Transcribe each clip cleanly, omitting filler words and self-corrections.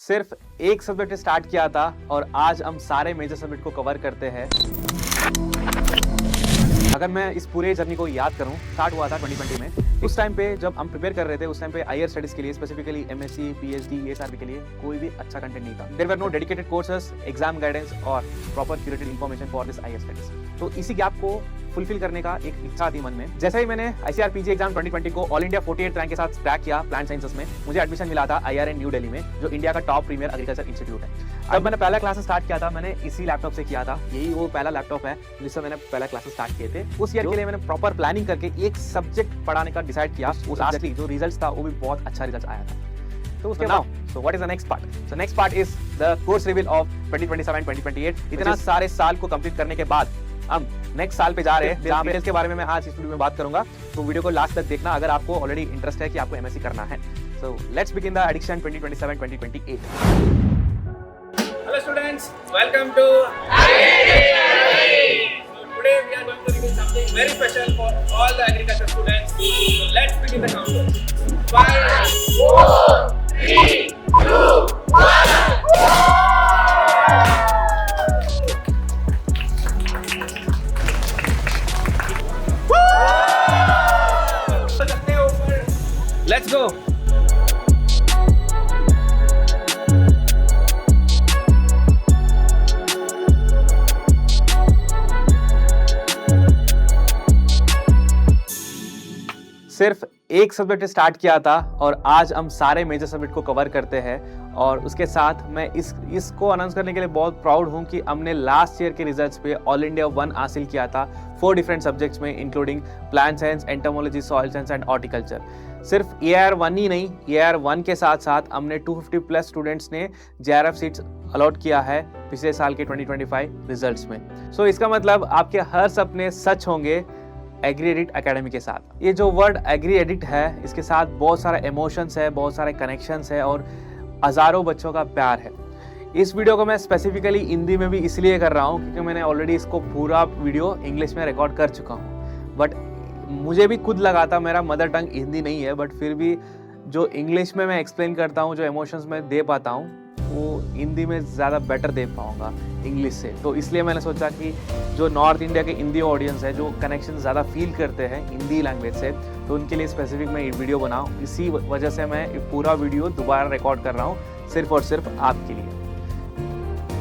सिर्फ एक subject start किया था और आज हम सारे मेजर सब्जेक्ट को कवर करते हैं। अगर मैं इस पूरे जर्नी को याद करूं, स्टार्ट हुआ था 2020 में। उस टाइम पे जब हम प्रिपेयर कर रहे थे, उस टाइम पे हायर स्टडीज के लिए, स्पेसिफिकली एमएससी, पीएचडी, एएसआरबी के लिए कोई भी अच्छा कंटेंट नहीं था। There were no dedicated courses, exam guidance और proper curated information for this higher studies. तो इसी गैप को फुलफिल करने का एक इच्छा थी मन में। जैसे ही मैंने आईसीआरपीजी एग्जाम 2020 को ऑल इंडिया 48 रैंक के साथ क्रैक किया प्लांट साइंसेस में, मुझे एडमिशन मिला था आईआरएन न्यू दिल्ली में, जो इंडिया का टॉप प्रीमियर एग्रीकल्चर इंस्टीट्यूट है। जब मैंने पहला क्लास स्टार्ट किया था, मैंने इसी लैपटॉप से किया था। यही वो पहला लैपटॉप है जिससे मैंने पहला क्लास स्टार्ट किए थे। उस ईयर के लिए मैंने प्रॉपर प्लानिंग करके एक सब्जेक्ट पढ़ाने का डिसाइड किया। लास्टली जो रिजल्ट था वो भी बहुत अच्छा रिजल्ट आया था। तो उसके बाद so what is the next part? So next part is the course reveal of 2027-2028। इतना सारे साल को कंप्लीट करने के बाद हम नेक्स्ट साल पे जा रहे हैं, जहाँ पे इसके बारे में मैं आज इस वीडियो में बात करूंगा। तो वीडियो को लास्ट तक देखना अगर आपको ऑलरेडी इंटरेस्ट है कि आपको एमएससी करना है। So let's begin the addiction 2027-2028। Hello students, welcome to IIT. So today we are going to reveal something very special for all the agriculture students. So let's begin the countdown. 5, 4, 3, 2, 1. Let's go. सिर्फ एक subject start किया था और आज हम सारे major subject को cover करते हैं। और उसके साथ मैं इसको अनाउंस करने के लिए बहुत प्राउड हूं कि हमने लास्ट ईयर के रिजल्ट्स पे ऑल इंडिया 1 हासिल किया था 4 डिफरेंट सब्जेक्ट्स में, including plant science, entomology, soil science and horticulture. सिर्फ AR1 ही नहीं, AR1 के साथ साथ हमने 250 प्लस स्टूडेंट्स ने JRF सीट्स अलॉट किया है पिछले साल के 2025 रिजल्ट्स में। सो इसका मतलब आपके हर सपने सच होंगे एग्री एडिट एकेडमी के साथ। ये जो वर्ड एग्री एडिट है, इसके साथ बहुत सारा इमोशंस है, बहुत सारे कनेक्शंस है और हज़ारों बच्चों का प्यार है। इस वीडियो को मैं स्पेसिफिकली हिंदी में भी इसलिए कर रहा हूँ क्योंकि मैंने ऑलरेडी इसको पूरा वीडियो इंग्लिश में रिकॉर्ड कर चुका हूँ। बट मुझे भी खुद लगा था मेरा मदर टंग हिंदी नहीं है, बट फिर भी जो इंग्लिश में मैं एक्सप्लेन करता हूँ, जो इमोशंस मैं दे पाता हूँ, वो हिंदी में ज़्यादा बेटर दे पाऊँगा इंग्लिश से। तो इसलिए मैंने सोचा कि जो नॉर्थ इंडिया के हिंदी ऑडियंस है, जो कनेक्शन ज़्यादा फील करते हैं हिंदी लैंग्वेज से, तो उनके लिए स्पेसिफिक मैं वीडियो बनाऊँ। इसी वजह से मैं पूरा वीडियो दोबारा रिकॉर्ड कर रहा हूँ, सिर्फ और सिर्फ आपके लिए।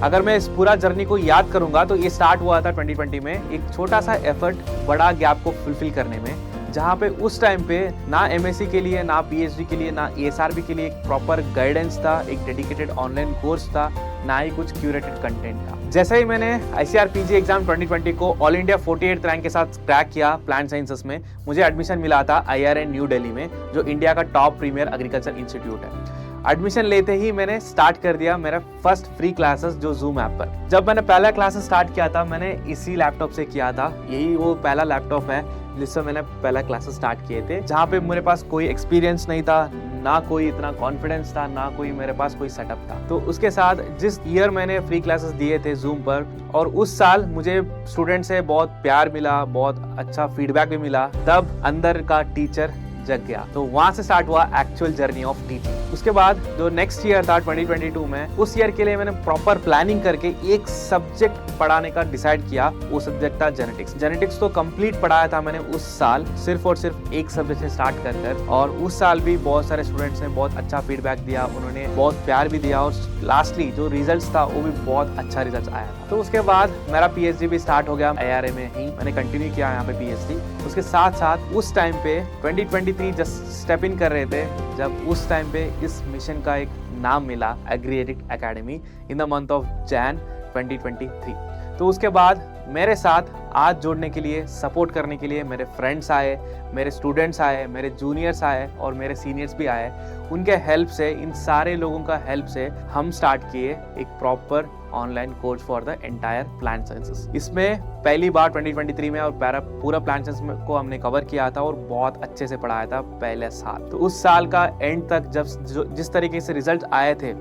अगर मैं इस पूरा जर्नी को याद करूँगा तो ये स्टार्ट हुआ था 2020 में, एक छोटा सा एफर्ट बड़ा गैप को फुलफिल करने में, जहाँ पे उस टाइम पे ना एमएससी के लिए, ना पीएचडी के लिए, ना एएसआरबी के लिए एक प्रॉपर गाइडेंस था, एक डेडिकेटेड ऑनलाइन कोर्स था, ना ही कुछ क्यूरेटेड कंटेंट था। जैसे ही मैंने आईसीआरपीजी एग्जाम 2020 को ऑल इंडिया 48 रैंक के साथ क्रैक किया प्लांट साइंसेस में, मुझे एडमिशन मिला था आईआरएन न्यू दिल्ली में, जो इंडिया का टॉप प्रीमियर एग्रीकल्चर इंस्टीट्यूट है। एडमिशन लेते ही मैंने स्टार्ट कर दिया मेरा फर्स्ट फ्री क्लासेस जो जूम ऐप पर। जब मैंने पहला क्लास स्टार्ट किया था, मैंने इसी लैपटॉप से किया था। यही वो पहला लैपटॉप है जिससे मैंने पहला क्लासेस स्टार्ट किए थे, जहाँ पे मेरे पास कोई एक्सपीरियंस नहीं था, ना कोई इतना कॉन्फिडेंस था, ना कोई मेरे पास कोई सेटअप था। तो उसके साथ जिस ईयर मैंने फ्री क्लासेस दिए थे जूम पर, और उस साल मुझे स्टूडेंट से बहुत प्यार मिला, बहुत अच्छा फीडबैक भी मिला, तब अंदर का टीचर जग गया। तो वहां से स्टार्ट हुआ एक्चुअल जर्नी ऑफ टीचिंग। उसके बाद जो नेक्स्ट ईयर था 2022 में, उस ईयर के लिए मैंने प्रॉपर प्लानिंग करके एक सब्जेक्ट पढ़ाने का डिसाइड किया। वो सब्जेक्ट था जेनेटिक्स। जेनेटिक्स तो कंप्लीट पढ़ाया था मैंने उस साल, सिर्फ और सिर्फ एक सब्जेक्ट से स्टार्ट कर। और उस साल भी बहुत सारे स्टूडेंट्स ने बहुत अच्छा फीडबैक दिया, उन्होंने बहुत प्यार भी दिया, और लास्टली जो रिजल्ट था वो भी बहुत अच्छा रिजल्ट आया था। तो उसके बाद मेरा पीएचडी भी स्टार्ट हो गया IIRA में ही, मैंने कंटिन्यू किया यहाँ पे पीएचडी। उसके साथ साथ उस टाइम पे 2023 जस्ट स्टेप इन कर रहे थे, जब उस टाइम पे इस मिशन का एक नाम मिला Agri Edit Academy in the month of Jan 2023। तो उसके बाद मेरे साथ आज जोड़ने के लिए, सपोर्ट करने के लिए मेरे फ्रेंड्स आए, मेरे स्टूडेंट्स आए, मेरे जूनियर्स आए और मेरे सीनियर्स भी आए। उनके हेल्प से, इन सारे लोगों का हेल्प से हम स्टार्ट किए एक proper online course for the entire plant sciences. इसमें पहली बार 2023 में और पूरा प्लांट साइंस को हमने कवर किया था और बहुत अच्छे से पढ़ाया था पहले साल। तो उस साल का एंड तक जब जिस तरीके से रिजल्ट आए थे,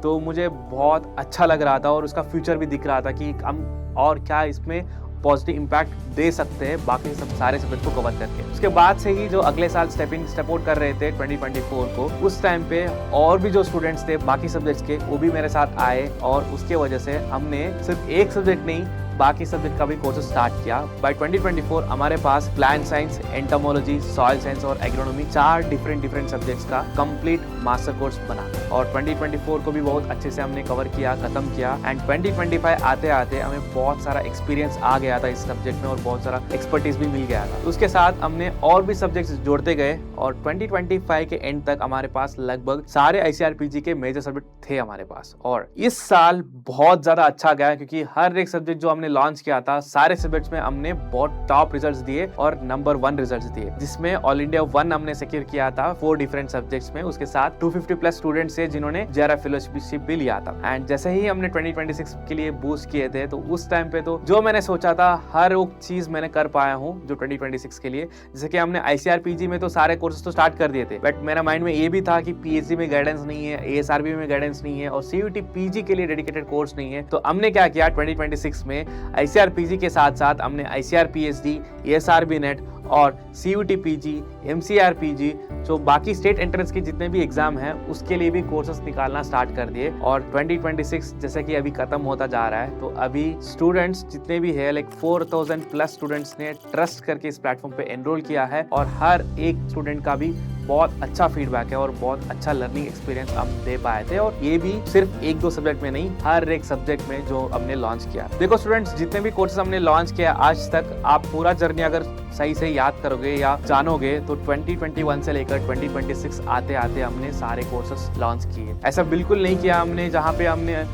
तो मुझे बहुत अच्छा लग रहा था और उसका फ्यूचर भी दिख रहा था कि हम और क्या इसमें पॉजिटिव इम्पैक्ट दे सकते हैं बाकी सब सारे सब्जेक्ट को कवर करके। उसके बाद से ही जो अगले साल स्टेप आउट कर रहे थे 2024 को, उस टाइम पे और भी जो स्टूडेंट्स थे बाकी सब्जेक्ट्स के वो भी मेरे साथ आए और उसके वजह से हमने सिर्फ एक सब्जेक्ट नहीं बाकी सब्जेक्ट का भी कोर्सेज स्टार्ट किया। बाय 2024 हमारे पास plant science, entomology, soil science और एग्रोनॉमी 4 डिफरेंट सब्जेक्ट्स का कंप्लीट मास्टर कोर्स बना और 2024 को भी बहुत अच्छे से हमने कवर किया, खत्म किया एंड 2025 आते आते हमें बहुत सारा एक्सपीरियंस आ गया था इस सब्जेक्ट में और बहुत सारा एक्सपर्टीज भी मिल गया था। उसके साथ हमने और भी सब्जेक्ट्स जोड़ते गए और 2025 के एंड तक हमारे पास लगभग सारे ICRPG के मेजर सब्जेक्ट थे हमारे पास। और इस साल बहुत ज्यादा अच्छा गया क्योंकि हर एक सब्जेक्ट जो हमने लॉन्च किया था सारे सब्जेक्ट्स में हमने बहुत टॉप रिजल्ट्स दिए और नंबर 1 रिजल्ट्स दिए, जिसमें ऑल इंडिया 1 हमने सिक्योर किया था 4 डिफरेंट सब्जेक्ट्स में। उसके साथ 250 प्लस स्टूडेंट्स थे जिन्होंने JRF फेलोशिप भी लिया था। एंड जैसे ही हमने 2026 के लिए बूस्ट किए थे तो उस टाइम पे तो जो मैंने सोचा था हर वो चीज मैंने कर पाया हूँ जो 2026 के लिए। जैसे कि हमने ICRPG में तो सारे कोर्सेज तो स्टार्ट कर दिए थे, बट मेरा माइंड में ये भी था कि PhD में गाइडेंस नहीं है, ASRB में गाइडेंस नहीं है और CUT PG के लिए डेडिकेटेड कोर्स नहीं है। तो हमने क्या किया 2026 में ICRPG के साथ साथ हमने ICR-PhD, ASRB नेट और CUT PG, MCR-PG जो बाकी स्टेट एंट्रेंस के जितने भी एग्जाम हैं उसके लिए भी कोर्सेस निकालना स्टार्ट कर दिए। और 2026 जैसे कि अभी खत्म होता जा रहा है तो अभी स्टूडेंट्स जितने भी है 4000 प्लस स्टूडेंट्स ने ट्रस्ट करके इस प्लेटफॉर्म पे एनरोल किया है और हर एक स्टूडेंट का भी बहुत अच्छा फीडबैक है और बहुत अच्छा लर्निंग एक्सपीरियंस हम दे पाए थे। और ये भी सिर्फ 1-2 सब्जेक्ट में नहीं, हर एक सब्जेक्ट में जो हमने लॉन्च किया। देखो स्टूडेंट्स, जितने भी कोर्सेज हमने लॉन्च किया आज तक, आप पूरा जर्नी अगर सही से याद करोगे या जानोगे तो 2021 से लेकर 2026 आते आते हमने सारे कोर्सेज लॉन्च किए। ऐसा बिल्कुल नहीं किया हमने जहाँ पे हमने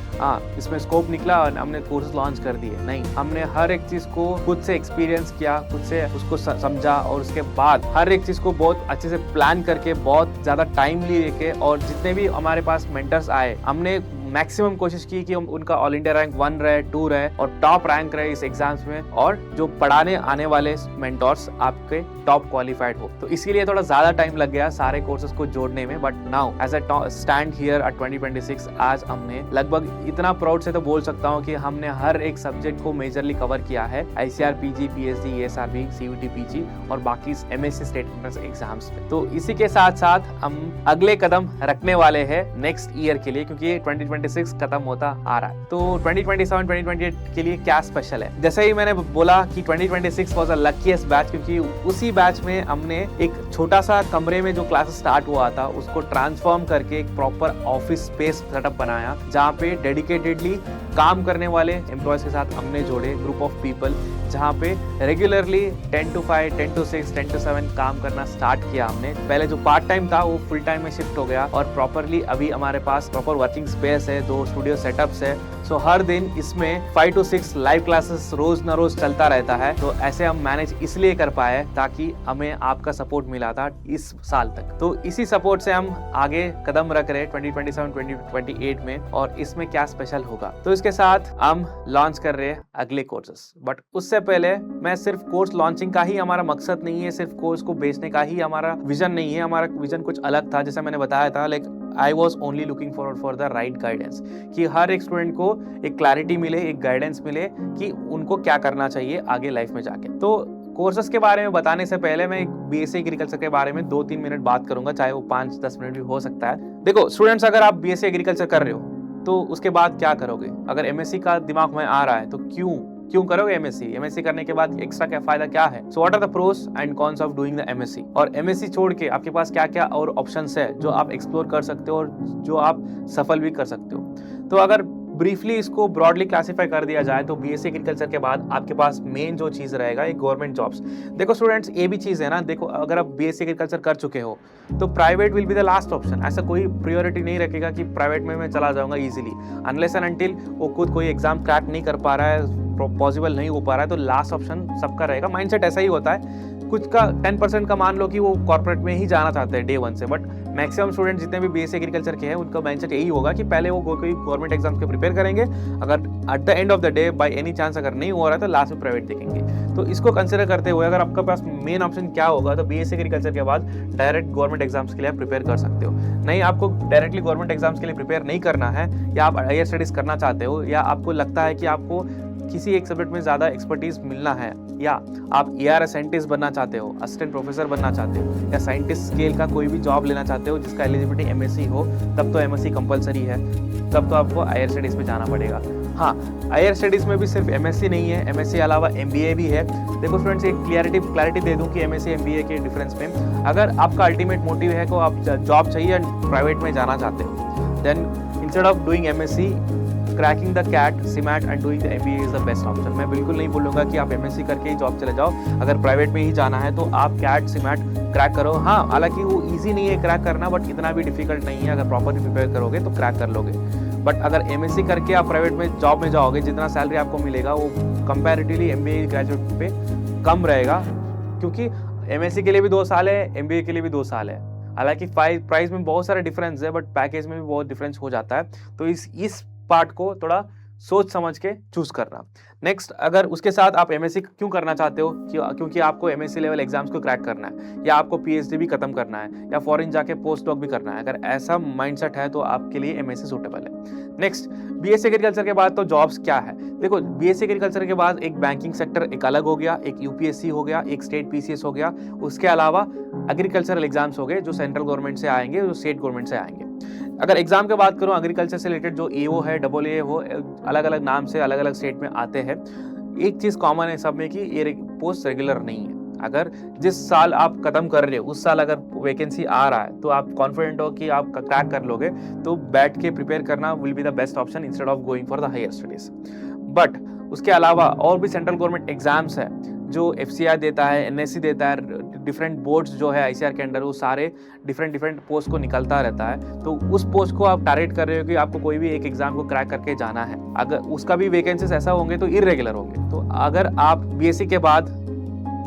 इसमें स्कोप निकला और हमने कोर्सेज लॉन्च कर दिए, नहीं, हमने हर एक चीज को खुद से एक्सपीरियंस किया, खुद से उसको समझा और उसके बाद हर एक चीज को बहुत अच्छे से प्लान करके बहुत ज्यादा टाइमली लेके और जितने भी हमारे पास मेंटर्स आए हमने मैक्सिमम कोशिश की कि उनका ऑल इंडिया रैंक 1 रहे, 2 रहे और टॉप रैंक रहे इस एग्जाम्स में और जो पढ़ाने आने वाले मेंटर्स आपके टॉप क्वालिफाइड हो। तो इसीलिए थोड़ा ज्यादा टाइम लग गया सारे कोर्सेज को जोड़ने में, but now as a stand here at 2026 आज हमने लगभग इतना प्राउड से तो बोल सकता हूँ कि हमने हर एक सब्जेक्ट को मेजरली कवर किया है ICR-PG, PhD, ASRB, CUT PG और बाकी MSc स्टेट एंट्रेंस एग्जाम्स में। तो इसी के साथ साथ हम अगले कदम रखने वाले हैं नेक्स्ट ईयर के लिए क्योंकि 2026 खत्म होता आ रहा है। तो 2027-2028 के लिए क्या स्पेशल है? जैसे ही मैंने बोला कि 2026 वाज अ लकीएस्ट बैच क्योंकि उसी बैच में हमने एक छोटा सा कमरे में जो क्लासेस स्टार्ट हुआ था उसको ट्रांसफॉर्म करके एक प्रॉपर ऑफिस स्पेस सेटअप बनाया जहाँ पे डेडिकेटेडली काम करने वाले एम्प्लॉयज के साथ हमने जोड़े ग्रुप ऑफ पीपल, जहाँ पे रेगुलरली 10 to 5, 10 to 6, 10 to 7 काम करना स्टार्ट किया हमने। पहले जो पार्ट टाइम था वो फुल टाइम में शिफ्ट हो गया और प्रॉपरली अभी हमारे पास प्रॉपर वर्किंग स्पेस है, 2 स्टूडियो सेटअप्स है। सो हर दिन इसमें 5 to 6 लाइव क्लासेस रोज न रोज चलता रहता है। तो ऐसे हम मैनेज इसलिए कर पाए ताकि हमें आपका सपोर्ट मिला था इस साल तक। तो इसी सपोर्ट से हम आगे कदम रख रहे 2027-2028 में और इसमें क्या स्पेशल होगा। तो इसके साथ हम लॉन्च कर रहे हैं अगले कोर्सेस, बट उससे पहले मैं सिर्फ कोर्स लॉन्चिंग का ही हमारा मकसद नहीं है, सिर्फ कोर्स को बेचने का ही हमारा विजन नहीं है। हमारा विजन कुछ अलग था, जैसा मैंने बताया था, like I was only looking for the right guidance, कि हर एक स्टूडेंट को एक क्लैरिटी मिले, एक गाइडेंस मिले कि उनको क्या करना चाहिए आगे लाइफ में जाके। तो कोर्सेस के बारे में बताने से पहले मैं BSc एग्रीकल्चर के बारे में 2-3 मिनट बात करूंगा, चाहे वो 5-10 मिनट भी हो सकता है। देखो स्टूडेंट्स, अगर आप BSc एग्रीकल्चर कर रहे हो तो उसके बाद क्या करोगे? अगर MSc का दिमाग में आ रहा है तो क्यों करोगे MSc करने के बाद एक्स्ट्रा क्या फायदा क्या है? So what are the pros and cons of doing the MSc? और MSc छोड़ के आपके पास क्या क्या और ऑप्शंस है जो आप एक्सप्लोर कर सकते हो और जो आप सफल भी कर सकते हो। तो अगर ब्रीफली इसको ब्रॉडली क्लासिफाई कर दिया जाए तो BSc एग्रीकल्चर के बाद आपके पास मेन जो चीज़ रहेगा एक गवर्नमेंट जॉब्स। देखो स्टूडेंट्स, ये भी चीज़ है ना, देखो अगर आप BSc एग्रीकल्चर कर चुके हो तो private will be the last option. ऐसा कोई प्रायोरिटी नहीं रखेगा कि प्राइवेट में मैं चला जाऊंगा इजीली, अनलेस एंड अनटिल वो खुद कोई एग्जाम क्रैक नहीं कर पा रहा है, पॉसिबल नहीं हो पा रहा है, तो लास्ट ऑप्शन सबका रहेगा। माइंडसेट ऐसा ही होता है। कुछ का 10% का मान लो कि वो कॉर्पोरेट में ही जाना चाहते हैं डे 1 से, बट मैक्सिमम स्टूडेंट जितने भी BSc एग्रीकल्चर के हैं उनका माइंडसेट यही होगा कि पहले वो कोई गवर्नमेंट एग्जाम्स के प्रिपेयर करेंगे, अगर at the end of the day by any chance अगर नहीं हो रहा है तो लास्ट में प्राइवेट देखेंगे। तो इसको कंसिडर करते हुए अगर आपके पास मेन ऑप्शन क्या होगा तो BSc एग्रीकल्चर के बाद डायरेक्ट गवर्नमेंट एग्जाम्स के लिए आप प्रिपेयर कर सकते हो। नहीं, आपको डायरेक्टली गवर्नमेंट एग्जाम्स के लिए प्रिपेयर नहीं करना है, या आप हायर स्टडीज करना चाहते हो, या आपको लगता है कि किसी एक सब्जेक्ट में ज़्यादा एक्सपर्टीज मिलना है, या आप ARS साइंटिस्ट बनना चाहते हो, असिस्टेंट प्रोफेसर बनना चाहते हो, या साइंटिस्ट स्केल का कोई भी जॉब लेना चाहते हो जिसका एलिजिबिलिटी MSc हो, तब तो MSc कंपलसरी है, तब तो आपको हायर स्टडीज़ में जाना पड़ेगा। हाँ, हायर स्टडीज़ में भी सिर्फ MSc नहीं है, MSc के अलावा MBA भी है। देखो स्टूडेंट्स, एक क्लैरिटी दे दूं कि MSc MBA के डिफरेंस में, अगर आपका अल्टीमेट मोटिव है कि आप जॉब चाहिए प्राइवेट में जाना चाहते हो, then instead of doing MSc, cracking the CAT CMAT and doing the MBA is the best option. मैं बिल्कुल नहीं बोलूँगा कि आप MSc करके ही जॉब चले जाओ। अगर प्राइवेट में ही जाना है तो आप कैट CMAT क्रैक करो। हाँ, हालांकि वो इजी नहीं है क्रैक करना, बट इतना भी डिफिकल्ट नहीं है। अगर प्रॉपरली प्रिपेयर करोगे तो क्रैक कर लोगे। बट अगर MSc करके आप प्राइवेट में जॉब में जाओगे, जितना सैलरी आपको मिलेगा वो कंपैरेटिवली MBA ग्रेजुएट पे कम रहेगा, क्योंकि MSc के लिए भी 2 साल है, MBA के लिए भी 2 साल है। हालांकि प्राइस में बहुत सारे डिफरेंस है, बट पैकेज में भी बहुत डिफरेंस हो जाता है। तो इस पार्ट को थोड़ा सोच समझ के चूज करना। नेक्स्ट, अगर उसके साथ आप MSc क्यों करना चाहते हो, क्योंकि आपको MSc लेवल एग्जाम्स को क्रैक करना है, या आपको PhD भी खत्म करना है, या फॉरेन जाके पोस्ट डॉक भी करना है, अगर ऐसा माइंडसेट है तो आपके लिए MSc सूटेबल है। नेक्स्ट, BSc एग्रीकल्चर के बाद तो जॉब्स क्या है। देखो, BSc एग्रीकल्चर के बाद एक बैंकिंग सेक्टर एक अलग हो गया, एक UPSC हो गया, एक स्टेट PCS हो गया, उसके अलावा एग्रीकल्चरल एग्जाम्स हो गए जो सेंट्रल गवर्नमेंट से आएंगे, जो स्टेट गवर्नमेंट से आएंगे। अगर एग्जाम की बात करूं, एग्रीकल्चर से रिलेटेड जो AO है, AA हो, अलग अलग नाम से अलग अलग स्टेट में आते हैं। एक चीज़ कॉमन है सब में कि ये पोस्ट रेगुलर नहीं है। अगर जिस साल आप खत्म कर रहे हो उस साल अगर वैकेंसी आ रहा है तो आप कॉन्फिडेंट हो कि आप क्रैक कर लोगे, तो बैठ के प्रिपेयर करना will be the best option instead of going for the higher studies. But उसके अलावा और भी सेंट्रल गवर्नमेंट एग्जाम्स है जो FCI देता है, NSC देता है, डिफरेंट बोर्ड्स जो है ICAR के अंडर, वो सारे डिफरेंट पोस्ट को निकलता रहता है। तो उस पोस्ट को आप टारगेट कर रहे हो कि आपको कोई भी एक एग्जाम को क्रैक करके जाना है। अगर उसका भी वैकेंसीज ऐसा होंगे तो इरेगुलर होंगे। तो अगर आप BSc के बाद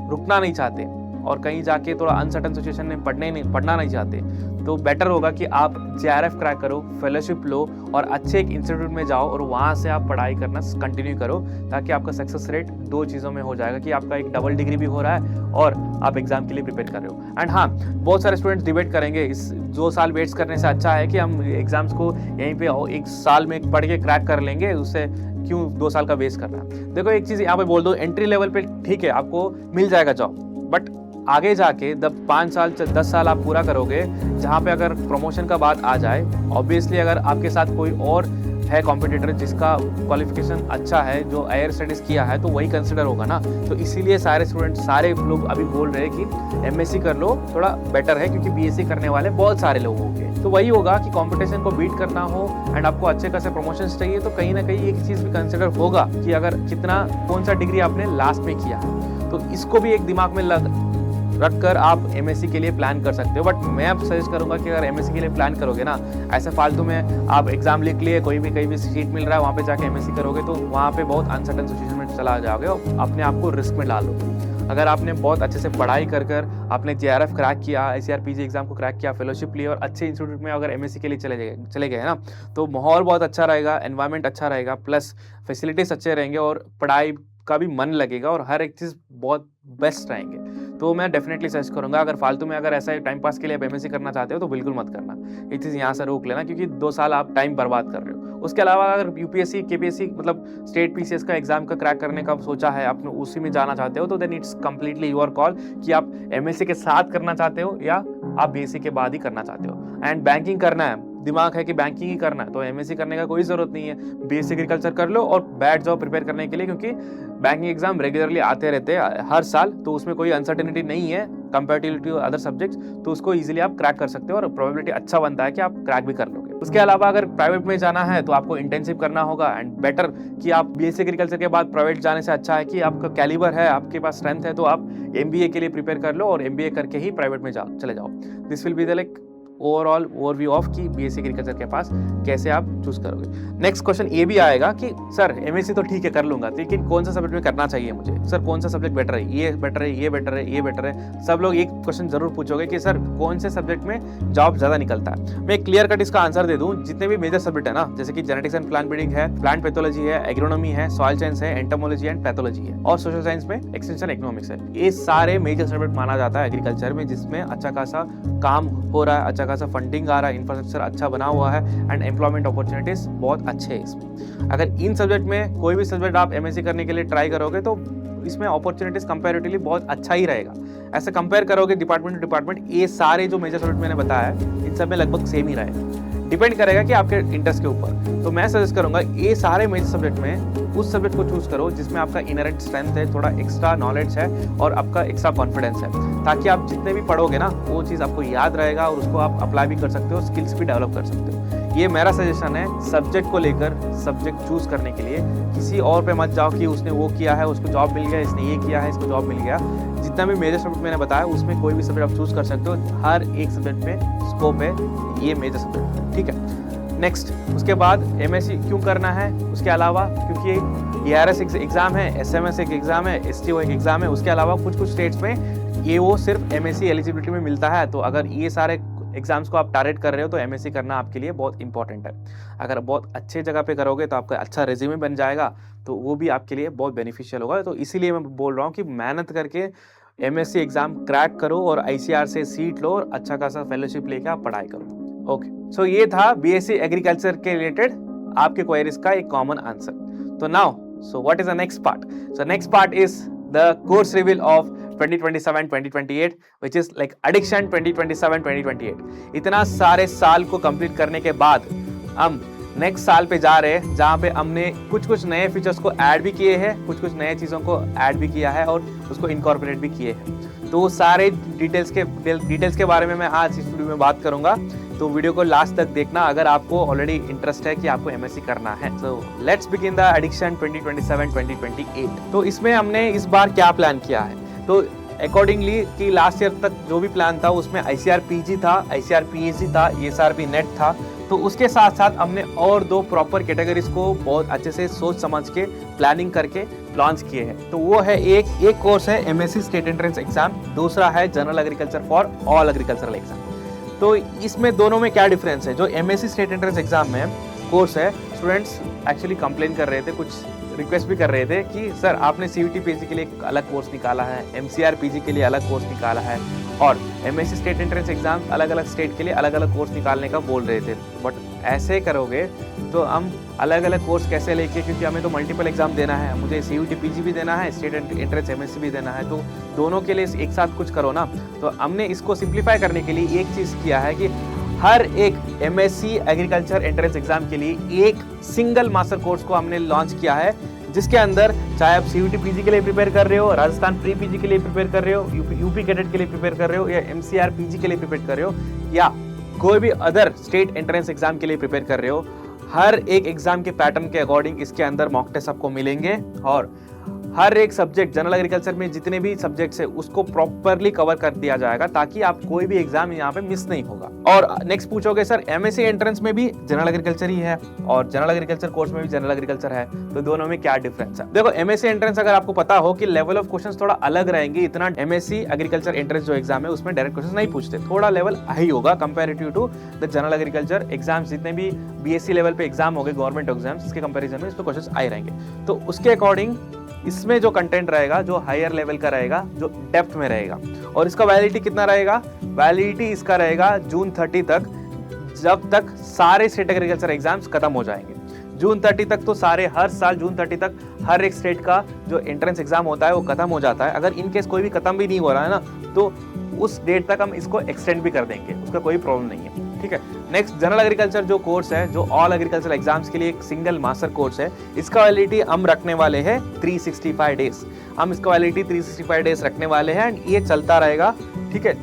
रुकना नहीं चाहते और कहीं जाके थोड़ा अनसर्टन सिचुएशन में पढ़ना नहीं चाहते, तो बेटर होगा कि आप JRF क्रैक करो, फेलोशिप लो और अच्छे एक इंस्टीट्यूट में जाओ और वहाँ से आप पढ़ाई करना कंटिन्यू करो, ताकि आपका सक्सेस रेट 2 चीज़ों में हो जाएगा कि आपका एक डबल डिग्री भी हो रहा है और आप एग्जाम के लिए प्रिपेयर कर रहे हो। एंड हाँ, बहुत सारे स्टूडेंट्स डिबेट करेंगे, इस 2 साल वेट्स करने से अच्छा है कि हम एग्जाम्स को यहीं पे 1 साल में पढ़ के क्रैक कर लेंगे, उससे क्यों 2 साल का वेस्ट करना है। देखो, एक चीज़ यहाँ पे बोल दो, एंट्री लेवल पे ठीक है आपको मिल जाएगा जॉब, बट आगे जाके जब 5 साल 10 साल आप पूरा करोगे, जहाँ पे अगर प्रमोशन का बात आ जाए, ऑब्वियसली अगर आपके साथ कोई और है कॉम्पिटिटर जिसका क्वालिफिकेशन अच्छा है, जो हायर स्टडीज़ किया है, तो वही कंसिडर होगा ना। तो इसीलिए सारे लोग अभी बोल रहे हैं कि MSc कर लो, थोड़ा बेटर है, क्योंकि BSc करने वाले बहुत सारे लोग होंगे। तो वही होगा कि कंपटीशन को बीट करना हो एंड आपको अच्छे खासे प्रमोशंस चाहिए, तो कहीं ना कहीं एक चीज़ भी कंसिडर होगा कि अगर कौन सा डिग्री आपने लास्ट में किया है। तो इसको भी एक दिमाग में रख कर आप MSc के लिए प्लान कर सकते हो। बट मैं अब सजेस्ट करूंगा कि अगर MSc के लिए प्लान करोगे ना, ऐसे फालतू में आप एग्जाम लिख लिए, कहीं भी सीट मिल रहा है वहाँ पे जाके MSc करोगे, तो वहाँ पे बहुत अनसर्टन सिचुएशन में चला जाओगे और अपने आप को रिस्क में डालोगे। अगर आपने बहुत अच्छे से पढ़ाई कर आपने JRF क्रैक किया, ICAR PG एग्जाम को क्रैक किया, फेलोशिप ली और अच्छे इंस्टीट्यूट में अगर MSc के लिए चले गए ना, तो माहौल बहुत अच्छा रहेगा, एनवायरनमेंट अच्छा रहेगा, प्लस फैसिलिटीज अच्छे रहेंगे और पढ़ाई का भी मन लगेगा और हर एक चीज़ बहुत बेस्ट रहेंगे। तो मैं डेफिनेटली सजेस्ट करूंगा, अगर फालतू में अगर ऐसा टाइम पास के लिए आप MSc करना चाहते हो तो बिल्कुल मत करना। ये चीज़ यहाँ से रोक लेना, क्योंकि 2 साल आप टाइम बर्बाद कर रहे हो। उसके अलावा अगर UPSC KPSC मतलब स्टेट PCS का एग्जाम का क्रैक करने का सोचा है, आपने उसी में जाना चाहते हो, तो then it's completely your call कि आप MSc के साथ करना चाहते हो या आप BSc के बाद ही करना चाहते हो। एंड बैंकिंग करना है, दिमाग है कि बैंकिंग ही करना है, तो MSc करने का कोई ज़रूरत नहीं है, BSc एग्रीकल्चर कर लो और बैठ जाओ प्रिपेयर करने के लिए, क्योंकि बैंकिंग एग्जाम रेगुलरली आते रहते हैं हर साल, तो उसमें कोई अनसर्टेनिटी नहीं है कंपैरेटिवली टू अदर सब्जेक्ट्स, तो उसको इजीली आप क्रैक कर सकते हो और प्रोबेबिलिटी अच्छा बनता है कि आप क्रैक भी कर लोगे। उसके अलावा अगर प्राइवेट में जाना है तो आपको इंटेंसिव करना होगा, एंड बेटर कि आप BSc एग्रीकल्चर के बाद प्राइवेट जाने से अच्छा है कि आपका कैलिबर है, आपके पास स्ट्रेंथ है, तो आप MBA के लिए प्रिपेयर कर लो और MBA करके ही प्राइवेट में चले जाओ। This will be the like overall overview of कि BSc एग्रीकल्चर के पास कैसे आप चूज करोगे। नेक्स्ट क्वेश्चन ये भी आएगा कि सर MSc तो ठीक है कर लूंगा, लेकिन कौन सा सब्जेक्ट में करना चाहिए मुझे, सर कौन सा सब्जेक्ट बेटर है, ये बेटर है, ये बेटर है, ये बेटर है। सब लोग एक क्वेश्चन जरूर पूछोगे कि सर कौन से सब्जेक्ट में जॉब ज्यादा निकलता है। मैं क्लियर कट इसका आंसर दे दूं, जितने भी मेजर सब्जेक्ट है ना, जैसे कि जेनेटिक्स एंड प्लांट ब्रीडिंग है, प्लांट पैथोलॉजी है, एग्रोनॉमी है, सॉइल साइंस है, एंटोमोलॉजी एंड पैथोलॉजी है, और सोशल साइंस में एक्सटेंशन इकोनॉमिक्स है। ये सारे मेजर सब्जेक्ट माना जाता है एग्रीकल्चर में, जिसमें अच्छा खासा काम हो रहा है, अच्छा खासा फंडिंग आ रहा है, इंफ्रास्ट्रक्चर अच्छा बना हुआ है एंड एम्प्लॉयमेंट अपॉर्चुनिटीज़ बहुत अच्छे हैं इसमें। अगर इन सब्जेक्ट में कोई भी सब्जेक्ट आप एमएससी करने के लिए ट्राई करोगे तो इसमें अपॉर्चुनिटीज़ कंपैरेटिवली बहुत अच्छा ही रहेगा। ऐसे कंपेयर करोगे डिपार्टमेंट टू डिपार्टमेंट, ये सारे जो मेजर सब्जेक्ट मैंने बताया है इन सब में लगभग सेम ही रहेगा, डिपेंड करेगा कि आपके इंटरेस्ट के ऊपर। तो मैं सजेस्ट करूंगा ये सारे मेजर सब्जेक्ट में उस सब्जेक्ट को चूज करो जिसमें आपका इनहेरेंट स्ट्रेंथ है, थोड़ा एक्स्ट्रा नॉलेज है और आपका एक्स्ट्रा कॉन्फिडेंस है, ताकि आप जितने भी पढ़ोगे ना वो चीज़ आपको याद रहेगा और उसको आप अप्लाई भी कर सकते हो, स्किल्स भी डेवलप कर सकते हो। ये मेरा सजेशन है सब्जेक्ट को लेकर, सब्जेक्ट चूज करने के लिए। किसी और पे मत जाओ कि उसने वो किया है उसको जॉब मिल गया, इसने ये किया है इसको जॉब मिल गया। जितना भी मेजर सब्जेक्ट मैंने बताया उसमें कोई भी सब्जेक्ट आप चूज कर सकते हो, हर एक सब्जेक्ट में स्कोप है, ये मेजर सब्जेक्ट, ठीक है। नेक्स्ट, उसके बाद एमएससी क्यों करना है, उसके अलावा क्योंकि ARS एग्जाम है, SMS एक एग्जाम है, STO एक एग्जाम है, उसके अलावा कुछ कुछ स्टेट्स में ये वो सिर्फ MSc एलिजिबिलिटी में मिलता है। तो अगर ये सारे एग्जाम्स को आप टारगेट कर रहे हो तो MSc करना आपके लिए बहुत इंपॉर्टेंट है। अगर बहुत अच्छे जगह पे करोगे तो आपका अच्छा रेज्यूमे बन जाएगा, तो वो भी आपके लिए बहुत बेनिफिशियल होगा। तो इसीलिए मैं बोल रहा हूँ कि मेहनत करके MSc एग्जाम क्रैक करो और ICAR से सीट लो और अच्छा खासा फेलोशिप लेके आप पढ़ाई करो। ओके, सो ये था BSc एग्रीकल्चर के रिलेटेड आपके क्वेरीज का एक कॉमन आंसर। तो now, so what is the next part? So next part is the course reveal of 2027-2028 which is like addiction 2027-2028। इतना सारे साल को कंप्लीट करने के बाद हम नेक्स्ट साल पे जा रहे हैं जहाँ पे हमने कुछ नए फीचर्स को ऐड भी किए हैं, कुछ नए चीज़ों को ऐड भी किया है और उसको इनकॉर्पोरेट भी किए हैं। तो सारे डिटेल्स के बारे में मैं आज इस वीडियो में बात करूंगा, तो वीडियो को लास्ट तक देखना अगर आपको ऑलरेडी इंटरेस्ट है कि आपको MSc करना है। So let's begin the addiction 2027-2028। तो इसमें हमने इस बार क्या प्लान किया है, तो अकॉर्डिंगली कि लास्ट ईयर तक जो भी प्लान था उसमें ICAR PG था, ICAR PhD था, ESRB नेट था। तो उसके साथ साथ हमने और 2 प्रॉपर कैटेगरीज को बहुत अच्छे से सोच समझ के प्लानिंग करके लॉन्च किए हैं। तो वो है एक कोर्स है MSc स्टेट एंट्रेंस एग्जाम, दूसरा है general agriculture for all agricultural exam. तो इसमें दोनों में क्या डिफरेंस है? जो MSc स्टेट एंट्रेंस एग्जाम में कोर्स है, स्टूडेंट्स एक्चुअली कंप्लेन कर रहे थे, कुछ रिक्वेस्ट भी कर रहे थे कि सर आपने CUT PG के लिए एक अलग कोर्स निकाला है, MCR PG के लिए अलग कोर्स निकाला है और MSc स्टेट एंट्रेंस एग्जाम अलग अलग स्टेट के लिए अलग अलग कोर्स निकालने का बोल रहे थे। बट ऐसे करोगे तो हम अलग अलग कोर्स कैसे लेके, क्योंकि हमें तो मल्टीपल एग्जाम देना है, मुझे CUT PG भी देना है, स्टेट एंट्रेंस MSc भी देना है, तो दोनों के लिए एक साथ कुछ करो ना। तो हमने इसको सिंप्लीफाई करने के लिए एक चीज़ किया है कि हर एक MSc एग्रीकल्चर एंट्रेंस एग्जाम के लिए एक सिंगल मास्टर कोर्स को हमने लॉन्च किया है, जिसके अंदर चाहे आप CUT PG के लिए प्रिपेयर कर रहे हो, राजस्थान प्री PG के लिए प्रिपेयर कर रहे हो, यूपी कैडेट के लिए प्रिपेयर कर रहे हो या MCR PG के लिए प्रिपेयर कर रहे हो या कोई भी अदर स्टेट एंट्रेंस एग्जाम के लिए प्रिपेयर कर रहे हो, हर एक एग्जाम के पैटर्न के अकॉर्डिंग इसके अंदर मॉक टेस्ट आपको मिलेंगे और हर एक सब्जेक्ट जनरल एग्रीकल्चर में जितने भी सब्जेक्ट्स है उसको प्रॉपरली कवर कर दिया जाएगा ताकि आप कोई भी एग्जाम यहाँ पे मिस नहीं होगा। और नेक्स्ट पूछोगे सर MSc एंट्रेंस में भी जनरल एग्रीकल्चर ही है और जनरल एग्रीकल्चर कोर्स में भी जनरल एग्रीकल्चर है, तो दोनों में क्या डिफरेंस है? देखो MSc एंट्रेंस अगर आपको पता हो कि लेवल ऑफ क्वेश्चंस थोड़ा अलग रहेंगे, इतना MSc एग्रीकल्चर एंट्रेंस जो एग्जाम है उसमें डायरेक्ट क्वेश्चन नहीं पूछते, थोड़ा लेवल हाई होगा comparative to the general agriculture exams. जितने भी BSc लेवल पे एग्जाम हो गए गवर्नमेंट एग्जाम्स, इसके कंपेरिजन में इस पे क्वेश्चन आए रहेंगे। तो उसके अकॉर्डिंग इसमें जो कंटेंट रहेगा जो हायर लेवल का रहेगा, जो डेप्थ में रहेगा, और इसका वैलिडिटी कितना रहेगा? वैलिडिटी इसका रहेगा जून 30 तक, जब तक सारे स्टेट एग्रीकल्चर एग्जाम्स खत्म हो जाएंगे। जून 30 तक तो सारे, हर साल जून 30 तक हर एक स्टेट का जो एंट्रेंस एग्जाम होता है वो खत्म हो जाता है। अगर इनकेस कोई भी खत्म भी नहीं हो रहा है ना, तो उस डेट तक हम इसको एक्सटेंड भी कर देंगे, उसका कोई प्रॉब्लम नहीं है, ठीक है। नेक्स्ट, जनरल एग्रीकल्चर जो कोर्स है, जो ऑल एग्रीकल्चर एग्जाम्स के लिए एक सिंगल मास्टर कोर्स है, इसका वैलिडिटी हम रखने वाले हैं 365 डेज। हम इसका वैलिडिटी 365 डेज रखने वाले हैं एंड ये चलता रहेगा, ठीक है।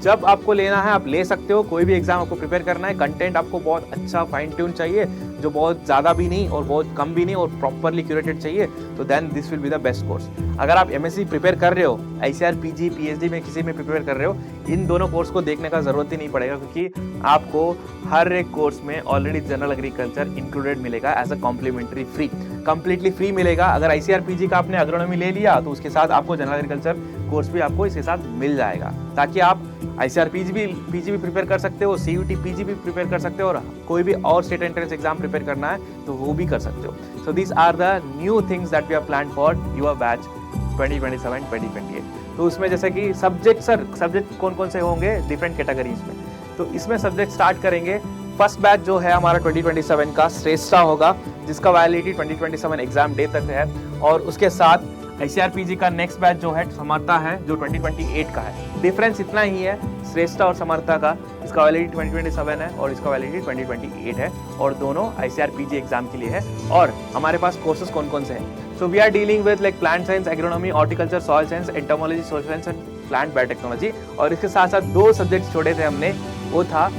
जब आपको लेना है आप ले सकते हो, कोई भी एग्जाम आपको प्रिपेयर करना है, कंटेंट आपको बहुत अच्छा फाइन ट्यून चाहिए, जो बहुत ज़्यादा भी नहीं और बहुत कम भी नहीं और प्रॉपरली क्यूरेटेड चाहिए, तो then this will be the best course. अगर आप MSc प्रिपेयर कर रहे हो, ICAR PG PhD में किसी में प्रिपेयर कर रहे हो, इन दोनों कोर्स को देखने का जरूरत ही नहीं पड़ेगा, क्योंकि आपको हर एक कोर्स में ऑलरेडी जनरल एग्रीकल्चर इंक्लूडेड मिलेगा as a complimentary free, completely free मिलेगा। अगर ICAR PG का आपने एग्रोनॉमी ले लिया तो उसके साथ आपको जनरल एग्रीकल्चर कोर्स भी आपको इसके साथ मिल जाएगा, ताकि आप ICAR PG भी प्रिपेयर कर सकते हो, CUT PG भी प्रिपेयर कर सकते हो और कोई भी और स्टेट एंट्रेंस एग्जाम प्रिपेयर करना है तो वो भी कर सकते हो। So these are the new things that we are plan for your batch 2027-2028। तो उसमें जैसे कि सब्जेक्ट कौन कौन से होंगे डिफरेंट कैटेगरीज में, तो इसमें सब्जेक्ट स्टार्ट करेंगे। फर्स्ट बैच जो है हमारा 2027 का श्रेष्ठा होगा, जिसका वैलिडिटी 2027 एग्जाम डे तक है। और उसके साथ ICRPG का नेक्स्ट बैच जो है समर्था है, जो 2028 का है। डिफरेंस इतना ही है श्रेष्ठा और समर्था का, इसका वैलिडिटी 2027 है और इसका वैलिडिटी 2028 है, और दोनों ICRPG एग्जाम के लिए है। और हमारे पास कोर्सेज कौन कौन से हैं? So we are dealing with like plant science, agronomy, horticulture, soil science, entomology, social science and plant biotechnology. और इसके साथ साथ 2 सब्जेक्ट छोड़े थे हमने, वो था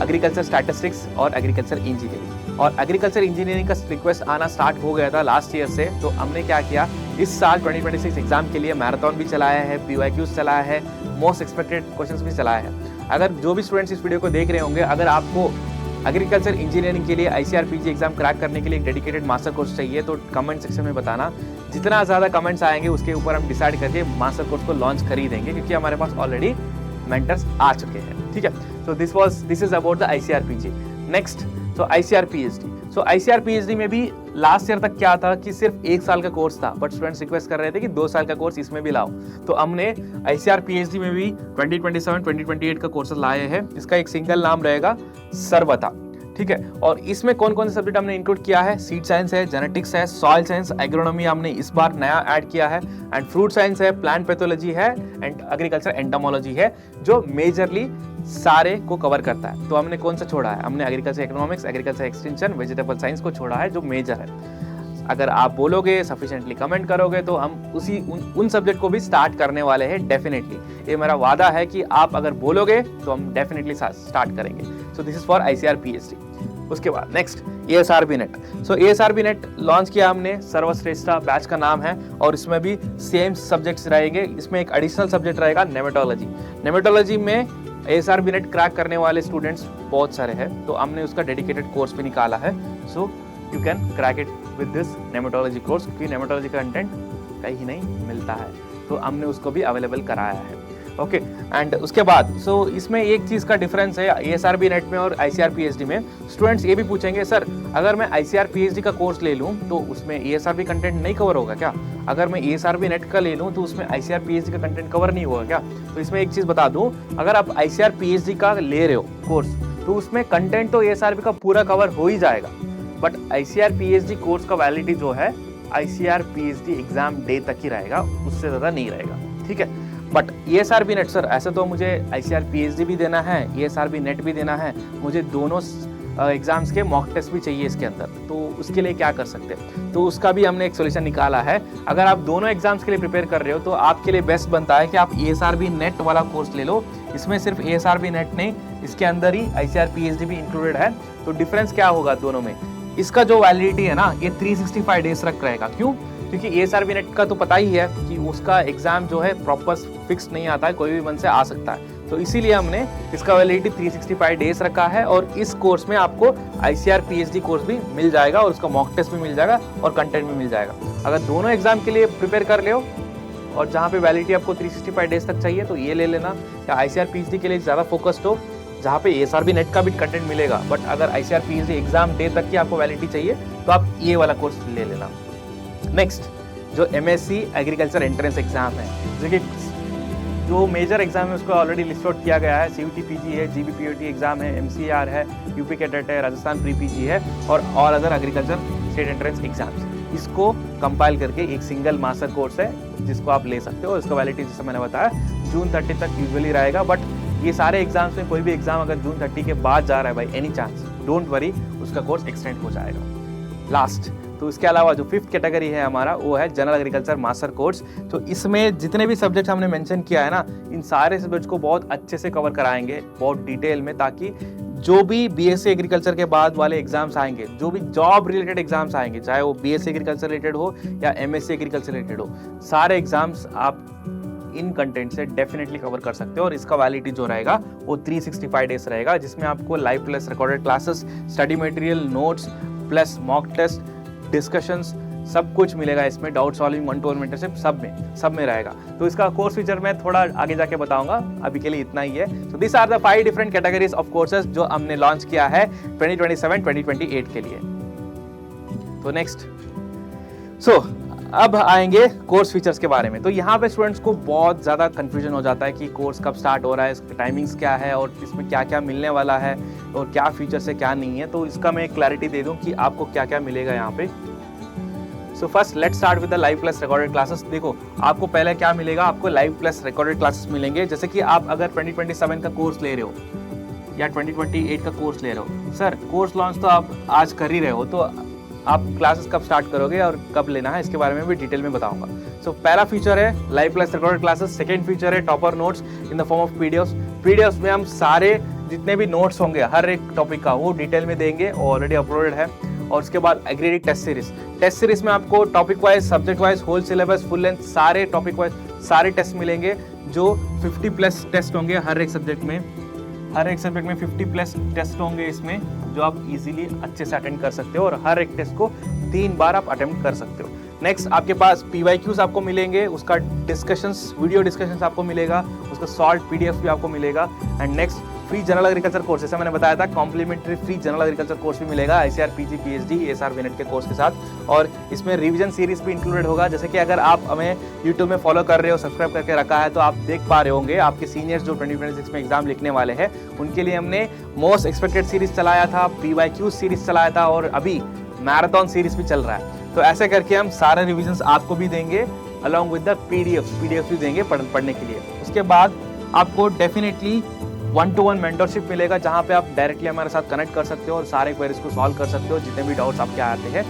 एग्रीकल्चर स्टैटिस्टिक्स और एग्रीकल्चर इंजीनियरिंग। और एग्रीकल्चर इंजीनियरिंग का रिक्वेस्ट आना स्टार्ट हो गया था लास्ट ईयर से, तो हमने क्या किया, इस साल 2026 एग्जाम के लिए मैराथन भी चलाया है, PYQs चलाया है, मोस्ट एक्सपेक्टेड क्वेश्चंस भी चलाया है। अगर जो भी स्टूडेंट्स इस वीडियो को देख रहे होंगे, अगर आपको एग्रीकल्चर इंजीनियरिंग के लिए ICRPG एग्जाम क्रैक करने के लिए एक डेडिकेटेड मास्टर कोर्स चाहिए, तो कमेंट सेक्शन में बताना। जितना ज़्यादा कमेंट्स आएंगे उसके ऊपर हम डिसाइड करके मास्टर कोर्स को लॉन्च कर ही देंगे, क्योंकि हमारे पास ऑलरेडी मेंटर्स आ चुके हैं। ठीक है, so this is about the ICRPG। Next, so ICRPHD में भी लास्ट ईयर तक क्या था कि सिर्फ 1 साल का कोर्स था, बट स्टूडेंट्स रिक्वेस्ट कर रहे थे कि 2 साल का कोर्स इसमें भी लाओ, तो हमने ICRPHD में भी 2027-2028 का कोर्सेज लाए हैं। इसका एक सिंगल नाम रहेगा सर्वथा। ठीक है, और इसमें कौन कौन से सब्जेक्ट हमने इंक्लूड किया है? सीड साइंस है, जेनेटिक्स है, सॉइल साइंस, एग्रोनॉमी हमने इस बार नया ऐड किया है, एंड फ्रूट साइंस है, प्लांट पैथोलॉजी है, एंड एग्रीकल्चर एंटोमोलॉजी है, जो मेजरली सारे को कवर करता है। तो हमने कौन सा छोड़ा है? हमने agriculture economics, agriculture extension, vegetable science को छोड़ा है, जो मेजर है। अगर आप बोलोगे, सफिशिएंटली कमेंट करोगे, तो हम उन सब्जेक्ट को भी स्टार्ट करने वाले हैं डेफिनेटली। ये मेरा वादा है कि आप अगर बोलोगे तो हम डेफिनेटली स्टार्ट करेंगे। सो दिस इज फॉर ICRPHD। उसके बाद नेक्स्ट ASRB नेट। सो ASRB नेट लॉन्च किया हमने, सर्वश्रेष्ठा बैच का नाम है, और इसमें भी सेम सब्जेक्ट्स रहेंगे। इसमें एक एडिशनल सब्जेक्ट रहेगा नेमेटोलॉजी। नेमेटोलॉजी में ASRB नेट क्रैक करने वाले स्टूडेंट्स बहुत सारे हैं, तो हमने उसका डेडिकेटेड कोर्स भी निकाला है। So you can crack it with this nematology course, क्योंकि नेमेटोलॉजी का कंटेंट कहीं नहीं मिलता है, तो हमने उसको भी अवेलेबल कराया है। ओके, एंड उसके बाद इसमें एक चीज़ का डिफरेंस है ASRB नेट में और ICRPHD में। स्टूडेंट्स ये भी पूछेंगे, सर अगर मैं ICRPHD का कोर्स ले लूँ तो उसमें ASRB कंटेंट नहीं कवर होगा क्या? अगर मैं ASRB नेट का ले लूँ तो उसमें ICRPHD का कंटेंट कवर नहीं होगा क्या? तो इसमें एक चीज़ बता दूँ, अगर आप ICRPHD का ले रहे हो कोर्स, तो उसमें कंटेंट तो ASRB का पूरा कवर हो ही जाएगा, बट ICRPHD कोर्स का वैलिडिटी जो है ICRPHD एग्जाम डे तक ही रहेगा, उससे ज़्यादा नहीं रहेगा। ठीक है, बट ASRB नेट, सर ऐसे तो मुझे ICRPHD भी देना है, ASRB नेट भी देना है, मुझे दोनों एग्जाम्स के मॉक टेस्ट भी चाहिए इसके अंदर, तो उसके लिए क्या कर सकते हैं? तो उसका भी हमने एक सोल्यूशन निकाला है। अगर आप दोनों एग्जाम्स के लिए प्रिपेयर कर रहे हो, तो आपके लिए बेस्ट बनता है कि आप ASRB नेट वाला कोर्स ले लो। इसमें सिर्फ ASRB नेट नहीं, इसके अंदर ही ICRPHD भी इंक्लूडेड है। तो डिफरेंस क्या होगा दोनों में? इसका जो वैलिडिटी है ना, ये 365 डेज तक रहेगा। क्यों? क्योंकि ASRB नेट का तो पता ही है कि उसका एग्जाम जो है प्रॉपर फिक्स नहीं आता है, कोई भी मन से आ सकता है, तो इसीलिए हमने इसका वैलिडिटी 365 डेज रखा है। और इस कोर्स में आपको ICRPHD कोर्स भी मिल जाएगा, और उसका मॉक टेस्ट भी मिल जाएगा, और कंटेंट भी मिल जाएगा। अगर दोनों एग्जाम के लिए प्रिपेयर कर ले हो, और जहाँ पे वैलिडिटी आपको 365 डेज तक चाहिए, तो ये ले लेना। या ICRPHD के लिए ज़्यादा फोकस्ड हो, जहाँ पे ASRB नेट का भी कंटेंट मिलेगा, बट अगर ICRPHD एग्जाम डे तक की आपको वैलिडिटी चाहिए, तो आप ये वाला कोर्स ले लेना। नेक्स्ट, जो MSc एग्रीकल्चर एंट्रेंस एग्जाम है, जो मेजर एग्जाम है उसको ऑलरेडी लिस्ट आउट किया गया है। CUT PG है, GBPOT एग्जाम है, MCR है, UP कैडेट है, राजस्थान प्री PG है, और all other agriculture state entrance exams. इसको कंपाइल करके एक सिंगल मास्टर कोर्स है, जिसको आप ले सकते हो। इसका वैलिडिटी जैसे मैंने बताया जून 30 तक यूजुअली रहेगा, बट ये सारे एग्जाम्स में कोई भी एग्जाम अगर जून 30 के बाद जा रहा है by any chance, don't worry, उसका कोर्स एक्सटेंड हो जाएगा। लास्ट, तो इसके अलावा जो 5th कैटेगरी है हमारा, वो है जनरल एग्रीकल्चर मास्टर कोर्स। तो इसमें जितने भी सब्जेक्ट हमने मेंशन किया है ना, इन सारे सब्जेक्ट्स को बहुत अच्छे से कवर कराएंगे, बहुत डिटेल में, ताकि जो भी BSc एग्रीकल्चर के बाद वाले एग्जाम्स आएंगे, जो भी जॉब रिलेटेड एग्जाम्स आएंगे, चाहे वो BSc एग्रीकल्चर रिलेटेड हो या MSc एग्रीकल्चर रिलेटेड हो, सारे एग्जाम्स आप इन कंटेंट से डेफिनेटली कवर कर सकते हो। और इसका वैलिडिटी जो रहेगा वो 365 डेज रहेगा, जिसमें आपको live plus recorded classes, study material, notes plus mock test, discussions, सब कुछ मिलेगा इसमें। Doubt solving, one to one mentorship, सब में रहेगा। तो इसका कोर्स फीचर मैं थोड़ा आगे जाके बताऊंगा, अभी के लिए इतना ही है। So this are the 5 different categories of courses जो हमने लॉन्च किया है 2027-2028 के लिए। तो नेक्स्ट, अब आएंगे कोर्स फीचर्स के बारे में। तो यहाँ पे स्टूडेंट्स को बहुत ज़्यादा कंफ्यूजन हो जाता है कि कोर्स कब स्टार्ट हो रहा है, इसकी टाइमिंग्स क्या है और इसमें क्या क्या मिलने वाला है और क्या फीचर्स है क्या नहीं है। तो इसका मैं क्लैरिटी दे दूँ कि आपको क्या क्या मिलेगा यहाँ पे। So first let's start with the live plus recorded classes. देखो आपको पहले क्या मिलेगा, आपको लाइव प्लस रिकॉर्डेड क्लासेस मिलेंगे। जैसे कि आप अगर 2027 का कोर्स ले रहे हो या 2028 का कोर्स ले रहे हो, सर कोर्स लॉन्च तो आप आज कर ही रहे हो, तो आप क्लासेस कब स्टार्ट करोगे और कब लेना है इसके बारे में भी डिटेल में बताऊंगा। सो पहला फीचर है live plus recorded classes. Second feature है topper notes in the form of PDFs में हम सारे जितने भी नोट्स होंगे हर एक टॉपिक का वो डिटेल में देंगे, ऑलरेडी अपलोडेड है। और उसके बाद एग्रीडिक टेस्ट सीरीज में आपको topic wise, subject wise, whole syllabus, full length सारे टॉपिक वाइज सारे टेस्ट मिलेंगे, जो 50 प्लस टेस्ट होंगे हर एक सब्जेक्ट में। हर एक सब्जेक्ट में 50 प्लस टेस्ट होंगे इसमें, जो आप इजीली अच्छे से अटेंड कर सकते हो और हर एक टेस्ट को 3 बार आप अटेम्प्ट कर सकते हो। नेक्स्ट आपके पास PYQs आपको मिलेंगे, उसका डिस्कशंस, वीडियो डिस्कशंस आपको मिलेगा, उसका सॉल्व PDF भी आपको मिलेगा। And next free general agriculture course, जैसा मैंने बताया था complimentary free general agriculture course भी मिलेगा ICAR PG PhD ASR VNET के कोर्स के साथ। और इसमें रिवीजन सीरीज भी इंक्लूडेड होगा। जैसे कि अगर आप हमें यूट्यूब में फॉलो कर रहे हो, सब्सक्राइब करके रखा है, तो आप देख पा रहे होंगे आपके सीनियर्स जो 2026 में एग्जाम लिखने वाले हैं उनके लिए हमने मोस्ट एक्सपेक्टेड सीरीज चलाया था, PYQ सीरीज चलाया था और अभी मैराथन सीरीज भी चल रहा है। तो ऐसे करके हम सारे रिविजन्स आपको भी देंगे अलॉन्ग विद द PDF भी देंगे पढ़ने के लिए। उसके बाद आपको डेफिनेटली 1-to-1 मेंटरशिप मिलेगा, जहां पे आप डायरेक्टली हमारे साथ कनेक्ट कर सकते हो और सारे क्वेरीज को सॉल्व कर सकते हो। जितने भी डाउट्स आपके आते हैं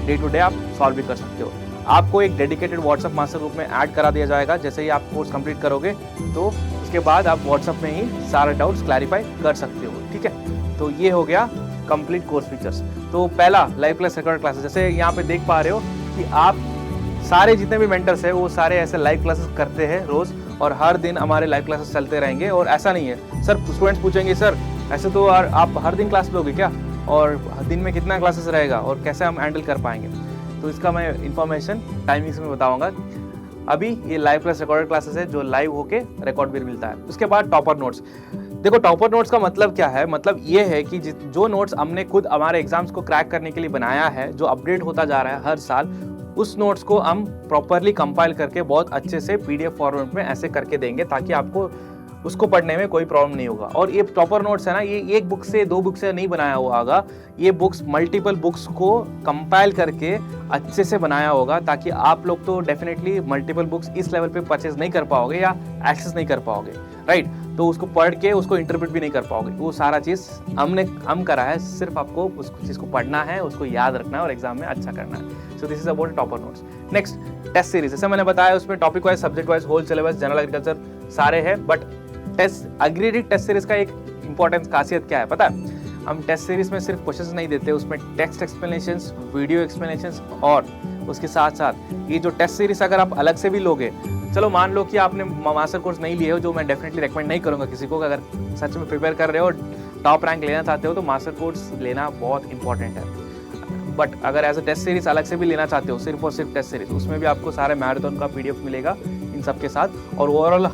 डे टू डे आप सॉल्व भी कर सकते हो। आपको एक डेडिकेटेड व्हाट्सएप मास्टर ग्रुप में ऐड करा दिया जाएगा। जैसे ही आप कोर्स कंप्लीट करोगे तो उसके बाद आप व्हाट्सएप में ही सारे डाउट्स क्लैरिफाई कर सकते हो। ठीक है, तो ये हो गया कंप्लीट कोर्स फीचर्स। तो पहला लाइव प्लस रिकॉर्डेड क्लासेस, जैसे यहाँ पे देख पा रहे हो कि आप सारे जितने भी मेंटर्स हैं वो सारे ऐसे लाइव क्लासेस करते हैं रोज, और हर दिन हमारे लाइव क्लासेस चलते रहेंगे। और ऐसा नहीं है सर, स्टूडेंट्स पूछेंगे सर ऐसे तो आप हर दिन क्लास लोगे क्या, और दिन में कितना क्लासेस रहेगा और कैसे हम हैंडल कर पाएंगे, तो इसका मैं इन्फॉर्मेशन टाइमिंग्स में बताऊंगा। अभी ये लाइव प्लस रिकॉर्डेड क्लासेस है जो लाइव होके रिकॉर्ड भी मिलता है। उसके बाद टॉपर नोट्स। देखो टॉपर नोट्स का मतलब क्या है, मतलब ये है कि जो नोट्स हमने खुद हमारे एग्जाम्स को क्रैक करने के लिए बनाया है, जो अपडेट होता जा रहा है हर साल, उस नोट्स को हम प्रॉपरली कंपाइल करके बहुत अच्छे से PDF फॉर्मेट में ऐसे करके देंगे ताकि आपको उसको पढ़ने में कोई प्रॉब्लम नहीं होगा। और ये टॉपर नोट्स है ना, ये एक बुक से 2 बुक से नहीं बनाया हुआ होगा, ये बुक्स मल्टीपल बुक्स को कंपाइल करके अच्छे से बनाया होगा, ताकि आप लोग तो डेफिनेटली मल्टीपल बुक्स इस लेवल पे परचेज नहीं कर पाओगे या एक्सेस नहीं कर पाओगे, राइट। तो उसको पढ़ के उसको इंटरप्रेट भी नहीं कर पाओगे। वो सारा चीज़ हम करा है, सिर्फ आपको उस चीज़ को पढ़ना है, उसको याद रखना है और एग्जाम में अच्छा करना है। So this is about topper notes. Next test series, जैसे मैंने बताया उसमें topic wise, subject wise, whole syllabus, general agriculture सारे हैं। बट एग्रीडिक टेस्ट सीरीज का एक इंपॉर्टेंट खासियत क्या है पता है, हम टेस्ट सीरीज में सिर्फ क्वेश्चंस नहीं देते, उसमें टेक्स्ट एक्सप्लेनेशंस, वीडियो एक्सप्लेनेशंस, और उसके साथ साथ ये जो टेस्ट सीरीज अगर आप अलग से भी लोगे, चलो मान लो कि आपने मास्टर कोर्स नहीं लिए हो, जो मैं डेफिनेटली रेकमेंड नहीं करूंगा किसी को, अगर सच में प्रिपेयर कर रहे हो, टॉप रैंक लेना चाहते हो, तो मास्टर कोर्स लेना बहुत इंपॉर्टेंट है। बट अगर एज अ टेस्ट सीरीज अलग से भी लेना चाहते हो, सिर्फ और सिर्फ टेस्ट सीरीज, उसमें भी आपको सारे मैराथन का PDF मिलेगा इन सब के साथ। और ओवरऑल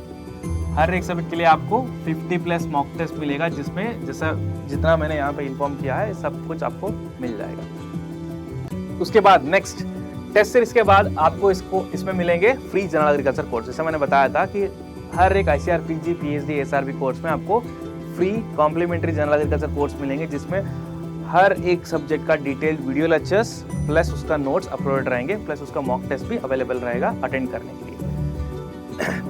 हर एक सब्जेक्ट के लिए आपको 50 प्लस मॉक टेस्ट मिलेगा, जिसमें जैसा जितना मैंने यहाँ पे इन्फॉर्म किया है सब कुछ आपको मिल जाएगा। उसके बाद नेक्स्ट टेस्ट सीरीज के बाद आपको इसमें मिलेंगे फ्री जनरल एग्रीकल्चर कोर्स। जैसे मैंने बताया था कि हर एक ICAR PG PhD ASRB course में आपको free complimentary general agriculture course मिलेंगे, जिसमें हर एक सब्जेक्ट का डिटेल्ड वीडियो लेक्चर्स प्लस उसका नोट्स अपलोडेड रहेंगे, प्लस उसका मॉक टेस्ट भी अवेलेबल रहेगा अटेंड करने के लिए।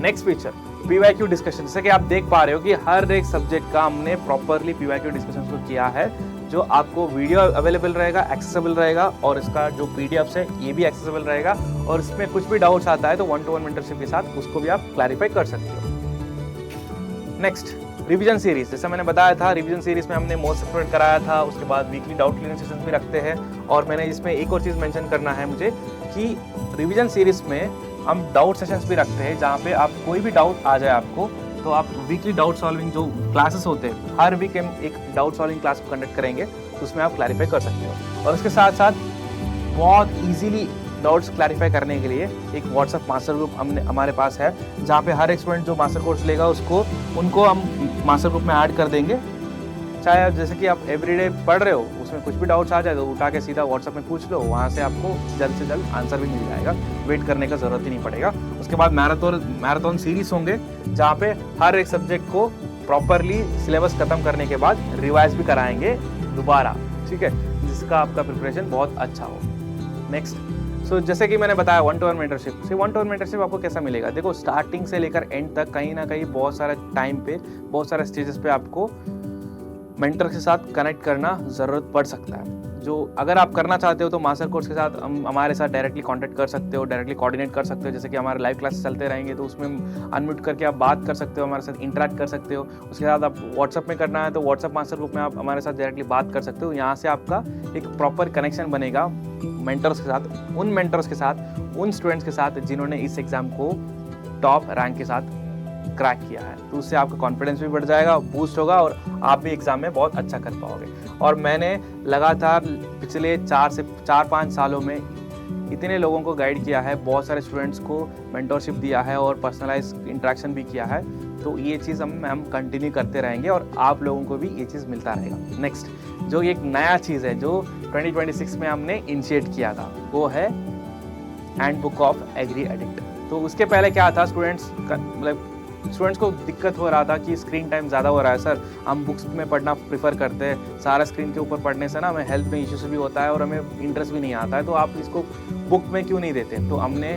नेक्स्ट फीचर PYQ डिस्कशन, जैसे कि आप देख पा रहे हो कि हर एक सब्जेक्ट का हमने प्रॉपरली PYQ डिस्कशन को किया है, जो आपको वीडियो अवेलेबल रहेगा, एक्सेसिबल रहेगा, और इसका जो PDFs है ये भी एक्सेसिबल रहेगा। और इसमें कुछ भी डाउट्स आता है तो 1-to-1 मेंटरशिप के साथ उसको भी आप क्लैरिफाई कर सकते हो। नेक्स्ट रिवीजन सीरीज, जैसे मैंने बताया था रिवीजन सीरीज में हमने मोस्ट एक्सपेक्टेड कराया था, उसके बाद वीकली डाउट क्लियरिंग सेशंस भी रखते हैं। और मैंने इसमें एक और चीज़ मेंशन करना है मुझे कि रिवीजन सीरीज में हम डाउट सेशंस भी रखते हैं, जहाँ पे आप कोई भी डाउट आ जाए आपको, तो आप वीकली डाउट सॉल्विंग जो क्लासेस होते हैं, हर वीक हम एक डाउट सॉल्विंग क्लास को कंडक्ट करेंगे, तो उसमें आप क्लैरिफाई कर सकते हो। और उसके साथ साथ बहुत ईजिली डाउट्स क्लैरिफाई करने के लिए एक व्हाट्सएप मास्टर ग्रुप हमारे पास है, जहाँ पे हर एक स्टूडेंट जो मास्टर कोर्स लेगा उनको हम मास्टर ग्रुप में ऐड कर देंगे, चाहे आप जैसे कि आप एवरीडे पढ़ रहे हो, उसमें कुछ भी डाउट्स आ जाए तो उठा के सीधा व्हाट्सएप में पूछ लो, वहाँ से आपको जल्द से जल्द आंसर भी मिल जाएगा, वेट करने का ज़रूरत ही नहीं पड़ेगा। उसके बाद मैराथन सीरीज होंगे जहाँ पे हर एक सब्जेक्ट को प्रॉपरली सिलेबस खत्म करने के बाद रिवाइज भी कराएंगे दोबारा, ठीक है, जिसका आपका प्रिपरेशन बहुत अच्छा हो। नेक्स्ट, सो जैसे कि मैंने बताया 1-to-1 मेंटरशिप। 1-to-1 मेंटरशिप आपको कैसा मिलेगा? देखो, स्टार्टिंग से लेकर एंड तक कहीं ना कहीं बहुत सारे टाइम पे, बहुत सारे स्टेजेस पे आपको मेंटर के साथ कनेक्ट करना ज़रूरत पड़ सकता है। जो अगर आप करना चाहते हो तो मास्टर कोर्स के साथ हमारे साथ डायरेक्टली कांटेक्ट कर सकते हो, डायरेक्टली कोऑर्डिनेट कर सकते हो। जैसे कि हमारे लाइव क्लासेस चलते रहेंगे तो उसमें अनम्यूट करके आप बात कर सकते हो, हमारे साथ इंटरेक्ट कर सकते हो। उसके बाद आप व्हाट्सअप में करना है तो व्हाट्सअप मास्टर ग्रुप में आप हमारे साथ डायरेक्टली बात कर सकते हो। यहाँ से आपका एक प्रॉपर कनेक्शन बनेगा मेंटर्स के साथ, उन मेंटर्स के साथ, उन स्टूडेंट्स के साथ जिन्होंने इस एग्ज़ाम को टॉप रैंक के साथ क्रैक किया है। तो उससे आपका कॉन्फिडेंस भी बढ़ जाएगा, बूस्ट होगा और आप भी एग्ज़ाम में बहुत अच्छा कर पाओगे। और मैंने लगातार पिछले 4-5 सालों में इतने लोगों को गाइड किया है, बहुत सारे स्टूडेंट्स को मेंटरशिप दिया है और पर्सनलाइज इंटरेक्शन भी किया है। तो ये चीज़ हम कंटिन्यू करते रहेंगे और आप लोगों को भी ये चीज़ मिलता रहेगा। नेक्स्ट, जो एक नया चीज़ है जो 2026 में हमने इनिशिएट किया था, वो है हैंडबुक ऑफ एग्री एडिक्ट। तो उसके पहले क्या था, स्टूडेंट्स को दिक्कत हो रहा था कि स्क्रीन टाइम ज़्यादा हो रहा है, सर हम बुक्स में पढ़ना प्रेफर करते हैं, सारा स्क्रीन के ऊपर पढ़ने से ना हमें हेल्थ में इश्यूज भी होता है और हमें इंटरेस्ट भी नहीं आता है, तो आप इसको बुक में क्यों नहीं देते? तो हमने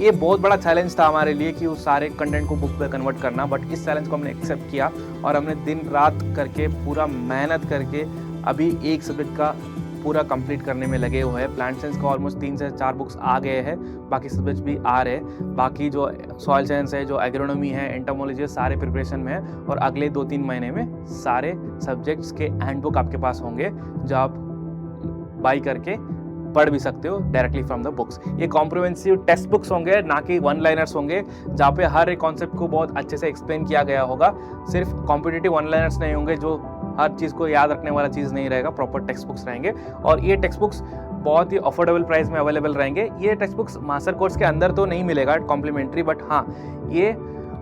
ये बहुत बड़ा चैलेंज था हमारे लिए कि उस सारे कंटेंट को बुक में कन्वर्ट करना, बट इस चैलेंज को हमने एक्सेप्ट किया और हमने दिन रात करके पूरा मेहनत करके अभी एक सब्जेक्ट का पूरा कंप्लीट करने में लगे हुए हैं। प्लांट साइंस का ऑलमोस्ट 3 से 4 बुक्स आ गए हैं, बाकी सब्जेक्ट्स भी आ रहे हैं। बाकी जो सॉइल साइंस है, जो एग्रोनॉमी है, एंटोमोलॉजी है, सारे प्रिपरेशन में है और अगले 2-3 महीने में सारे सब्जेक्ट्स के हैंडबुक आपके पास होंगे जो आप बाई करके पढ़ भी सकते हो डायरेक्टली फ्रॉम द बुक्स। ये कॉम्प्रिहेंसिव टेक्स्ट बुक्स होंगे, ना कि वन लाइनर्स होंगे, जहाँ पे हर एक कॉन्सेप्ट को बहुत अच्छे से एक्सप्लेन किया गया होगा। सिर्फ कॉम्पिटिटिव वन लाइनर्स नहीं होंगे जो हर चीज़ को याद रखने वाला चीज़ नहीं रहेगा, प्रॉपर टेक्स्ट बुक्स रहेंगे। और ये टेक्स्ट बुक्स बहुत ही अफोर्डेबल प्राइस में अवेलेबल रहेंगे। ये टेक्स्ट बुक्स मास्टर कोर्स के अंदर तो नहीं मिलेगा कॉम्प्लीमेंट्री, बट हाँ, ये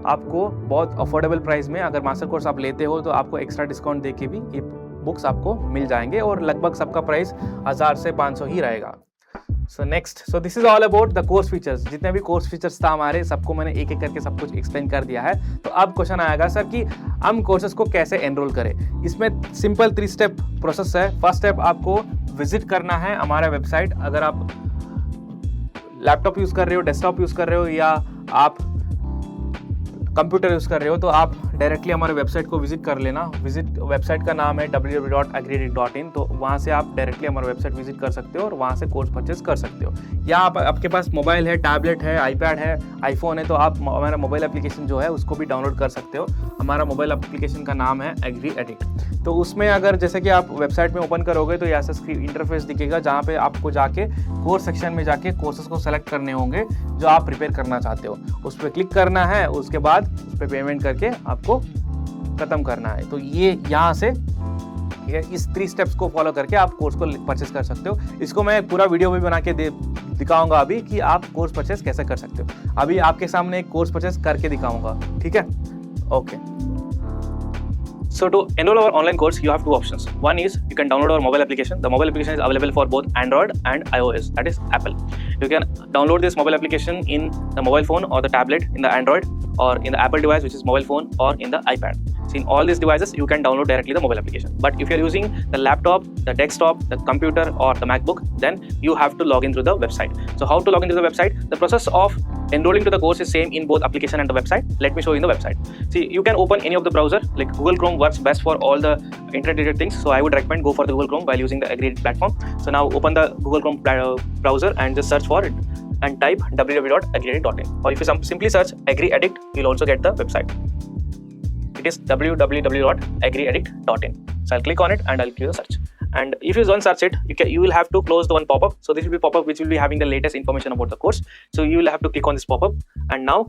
आपको बहुत अफोर्डेबल प्राइस में, अगर मास्टर कोर्स आप लेते हो तो आपको एक्स्ट्रा डिस्काउंट दे के भी ये बुक्स आपको मिल जाएंगे और लगभग सबका प्राइस 1000 से 500 ही रहेगा। So next, so this is all about the course features. जितने भी कोर्स फीचर्स था हमारे, सबको मैंने एक एक करके सब कुछ एक्सप्लेन कर दिया है। तो अब क्वेश्चन आएगा, सर कि हम कोर्सेज को कैसे एनरोल करें? इसमें सिंपल 3 स्टेप प्रोसेस है। फर्स्ट स्टेप, आपको विजिट करना है हमारा वेबसाइट। अगर आप लैपटॉप यूज़ कर रहे हो, डेस्कटॉप यूज़ कर रहे हो या आप कंप्यूटर यूज़ कर रहे हो तो आप डायरेक्टली हमारे वेबसाइट को विजिट कर लेना। वेबसाइट का नाम है www.agreedict.in। तो वहाँ से आप डायरेक्टली हमारा वेबसाइट विजिट कर सकते हो और वहाँ से कोर्स परचेज कर सकते हो। या आपके पास मोबाइल है, टैबलेट है, आईपैड है, आईफोन है, तो आप हमारा मोबाइल एप्लीकेशन जो है उसको भी डाउनलोड कर सकते हो। हमारा मोबाइल एप्लीकेशन का नाम है एग्री एडिक्ट। तो उसमें अगर जैसे कि आप वेबसाइट में ओपन करोगे तो ऐसा स्क्रीन इंटरफेस दिखेगा जहाँ पे आपको जाके कोर्स सेक्शन में जाके कोर्सेज को सेलेक्ट करने होंगे जो आप प्रिपेयर करना चाहते हो। उस पर क्लिक करना है, उसके बाद उस पर पेमेंट करके आपको खत्म करना है। तो ये यहाँ से इस 3 स्टेप्स को फॉलो करके आप कोर्स को परचेस कर सकते हो। इसको मैं पूरा वीडियो भी बना के दिखाऊंगा अभी कि आप कोर्स परचेस कैसे कर सकते हो। अभी आपके सामने एक कोर्स परचेस करके दिखाऊंगा, ठीक है? Okay. So to enroll our online course, you have 2 options. One is you can download our mobile application. The mobile application is available for both Android and iOS, that is Apple. You can download this mobile application in the mobile phone or the tablet in the Android, or in the Apple device, which is mobile phone, or in the iPad. So in all these devices, you can download directly the mobile application. But if you're using the laptop, the desktop, the computer, or the MacBook, then you have to log in through the website. So how to log into the website? The process of enrolling to the course is same in both application and the website. Let me show you in the website. See, you can open any of the browser, like Google Chrome works best for all the internet-related things. So I would recommend go for the Google Chrome while using the Agreed platform. So now open the Google Chrome browser and just search for it and type www.agreedict.in. Or if you simply search Agree Addict, you'll also get the website. It is www.agreedict.in. So I'll click on it and I'll give the search. And if you don't search it, you will have to close the one pop-up. So this will be pop-up which will be having the latest information about the course. So you will have to click on this pop-up. And now,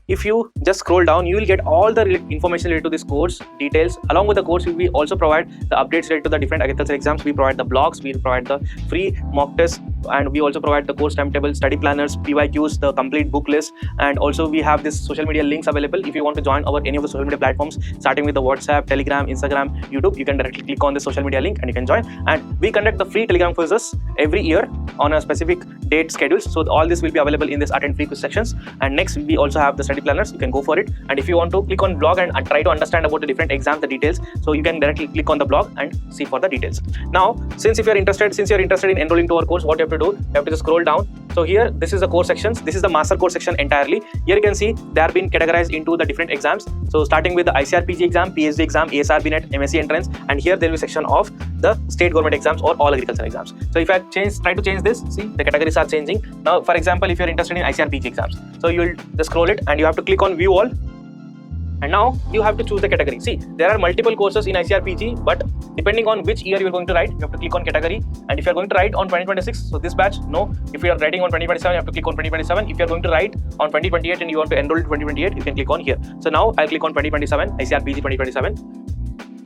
if you just scroll down, you will get all the information related to this course details. Along with the course, we also provide the updates related to the different agriculture exams. We provide the blogs, we provide the free mock tests and we also provide the course timetable, study planners, PYQs, the complete book list, and also we have this social media links available. If you want to join our any of the social media platforms, starting with the WhatsApp, Telegram, Instagram, YouTube, you can directly click on the social media link and you can join. And we conduct the free Telegram quizzes every year on a specific date schedules. So all this will be available in this attend free quiz sections. And next we also have the study planners. You can go for it. And if you want to click on blog and try to understand about the different exams, the details, so you can directly click on the blog and see for the details. Now, since you're interested in enrolling to our course, what you have to do, you have to just scroll down. So here, this is the course sections. This is the master course section entirely. Here you can see they are being categorized into the different exams. So starting with the ICRPG exam, PhD exam, ASRB NET, MSc entrance, and here there will be a section of the state government exams or all agriculture exams. So if I try to change this, see the categories are changing. Now, for example, if you're interested in ICRPG exams, so you'll just scroll it and you have to click on view all. And now you have to choose the category. See, there are multiple courses in ICRPG, but depending on which year you're going to write, you have to click on category. And if you're going to write on 2026, so this batch, no. If you are writing on 2027, you have to click on 2027. If you're going to write on 2028 and you want to enroll in 2028, you can click on here. So now I'll click on 2027, ICRPG 2027.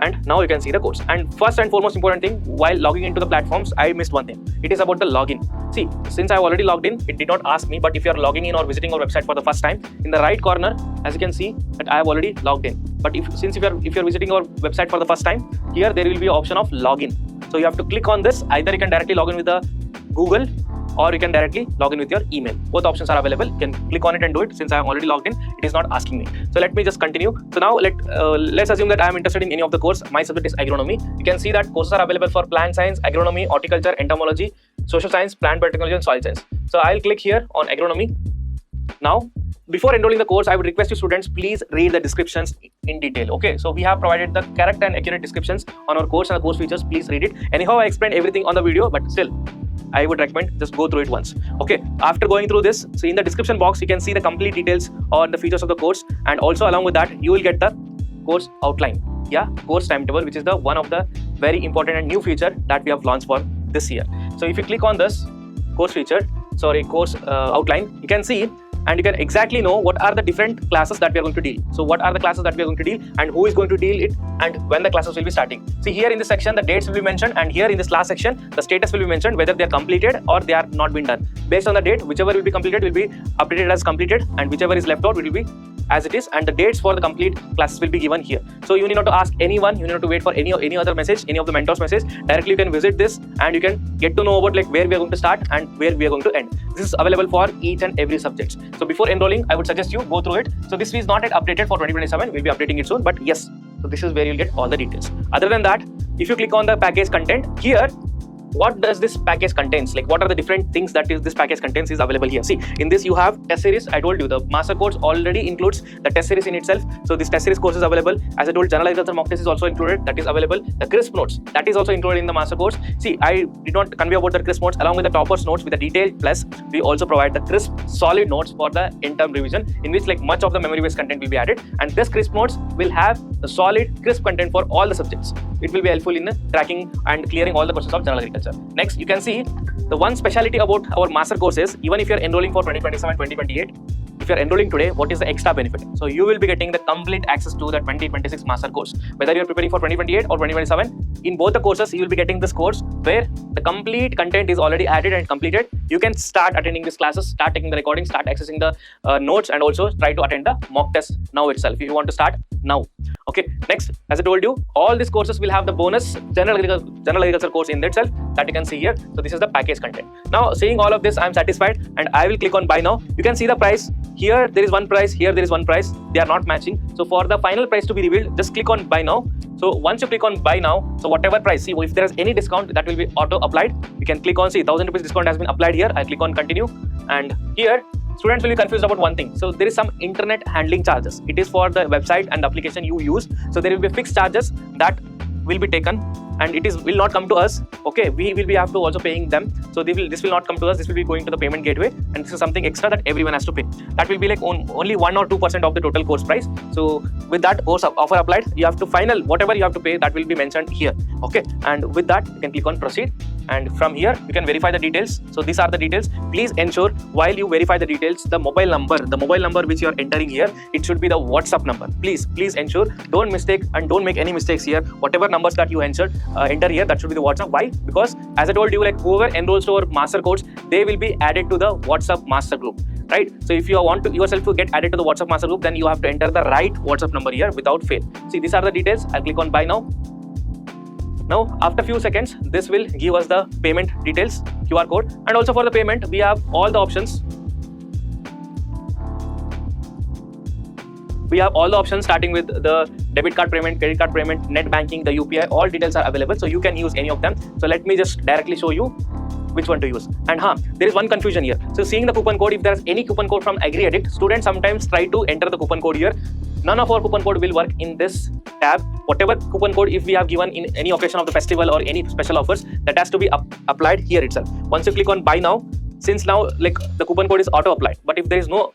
And now you can see the course. And first and foremost important thing, while logging into the platforms, I missed one thing. It is about the login. See, since I've already logged in, it did not ask me, but if you're logging in or visiting our website for the first time, in the right corner, as you can see that I have already logged in. But if you're visiting our website for the first time, here there will be an option of login. So you have to click on this. Either you can directly log in with the Google, or you can directly log in with your email. Both options are available. You can click on it and do it. Since I am already logged in, it is not asking me. So let me just continue. So now let's assume that I am interested in any of the course. My subject is agronomy. You can see that courses are available for plant science, agronomy, horticulture, entomology, social science, plant biotechnology, and soil science. So I'll click here on agronomy. Now, before enrolling the course, I would request you students, please read the descriptions in detail. Okay, so we have provided the correct and accurate descriptions on our course and the course features. Please read it. Anyhow, I explained everything on the video, but still, I would recommend just go through it once. Okay, after going through this, so in the description box, you can see the complete details on the features of the course, and also along with that, you will get the course outline. Yeah, course timetable, which is the one of the very important and new feature that we have launched for this year. So if you click on this course outline, you can see and you can exactly know what are the different classes that we are going to deal. So what are the classes that we are going to deal and who is going to deal it and when the classes will be starting. See, here in this section the dates will be mentioned, and here in this last section the status will be mentioned, whether they are completed or they are not been done. Based on the date, whichever will be completed will be updated as completed, and whichever is left out will be as it is, and the dates for the complete classes will be given here. So you need not to ask anyone, you need not to wait for any other message, any of the mentors message. Directly you can visit this and you can get to know about like where we are going to start and where we are going to end. This is available for each and every subject. So before enrolling, I would suggest you go through it. So this is not yet updated for 2027, we'll be updating it soon, but yes, so this is where you'll get all the details. Other than that, if you click on the package content here, what does this package contains, like what are the different things that this package contains is available here. See, in this you have test series. I told you the master course already includes the test series in itself, so this test series course is available. As I told, general agriculture mock test is also included, that is available. The crisp notes, that is also included in the master course. See, I did not convey about the crisp notes along with the toppers notes with the detailed, plus we also provide the crisp solid notes for the in-term revision, in which like much of the memory based content will be added, and this crisp notes will have the solid crisp content for all the subjects. It will be helpful in tracking and clearing all the questions of general agriculture. Next, you can see the one speciality about our master courses, even if you're enrolling for 2027, 2028, if you're enrolling today, what is the extra benefit? So you will be getting the complete access to the 2026 master course. Whether you're preparing for 2028 or 2027, in both the courses, you will be getting this course where the complete content is already added and completed. You can start attending these classes, start taking the recording, start accessing the notes, and also try to attend the mock test now itself if you want to start now. Okay, next, as I told you, all these courses will have the bonus general agriculture course in itself that you can see here. So this is the package content. Now, seeing all of this, I am satisfied and I will click on buy now. You can see the price. Here there is one price, here there is one price. They are not matching. So for the final price to be revealed, just click on buy now. So once you click on buy now, so whatever price, see if there is any discount that will be auto applied, you can click on, see 1000 rupees discount has been applied here. I click on continue, and here students will be confused about one thing. So there is some internet handling charges. It is for the website and the application you use. So there will be fixed charges that will be taken, and it will not come to us. Okay, we will be have to also paying them. So this will not come to us. This will be going to the payment gateway, and this is something extra that everyone has to pay. That will be like only 1 or 2% of the total course price. So with that course offer applied, you have to final whatever you have to pay, that will be mentioned here. Okay, and with that you can click on proceed, and from here you can verify the details. So these are the details. Please ensure while you verify the details, the mobile number which you are entering here, it should be the WhatsApp number. Please ensure, don't mistake and don't make any mistakes here. Whatever numbers that you entered, enter here. That should be the WhatsApp. Why? Because as I told you, like whoever enrolls to our master course, they will be added to the WhatsApp master group, right? So if you want to yourself to get added to the WhatsApp master group, then you have to enter the right WhatsApp number here without fail. See, these are the details. I'll click on buy now. Now, after few seconds, this will give us the payment details, QR code, and also for the payment, we have all the options. We have all the options starting with the debit card payment, credit card payment, net banking, the UPI, all details are available. So you can use any of them. So let me just directly show you which one to use. And there is one confusion here. So seeing the coupon code, if there's any coupon code from AgriAddict, students sometimes try to enter the coupon code here. None of our coupon code will work in this tab. Whatever coupon code if we have given in any occasion of the festival or any special offers, that has to be applied here itself. Once you click on buy now, since now like the coupon code is auto applied, but if there is no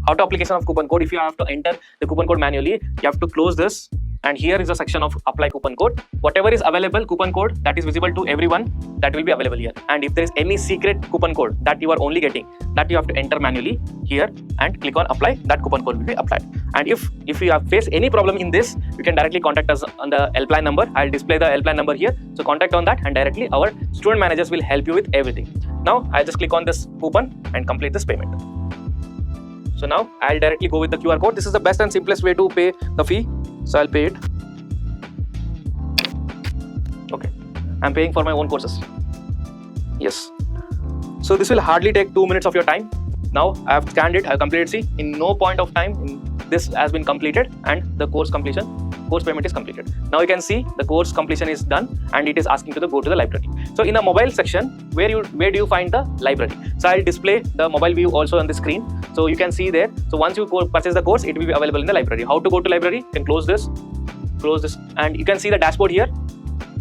auto application of coupon code, if you have to enter the coupon code manually, you have to close this, and here is a section of apply coupon code. Whatever is available coupon code that is visible to everyone, that will be available here. And if there is any secret coupon code that you are only getting, that you have to enter manually here and click on apply, that coupon code will be applied. And if you have faced any problem in this, you can directly contact us on the helpline number. I'll display the helpline number here, so contact on that, and directly our student managers will help you with everything. Now I'll just click on this coupon and complete this payment. So now I'll directly go with the QR code. This is the best and simplest way to pay the fee. So I'll pay it. Okay, I'm paying for my own courses. Yes. So this will hardly take 2 minutes of your time. Now I have scanned it, I have completed. See, in no point of time this has been completed, and the course payment is completed. Now you can see the course completion is done, and it is asking to go to the library. So in the mobile section, where do you find the library? So I'll display the mobile view also on the screen, so you can see there. So once you purchase the course, it will be available in the library. How to go to library? You can close this, and you can see the dashboard here.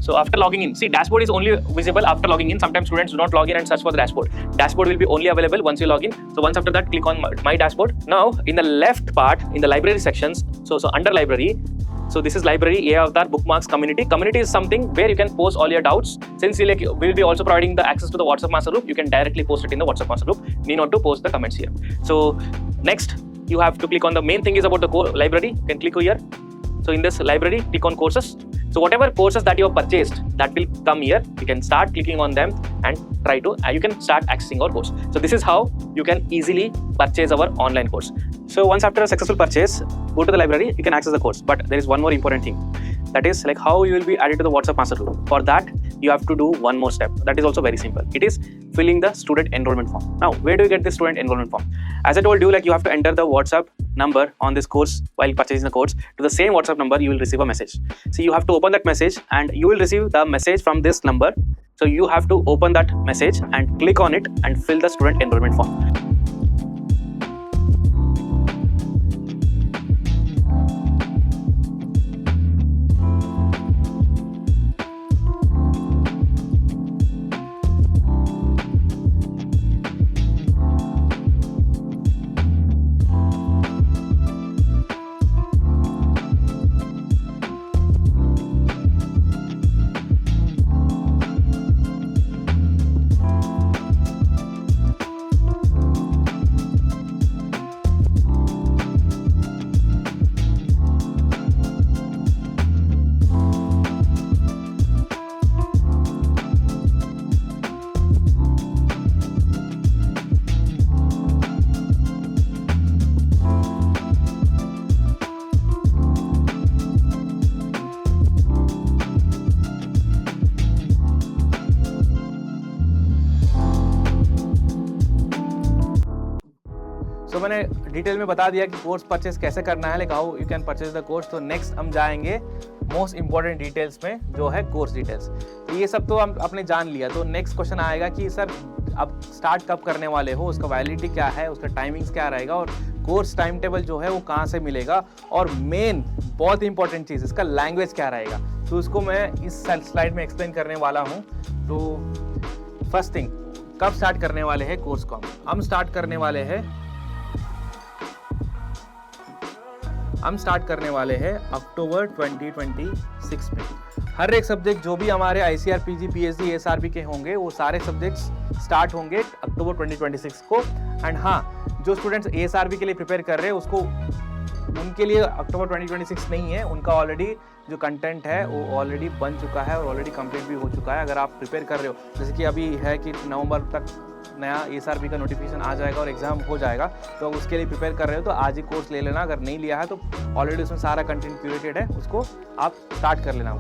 So after logging in, see, dashboard is only visible after logging in. Sometimes students do not log in and search for the dashboard. Dashboard will be only available once you log in. So once after that, click on my dashboard. Now in the left part, in the library sections, so under library, so this is library, Avatar, bookmarks, community. Community is something where you can post all your doubts. Since we will be also providing the access to the WhatsApp master group, you can directly post it in the WhatsApp master group. Need not to post the comments here. So next, you have to click on the main thing is about the library. You can click here. So in this library, click on courses. So whatever courses that you have purchased, that will come here. You can start clicking on them and you can start accessing our course. So this is how you can easily purchase our online course. So once after a successful purchase, go to the library, you can access the course. But there is one more important thing. That is like how you will be added to the WhatsApp master group. For that, you have to do one more step. That is also very simple. It is filling the student enrollment form. Now, where do you get this student enrollment form? As I told you, like you have to enter the WhatsApp number on this course while purchasing the course. To the same WhatsApp number, you will receive a message. So you have to open that message, and you will receive the message from this number. So you have to open that message and click on it and fill the student enrollment form. तो मैंने detail में बता दिया कि course purchase कैसे करना है, like how you can purchase the course. तो नेक्स्ट हम जाएंगे मोस्ट इंपॉर्टेंट डिटेल्स में, जो है कोर्स डिटेल्स। तो ये सब तो हम आपने जान लिया। तो नेक्स्ट क्वेश्चन आएगा कि सर अब स्टार्ट कब करने वाले हो, उसका वैलिडिटी क्या है, उसका टाइमिंग्स क्या रहेगा, और कोर्स टाइम टेबल जो है वो कहाँ से मिलेगा, और मेन बहुत इंपॉर्टेंट चीज़ इसका लैंग्वेज क्या रहेगा। तो उसको मैं इस स्लाइड में एक्सप्लेन करने वाला हूँ। तो फर्स्ट थिंग, कब स्टार्ट करने वाले हैं कोर्स को? हम स्टार्ट करने वाले हैं अक्टूबर 2026 में। हर एक सब्जेक्ट जो भी हमारे ICRPG, PhD, ASRB के होंगे, वो सारे सब्जेक्ट्स स्टार्ट होंगे अक्टूबर 2026 को। एंड हाँ, जो स्टूडेंट्स ASRB के लिए प्रिपेयर कर रहे हैं, उसको उनके लिए अक्टूबर 2026 नहीं है, उनका ऑलरेडी जो कंटेंट है वो ऑलरेडी बन चुका है और ऑलरेडी कंप्लीट भी हो चुका है। अगर आप प्रिपेयर कर रहे हो, जैसे कि अभी है कि नवंबर तक नया ESRB का नोटिफिकेशन आ जाएगा और एग्ज़ाम हो जाएगा, तो उसके लिए प्रिपेयर कर रहे हो तो आज ही कोर्स ले लेना। अगर नहीं लिया है तो ऑलरेडी उसमें सारा कंटेंट क्यूरेटेड है, उसको आप स्टार्ट कर लेना।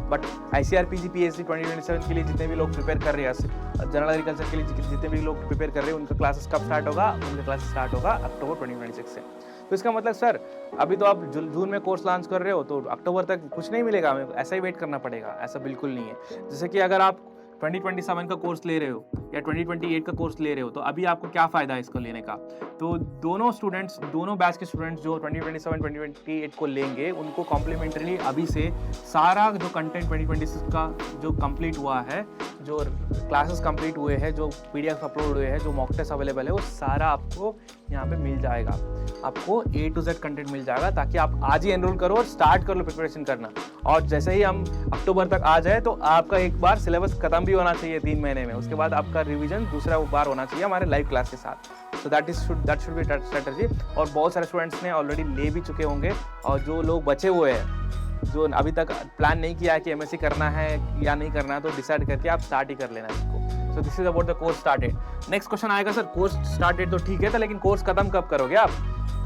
बट ICRPG PhD 2027 के लिए जितने भी लोग प्रिपेयर कर रहे हैं, जनरल एग्रीकल्चर के लिए जितने भी लोग प्रिपेयर कर रहे हैं, उनका क्लासेस कब स्टार्ट होगा? उनका क्लासेस स्टार्ट होगा अक्टूबर 2026 से। तो इसका मतलब सर अभी तो आप जून में कोर्स लॉन्च कर रहे हो तो अक्टूबर तक कुछ नहीं मिलेगा, हमें ऐसा ही वेट करना पड़ेगा? ऐसा बिल्कुल नहीं है। जैसे कि अगर आप 2027 का कोर्स ले रहे हो या 2028 का कोर्स ले रहे हो तो अभी आपको क्या फ़ायदा है इसको लेने का? तो दोनों स्टूडेंट्स, दोनों बैच के स्टूडेंट्स जो 2027 2028 को लेंगे, उनको कॉम्प्लीमेंट्री अभी से सारा जो कंटेंट 2026 का जो कंप्लीट हुआ है, जो क्लासेस कंप्लीट हुए हैं, जो PDF अपलोड हुए हैं, जो मॉक टेस्ट अवेलेबल है, वो सारा आपको यहाँ पे मिल जाएगा। आपको A to Z कंटेंट मिल जाएगा ताकि आप आज ही एनरोल करो और स्टार्ट कर लो प्रिपरेशन करना। और जैसे ही हम अक्टूबर तक आ जाए तो आपका एक बार सिलेबस खत्म भी होना चाहिए 3 महीने में, उसके बाद आपका रिवीजन दूसरा बार होना चाहिए हमारे लाइव क्लास के साथ। So that should be strategy. और बहुत सारे स्टूडेंट्स ने ऑलरेडी ले भी चुके होंगे, और जो लोग बचे हुए हैं जो अभी तक प्लान नहीं किया है कि MSc करना है या नहीं करना है, तो डिसाइड करके आप स्टार्ट ही कर लेना इसको। So this is about the course start date. Next question आएगा सर, कोर्स स्टार्ट डेट तो ठीक है था, लेकिन कोर्स खत्म कब करोगे आप?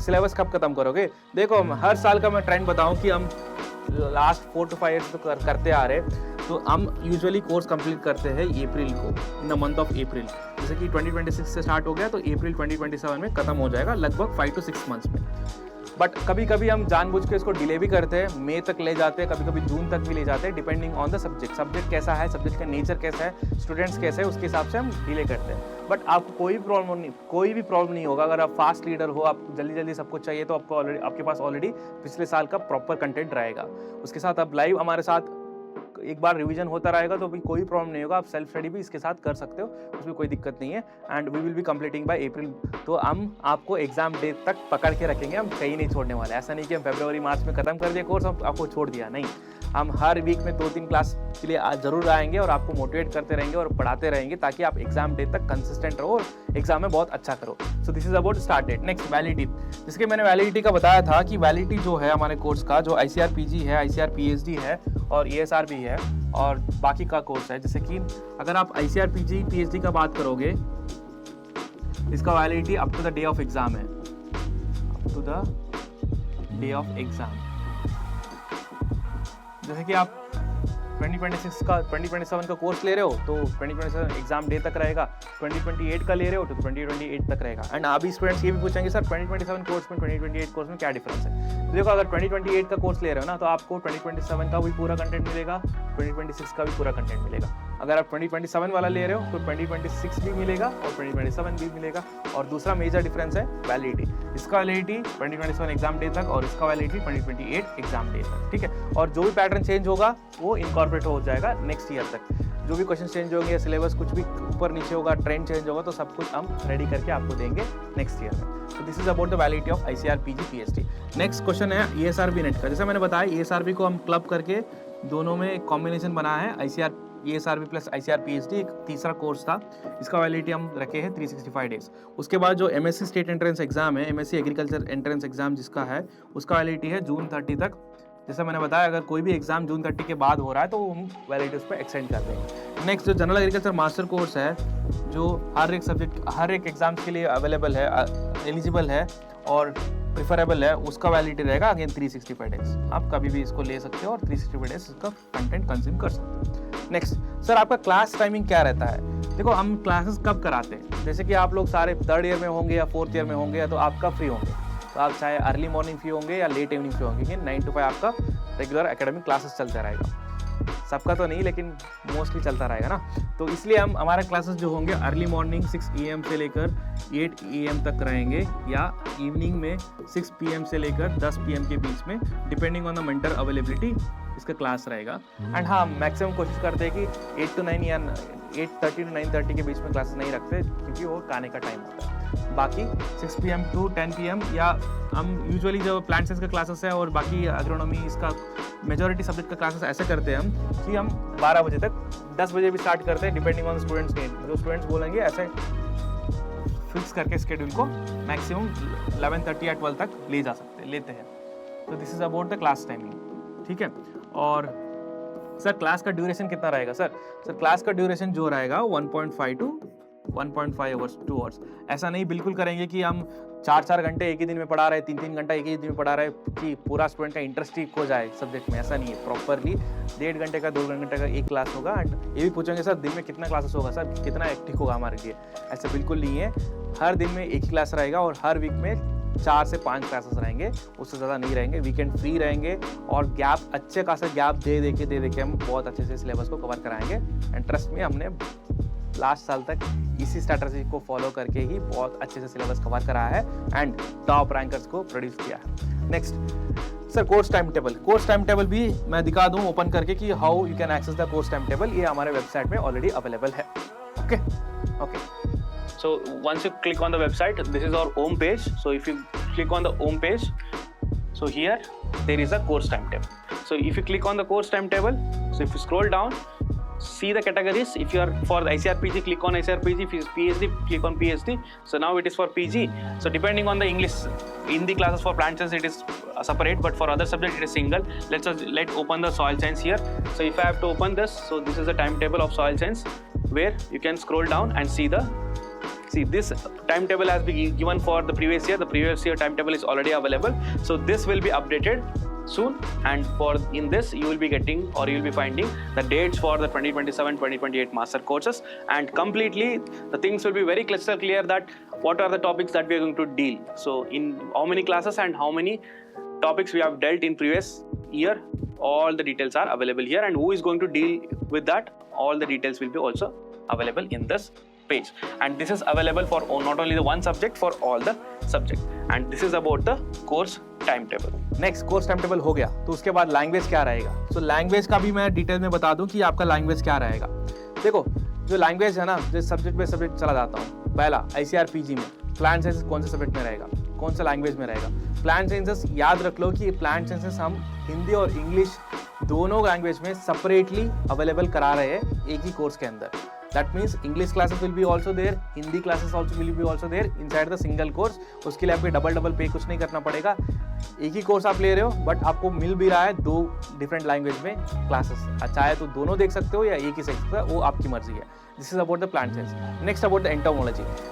सिलेबस कब खत्म करोगे? देखो हर साल का मैं ट्रेंड बताऊं कि हम लास्ट 4 to 5 ईयर्स तो करते आ रहे, तो हम यूजुअली कोर्स कंप्लीट करते हैं अप्रैल को, इन द मंथ ऑफ अप्रैल। जैसे कि 2026 से स्टार्ट हो गया तो अप्रैल 2027 में खत्म हो जाएगा, लगभग 5 to 6 मंथ्स में। बट कभी कभी हम जानबूझ के इसको डिले भी करते हैं, मई तक ले जाते हैं, कभी कभी जून तक भी ले जाते हैं, डिपेंडिंग ऑन द सब्जेक्ट कैसा है, सब्जेक्ट का नेचर कैसा है, स्टूडेंट्स कैसे है, उसके हिसाब से हम डिले करते हैं। बट आपको कोई भी प्रॉब्लम नहीं होगा। अगर आप फास्ट लीडर हो, आप जल्दी सब कुछ चाहिए, तो आपके पास ऑलरेडी पिछले साल का प्रॉपर कंटेंट रहेगा। उसके साथ आप लाइव हमारे साथ एक बार रिवीजन होता रहेगा तो भी कोई प्रॉब्लम नहीं होगा। आप सेल्फ स्टडी भी इसके साथ कर सकते हो, उसमें कोई दिक्कत नहीं है। And we will be completing by April. तो हम आपको एग्जाम डेट तक पकड़ के रखेंगे, हम कहीं नहीं छोड़ने वाले। ऐसा नहीं कि हम फरवरी मार्च में खत्म कर दिया कोर्स, हम आपको छोड़ दिया, नहीं। हम हर वीक में 2-3 क्लास के लिए जरूर आएंगे और आपको मोटिवेट करते रहेंगे और पढ़ाते रहेंगे, ताकि आप एग्जाम डेट तक कंसिस्टेंट रहो और एग्जाम में बहुत अच्छा करो। So this is about start date. Next validity, जिसके मैंने वैलिडिटी का बताया था कि वैलिडिटी जो है हमारे कोर्स का, जो ICRPG है, ICRPhD है और ESRB है और बाकी का कोर्स है। जैसे कि अगर आप ICRPG PhD का बात करोगे, इसका validity up to the day of exam है, up to the day of exam. जैसे कि आप 2027 का कोर्स ले रहे हो तो 2027 एग्जाम डे तक रहेगा, 2028 का ले रहे हो तो 2028 तक रहेगा। एंड अभी स्टूडेंट्स ये भी पूछेंगे सर 2027 कोर्स में 2028 कोर्स में क्या डिफरेंस है? तो देखो, अगर 2028 का कोर्स ले रहे हो ना, तो आपको 2027 का भी पूरा कंटेंट मिलेगा, 2026 का भी पूरा कंटेंट मिलेगा। अगर आप 2027 वाला ले रहे हो तो 2026 भी मिलेगा और 2027 भी मिलेगा। और दूसरा मेजर डिफरेंस है वैलिडिटी। इसका वैलिडिटी 2027 एग्जाम डे तक और इसका वैलिडिटी 2028 एग्जाम डे तक, ठीक है। और जो भी पैटर्न चेंज होगा वो इनकॉर्पोरेट हो जाएगा नेक्स्ट ईयर तक। जो भी क्वेश्चन चेंज होंगे या सिलेबस कुछ भी ऊपर नीचे होगा, ट्रेंड चेंज होगा, तो सब कुछ हम रेडी करके आपको देंगे नेक्स्ट ईयर में। तो this is about the validity of ICRPG PhD। Next question है ESRB नेट का। जैसे मैंने बताया, ESRB को हम क्लब करके दोनों में एक कॉम्बिनेशन बनाया है, ESRB प्लस ICRPhD। एक तीसरा कोर्स था, इसका वैलिडिटी हम रखे हैं 365 डेज। उसके बाद जो MSc स्टेट एंट्रेंस एग्जाम है, MSc एग्रीकल्चर एंट्रेंस एग्जाम जिसका है, उसका वैलिडिटी है जून 30 तक। जैसा मैंने बताया, अगर कोई भी एग्जाम जून 30 के बाद हो रहा है तो हम वैलिडिटी उस पर एक्सटेंड कर देंगे। नेक्स्ट जो जनरल एग्रीकल्चर मास्टर कोर्स है, जो हर एक सब्जेक्ट हर एक एग्जाम के लिए अवेलेबल है, एलिजिबल है और प्रिफरेबल है, उसका वैलिडिटी रहेगा अगेन 365 डेज। आप कभी भी इसको ले सकते हो और 365 डेज इसका कंटेंट कंज्यूम कर सकते हो। नेक्स्ट सर, आपका क्लास टाइमिंग क्या रहता है? देखो, हम क्लासेस कब कराते हैं, जैसे कि आप लोग सारे 3rd ईयर में होंगे या 4th ईयर में होंगे, तो आप कब फ्री होंगे? तो आप चाहे अर्ली मॉर्निंग फ्री होंगे या लेट इवनिंग फ्री होंगे, 9 to 5 आपका रेगुलर एकेडमिक क्लासेस चलता रहेगा। सबका तो नहीं, लेकिन मोस्टली चलता रहेगा ना। तो इसलिए हम हमारे क्लासेस जो होंगे अर्ली मॉर्निंग 6 AM से लेकर 8 AM तक रहेंगे, या इवनिंग में 6 PM से लेकर 10 PM के बीच में, depending on the mentor availability इसका क्लास रहेगा। एंड हाँ, मैक्सिमम कोशिश करते हैं कि 8 to 9 या 8:30 to 9:30 के बीच में क्लासेस नहीं रखते, क्योंकि वो खाने का टाइम होता है। बाकी 6 PM to 10 PM, या हम यूजुअली जो प्लांट साइंस का क्लासेस है और बाकी एग्रोनॉमी, इसका मेजॉरिटी सब्जेक्ट का क्लासेस ऐसे करते हैं हम कि हम 12 बजे तक, 10 बजे भी स्टार्ट करते हैं, डिपेंडिंग ऑन स्टूडेंट्स नीड। जो स्टूडेंट्स बोलेंगे ऐसे फिक्स करके स्केड्यूल को मैक्सिमम 11:30 या 12 तक लेते हैं। तो this is about the class timing, ठीक है। और सर क्लास का ड्यूरेशन कितना रहेगा? सर क्लास का ड्यूरेशन जो रहेगा 1.5 to 1.5 आवर्स 2 आवर्स। ऐसा नहीं बिल्कुल करेंगे कि हम 4-4 घंटे एक ही दिन में पढ़ा रहे, 3-3 घंटा एक ही दिन में पढ़ा रहे कि पूरा स्टूडेंट का इंटरेस्ट ही खो जाए सब्जेक्ट में। ऐसा नहीं है, प्रॉपरली 1.5 घंटे का 2 घंटे का एक क्लास होगा। एंड ये भी पूछेंगे सर दिन में कितना क्लासेस होगा, सर कितना एक्टिव होगा हमारे लिए? ऐसा बिल्कुल नहीं है, हर दिन में एक ही क्लास रहेगा और हर वीक में 4 से 5 क्लासेस रहेंगे, उससे ज़्यादा नहीं रहेंगे। वीकेंड फ्री रहेंगे और गैप अच्छे खासा गैप दे के हम बहुत अच्छे से सिलेबस को कवर कराएंगे। एंड ट्रस्ट में हमने लास्ट साल तक इसी स्ट्रैटेजी को फॉलो करके ही बहुत अच्छे से सिलेबस कवर कराया है एंड टॉप रैंकर्स को प्रोड्यूस किया है। Next sir course time table भी मैं दिखा दूं ओपन करके कि how you can access the course time table. ये हमारे वेबसाइट में ऑलरेडी अवेलेबल है। Okay So once you click on the website, this is our home page. So if you click on the home page, so here there is a course timetable. So if you click on the course timetable, so if you scroll down, see the categories. If you are for the ICRPG, click on ICRPG. If it's PhD, click on PhD. So now it is for PG. So depending on the English, in the classes for plant science it is separate, but for other subject it is single. Let's open the soil science here. So if I have to open this, so this is the timetable of soil science, where you can scroll down and see this timetable has been given for the previous year. The previous year timetable is already available. So this will be updated soon, and in this you will be getting or you will be finding the dates for the 2027-2028 master courses, and completely the things will be very crystal clear that what are the topics that we are going to deal. So in how many classes and how many topics we have dealt in previous year, all the details are available here, and who is going to deal with that, all the details will be also available in this page. And this is available for not only the one subject, for all the subject. And this is about the course timetable. Next course time table हो गया, तो उसके बाद language क्या रहेगा? तो language का भी मैं डिटेल में बता दूं कि आपका लैंग्वेज क्या रहेगा। देखो जो लैंग्वेज है ना, जो सब्जेक्ट बाय सब्जेक्ट चला जाता हूँ। पहला ICRPG में प्लांट साइंसेस कौन से सब्जेक्ट में रहेगा, कौन सा लैंग्वेज में रहेगा? प्लांट साइंसेस याद रख लो कि प्लांट साइंसेस हम हिंदी और इंग्लिश दोनों लैंग्वेज में सेपरेटली अवेलेबल करा रहे हैं एक ही कोर्स के अंदर। That means English classes will be also there, Hindi classes also will be also there inside the single course. उसके लिए आपको डबल पे कुछ नहीं करना पड़ेगा। एक ही कोर्स आप ले रहे हो बट आपको मिल भी रहा है 2 डिफरेंट लैंग्वेज में क्लासेस। चाहे तो दोनों देख सकते हो या एक ही सीख सकते हो, वो आपकी मर्जी है। This is about the plant science. Next about the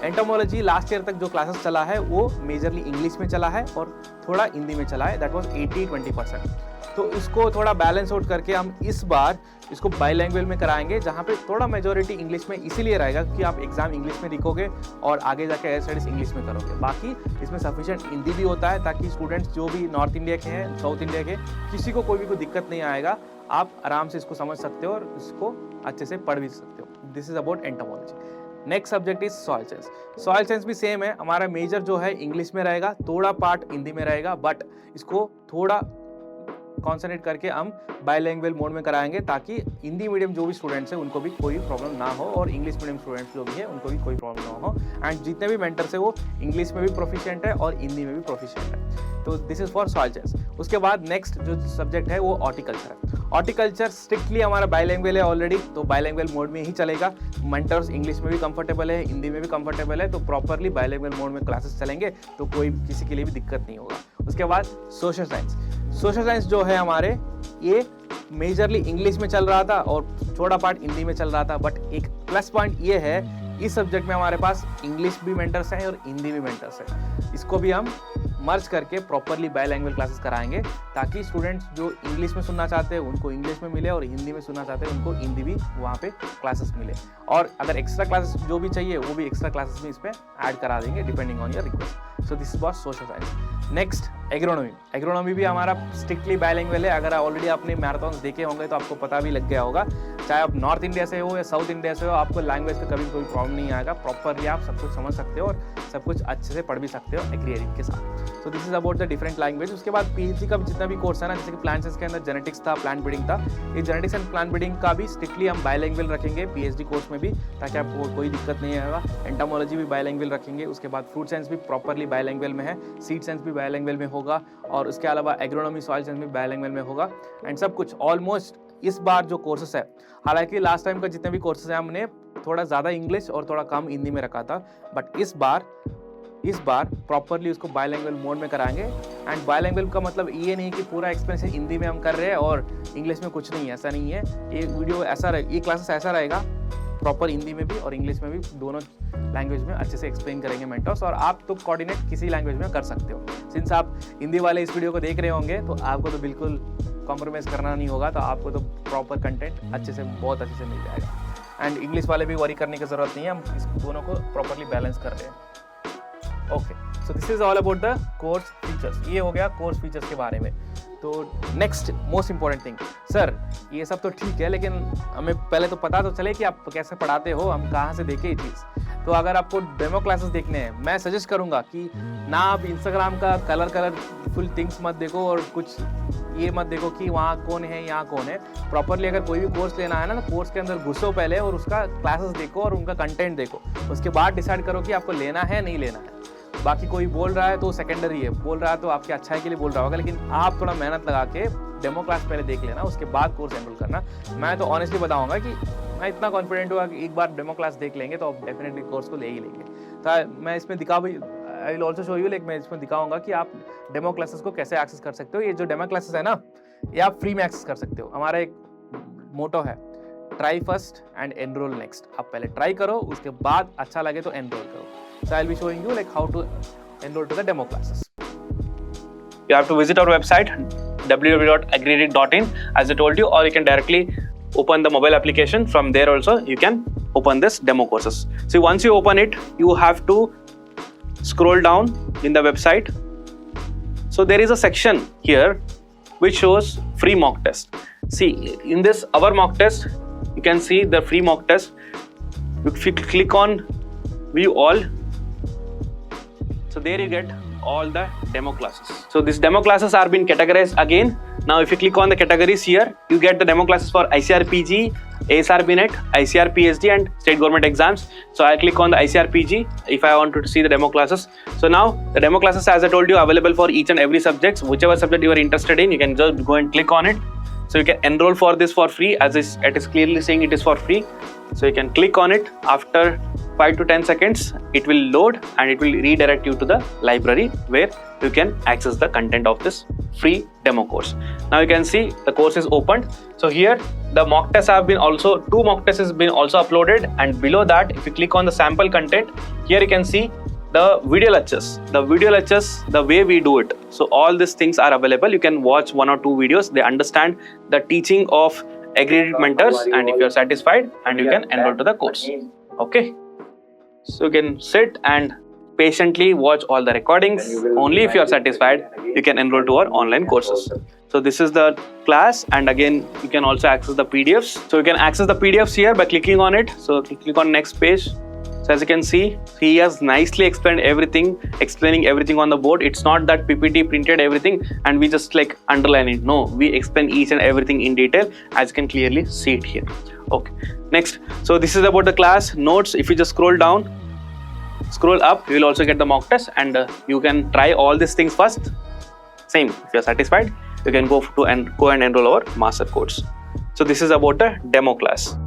entomology last year तक जो क्लासेस चला है वो मेजरली इंग्लिश में चला है और थोड़ा हिंदी में चला है। That was 80-20%। तो इसको थोड़ा बैलेंस आउट करके हम इस बार इसको बाईलैंग्वेज में कराएंगे, जहाँ पे थोड़ा मेजोरिटी इंग्लिश में इसीलिए रहेगा कि आप एग्जाम इंग्लिश में लिखोगे और आगे जाके हायर स्टडीज इंग्लिश में करोगे। बाकी इसमें सफिशिएंट हिंदी भी होता है ताकि स्टूडेंट्स जो भी नॉर्थ इंडिया के हैं, साउथ इंडिया के, किसी को कोई भी कोई दिक्कत नहीं आएगा। आप आराम से इसको समझ सकते हो और इसको अच्छे से पढ़ भी सकते हो। This is about entomology. Next subject is soil science. Soil science भी सेम है, हमारा मेजर जो है इंग्लिश में रहेगा, थोड़ा पार्ट हिंदी में रहेगा, बट इसको थोड़ा कॉन्सेंट्रेट करके हम बाईलैंग्वेज मोड में कराएंगे ताकि हिंदी मीडियम जो भी स्टूडेंट्स हैं उनको भी कोई प्रॉब्लम ना हो और इंग्लिश मीडियम स्टूडेंट्स जो भी हैं उनको भी कोई प्रॉब्लम ना हो। एंड जितने भी मेंटर्स हैं वो इंग्लिश में भी प्रोफिशिएंट है और हिंदी में भी प्रोफिशिएंट है। तो this is for soil science. उसके बाद नेक्स्ट जो सब्जेक्ट है वो हॉर्टिकल्चर है। हॉर्टिकल्चर स्ट्रिक्टली हमारा बाईलैंग्वेज है ऑलरेडी, तो बाईलैंग्वेज मोड में ही चलेगा। मेंटर्स इंग्लिश में भी कंफर्टेबल है, हिंदी में भी कंफर्टेबल है, तो प्रॉपरली बाईलैंग्वेज मोड में क्लासेस चलेंगे, तो कोई किसी के लिए भी दिक्कत नहीं होगा। उसके बाद सोशल साइंस। सोशल साइंस जो है हमारे ये मेजरली इंग्लिश में चल रहा था और थोड़ा पार्ट हिंदी में चल रहा था, बट एक प्लस पॉइंट ये है इस सब्जेक्ट में हमारे पास इंग्लिश भी मेंटर्स हैं और हिंदी भी मेंटर्स हैं। इसको भी हम मर्ज करके प्रॉपरली बाईलैंग्वेज क्लासेस कराएंगे ताकि स्टूडेंट्स जो इंग्लिश में सुनना चाहते हैं उनको इंग्लिश में मिले और हिंदी में सुनना चाहते हैं उनको हिंदी भी वहाँ पे क्लासेस मिले। और अगर एक्स्ट्रा क्लासेस जो भी चाहिए वो भी एक्स्ट्रा क्लासेस में इसमें ऐड करा देंगे depending on your request. So this is for social science. Next agronomy. Agronomy भी हमारा स्ट्रिक्टली बाईलैंग्वेज है। अगर ऑलरेडी आपने मैराथन देखे होंगे तो आपको पता भी लग गया होगा, चाहे आप नॉर्थ इंडिया से हो या साउथ इंडिया से हो, आपको लैंग्वेज का कभी कोई प्रॉब्लम नहीं आएगा। प्रॉपरली आप सब कुछ समझ सकते हो और सब कुछ अच्छे से पढ़ भी सकते हो एग्री के साथ। सो this is about the different language. उसके बाद पीएचडी का जितना भी कोर्स है ना, जैसे कि प्लांट साइंस के अंदर जेनेटिक्स था, प्लांट ब्रीडिंग था, ये जेनेटिक्स एंड प्लांट ब्रीडिंग का भी स्ट्रिक्टली हम बाईलैंग्वेज रखेंगे पीएचडी कोर्स में भी, ताकि आपको कोई दिक्कत नहीं आएगा। एंटोमोलॉजी भी बाईलैंग्वेज रखेंगे। उसके बाद फ्रूट साइंस भी प्रॉपरली बाईलैंग्वेज में है, सीड साइंस भी बाईलैंग्वेज में होगा, और उसके अलावा एग्रोनॉमी सॉइल साइंस भी बाईलैंग्वेज में होगा। एंड सब कुछ ऑलमोस्ट इस बार जो कोर्सेस है, हालांकि लास्ट टाइम का जितने भी कोर्सेस हैं हमने थोड़ा ज़्यादा इंग्लिश और थोड़ा कम हिंदी में रखा था, बट इस बार प्रॉपरली उसको बायलैंग्वेज मोड में कराएंगे। एंड बायलैंग्वेज का मतलब ये नहीं कि पूरा एक्सपीरियंस हिंदी में हम कर रहे हैं और इंग्लिश में कुछ नहीं है, ऐसा नहीं है। ये वीडियो ऐसा ये क्लासेस ऐसा रहेगा, प्रॉपर हिंदी में भी और इंग्लिश में भी, दोनों लैंग्वेज में अच्छे से एक्सप्लेन करेंगे मेंटर्स, और आप तो कोऑर्डिनेट किसी लैंग्वेज में कर सकते हो। सिंस आप हिंदी वाले इस वीडियो को देख रहे होंगे तो आपको तो बिल्कुल कॉम्प्रोमाइज़ करना नहीं होगा, तो आपको तो प्रॉपर कंटेंट अच्छे से, बहुत अच्छे से मिल जाएगा। एंड इंग्लिश वाले भी वरी करने की ज़रूरत नहीं है, हम इस दोनों को प्रॉपरली बैलेंस कर रहे हैं। Okay, so this is all about the course features. ये हो गया कोर्स फीचर्स के बारे में। तो next most important thing, sir ये सब तो ठीक है, लेकिन हमें पहले तो पता तो चले कि आप कैसे पढ़ाते हो, हम कहाँ से देखें ये चीज़। तो अगर आपको डेमो क्लासेस देखने हैं, मैं सजेस्ट करूँगा कि ना आप इंस्टाग्राम का कलरफुल थिंग्स मत देखो और कुछ ये मत देखो कि वहाँ कौन है यहाँ कौन है। प्रॉपरली अगर कोई भी कोर्स लेना है ना, तो कोर्स के अंदर घुसो पहले और उसका क्लासेस देखो और उनका कंटेंट देखो, उसके बाद डिसाइड करो कि आपको लेना है नहीं लेना है। बाकी कोई बोल रहा है तो सेकेंडरी है, बोल रहा है तो आपके अच्छाई के लिए बोल रहा होगा, लेकिन आप थोड़ा मेहनत लगा के डेमो क्लास पहले देख लेना, उसके बाद कोर्स एनरोल करना। मैं तो ऑनेस्टली बताऊंगा कि मैं इतना कॉन्फिडेंट हुआ कि एक बार डेमो क्लास देख लेंगे तो आप डेफिनेटली कोर्स को ले ही लेंगे। तो मैं इसमें दिखा भी, I will also show you, like मैं इसमें दिखाऊंगा कि आप डेमो क्लासेस को कैसे एक्सेस कर सकते हो। ये जो डेमो क्लासेस है ना, ये आप फ्री में एक्सेस कर सकते हो। हमारा एक मोटो है, try first and enrol next. आप पहले ट्राई करो, उसके बाद अच्छा लगे तो एनरोल करो। So I'll be showing you like how to enroll to the demo classes. You have to visit our website www.agreedict.in as I told you, or you can directly open the mobile application. From there also you can open this demo courses. See, once you open it, you have to scroll down in the website. So there is a section here which shows free mock test. See, in this our mock test, you can see the free mock test. If you click on view all, so there you get all the demo classes. So these demo classes are being categorized again. Now if you click on the categories here, you get the demo classes for ICRPG, ASRB-NET, ICR-PhD and state government exams. So I click on the ICR-PG if I want to see the demo classes. So now the demo classes, as I told you, are available for each and every subject. Whichever subject you are interested in, you can just go and click on it. So you can enroll for this for free, as it is clearly saying it is for free. So you can click on it. After 5 to 10 seconds, it will load and it will redirect you to the library where you can access the content of this free demo course. Now you can see the course is opened. So here the mock tests have been also, 2 mock tests has been also uploaded, and below that if you click on the sample content, here you can see the video lectures. The video lectures, the way we do it. So all these things are available. You can watch 1 or 2 videos. They understand the teaching of Agreedict mentors, and if you are satisfied, and you can enroll to the course. Okay, so you can sit and patiently watch all the recordings. Only if you are satisfied, you can enroll to our online courses. So this is the class, and again you can also access the PDFs. So you can access the PDFs here by clicking on it. So click on next page. So as you can see, he has nicely explained everything, explaining everything on the board. It's not that PPT printed everything and we just like underline it. No, we explain each and everything in detail, as you can clearly see it here. Okay, next. So this is about the class notes. If you just scroll down, scroll up, you will also get the mock test, and you can try all these things first. Same, if you are satisfied, you can go and enroll our master course. So this is about the demo class.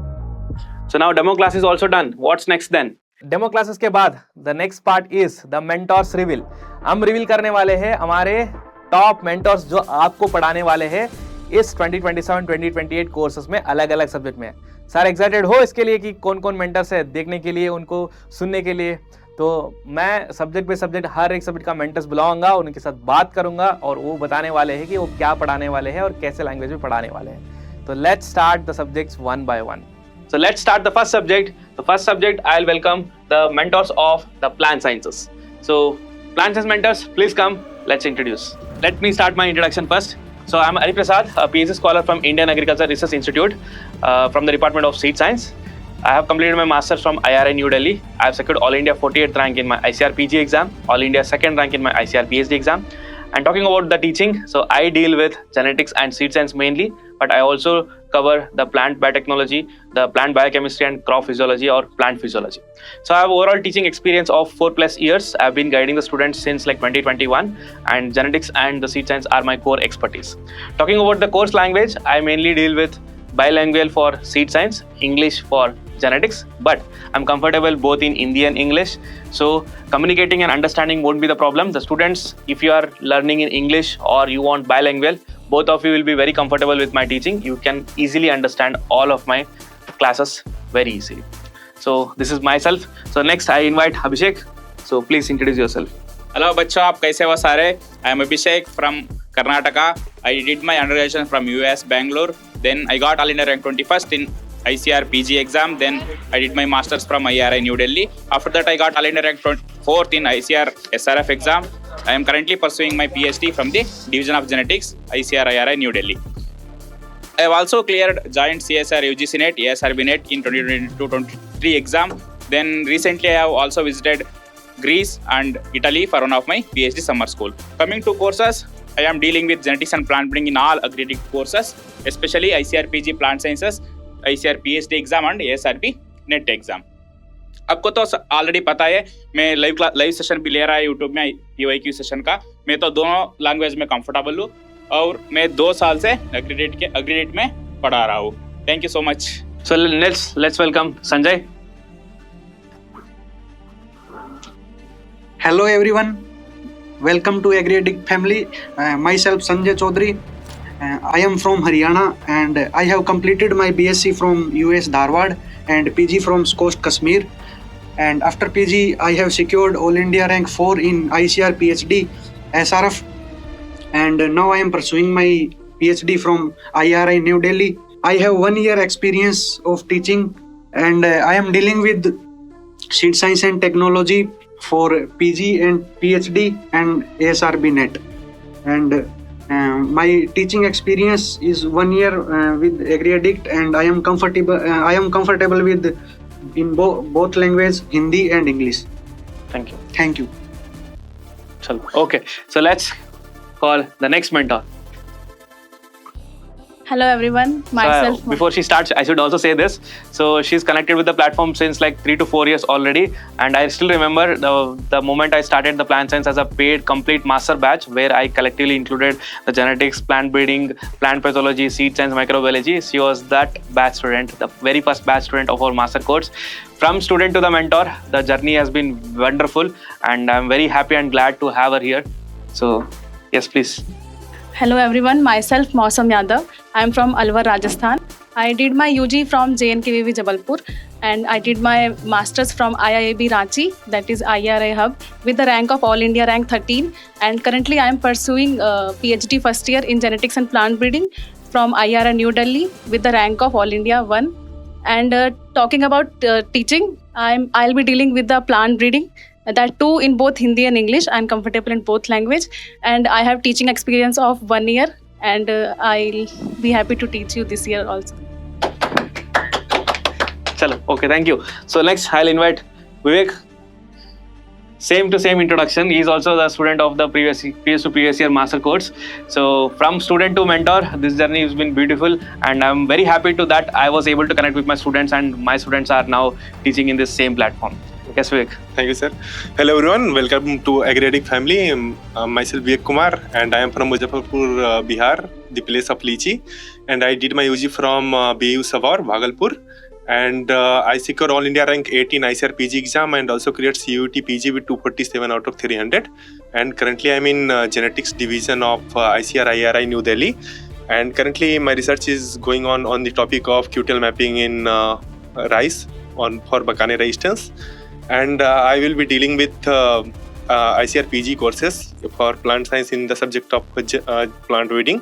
So now demo class is also done. What's next then? Demo classes के बाद the next part is the mentors reveal. हम reveal करने वाले हैं हमारे top mentors जो आपको पढ़ाने वाले हैं इस 2027-2028 कोर्सेस में, अलग अलग सब्जेक्ट में। सर एक्साइटेड हो इसके लिए कि कौन कौन मेंटर्स है, देखने के लिए, उनको सुनने के लिए? तो मैं सब्जेक्ट पे सब्जेक्ट, हर एक सब्जेक्ट का मेंटर्स बुलाऊंगा, उनके साथ बात करूंगा और वो बताने वाले हैं कि वो क्या पढ़ाने वाले हैं और कैसे लैंग्वेज में पढ़ाने वाले हैं। तो let's start the subjects one by one. So let's start the first subject. The first subject, I'll welcome the mentors of the plant sciences. So plant science mentors, please come. Let's introduce. Let me start my introduction first. So I'm Ari Prasad, a PhD scholar from Indian Agriculture Research Institute from the Department of Seed Science. I have completed my master's from IRI New Delhi. I have secured All India 48th rank in my ICR PG exam, All India 2nd rank in my ICR PhD exam. And talking about the teaching, so I deal with genetics and seed science mainly, but I also cover the plant biotechnology, the plant biochemistry and crop physiology or plant physiology. So I have overall teaching experience of 4+ years. I've been guiding the students since like 2021, and genetics and the seed science are my core expertise. Talking about the course language, I mainly deal with bilingual for seed science, English for genetics, but I'm comfortable both in Hindi and English. So communicating and understanding won't be the problem. The students, if you are learning in English or you want bilingual, both of you will be very comfortable with my teaching. You can easily understand all of my classes very easily. So this is myself. So next I invite Abhishek. So please introduce yourself. Hello बच्चों, आप कैसे हो सारे? I am Abhishek from Karnataka. I did my under graduation from UAS Bangalore. Then I got all India rank 21st in ICR PG exam. Then I did my masters from IRI New Delhi. After that I got all India rank 4th in ICR SRF exam. I am currently pursuing my PhD from the Division of Genetics, ICR IRI New Delhi. I have also cleared joint CSR UGC NET, ASRB NET in 2022-23 exam. Then recently I have also visited Greece and Italy for one of my PhD summer school. Coming to courses, I am dealing with genetics and plant breeding in all agreed courses, especially ICR PG plant sciences, ICR PhD exam and ASRB net exam. आपको तो already पता है, मैं live session भी ले रहा है YouTube में PYQ सेशन का. मैं तो दोनों लैंग्वेज में कंफर्टेबल हूँ और मैं 2 साल से अग्रीडेट में पढ़ा रहा हूँ. Thank you so much. So let's welcome Sanjay. Hello everyone, welcome to Agriadic family. Myself Sanjay Chaudhary. I am from Haryana and I have completed my BSc from US Dharwad and PG from Coast Kashmir. And after PG, I have secured All India rank 4 in ICR PhD SRF. And now I am pursuing my PhD from IRI New Delhi. I have 1 year experience of teaching and I am dealing with seed science and technology for PG and PhD and ASRB net. And my teaching experience is 1 year with Agriadict and I am comfortable with in both languages, Hindi and English. Thank you. Thank you. Chalo. Okay, so let's call the next mentor. Hello everyone, myself. So, before she starts, I should also say this. So she's connected with the platform since like 3 to 4 years already, and I still remember the moment I started the plant science as a paid complete master batch, where I collectively included the genetics, plant breeding, plant pathology, seed science, microbiology. She was that batch student, the very first batch student of our master course. From student to the mentor, the journey has been wonderful, and I'm very happy and glad to have her here. So yes, please. Hello everyone, myself Mausam Yadav. I am from Alwar, Rajasthan. I did my UG from JNKVV Jabalpur and I did my masters from IIAB Ranchi, that is IRI Hub, with the rank of All India rank 13, and currently I am pursuing PhD first year in genetics and plant breeding from IRI New Delhi with the rank of All India 1. And talking about teaching, I'll be dealing with the plant breeding, that too in both Hindi and English. I'm comfortable in both language and I have teaching experience of 1 year and I'll be happy to teach you this year also. Chalo. Okay, thank you. So next I'll invite Vivek. Same to same introduction. He is also the student of the previous to previous year master course. So from student to mentor, this journey has been beautiful and I'm very happy to that I was able to connect with my students and my students are now teaching in this same platform. Yes, Vivek. Thank you, sir. Hello, everyone. Welcome to Agriadic family. Myself Vivek Kumar, and I am from Muzaffarpur, Bihar, the place of Lychee. And I did my UG from BU Savar, Bhagalpur. And I secured All India rank 8 in ICR PG exam and also cleared CUT PG with 247 out of 300. And currently I'm in genetics division of ICR IRI New Delhi. And currently my research is going on the topic of QTL mapping in rice for Bakane resistance. And I will be dealing with ICR PG courses for plant science in the subject of plant breeding.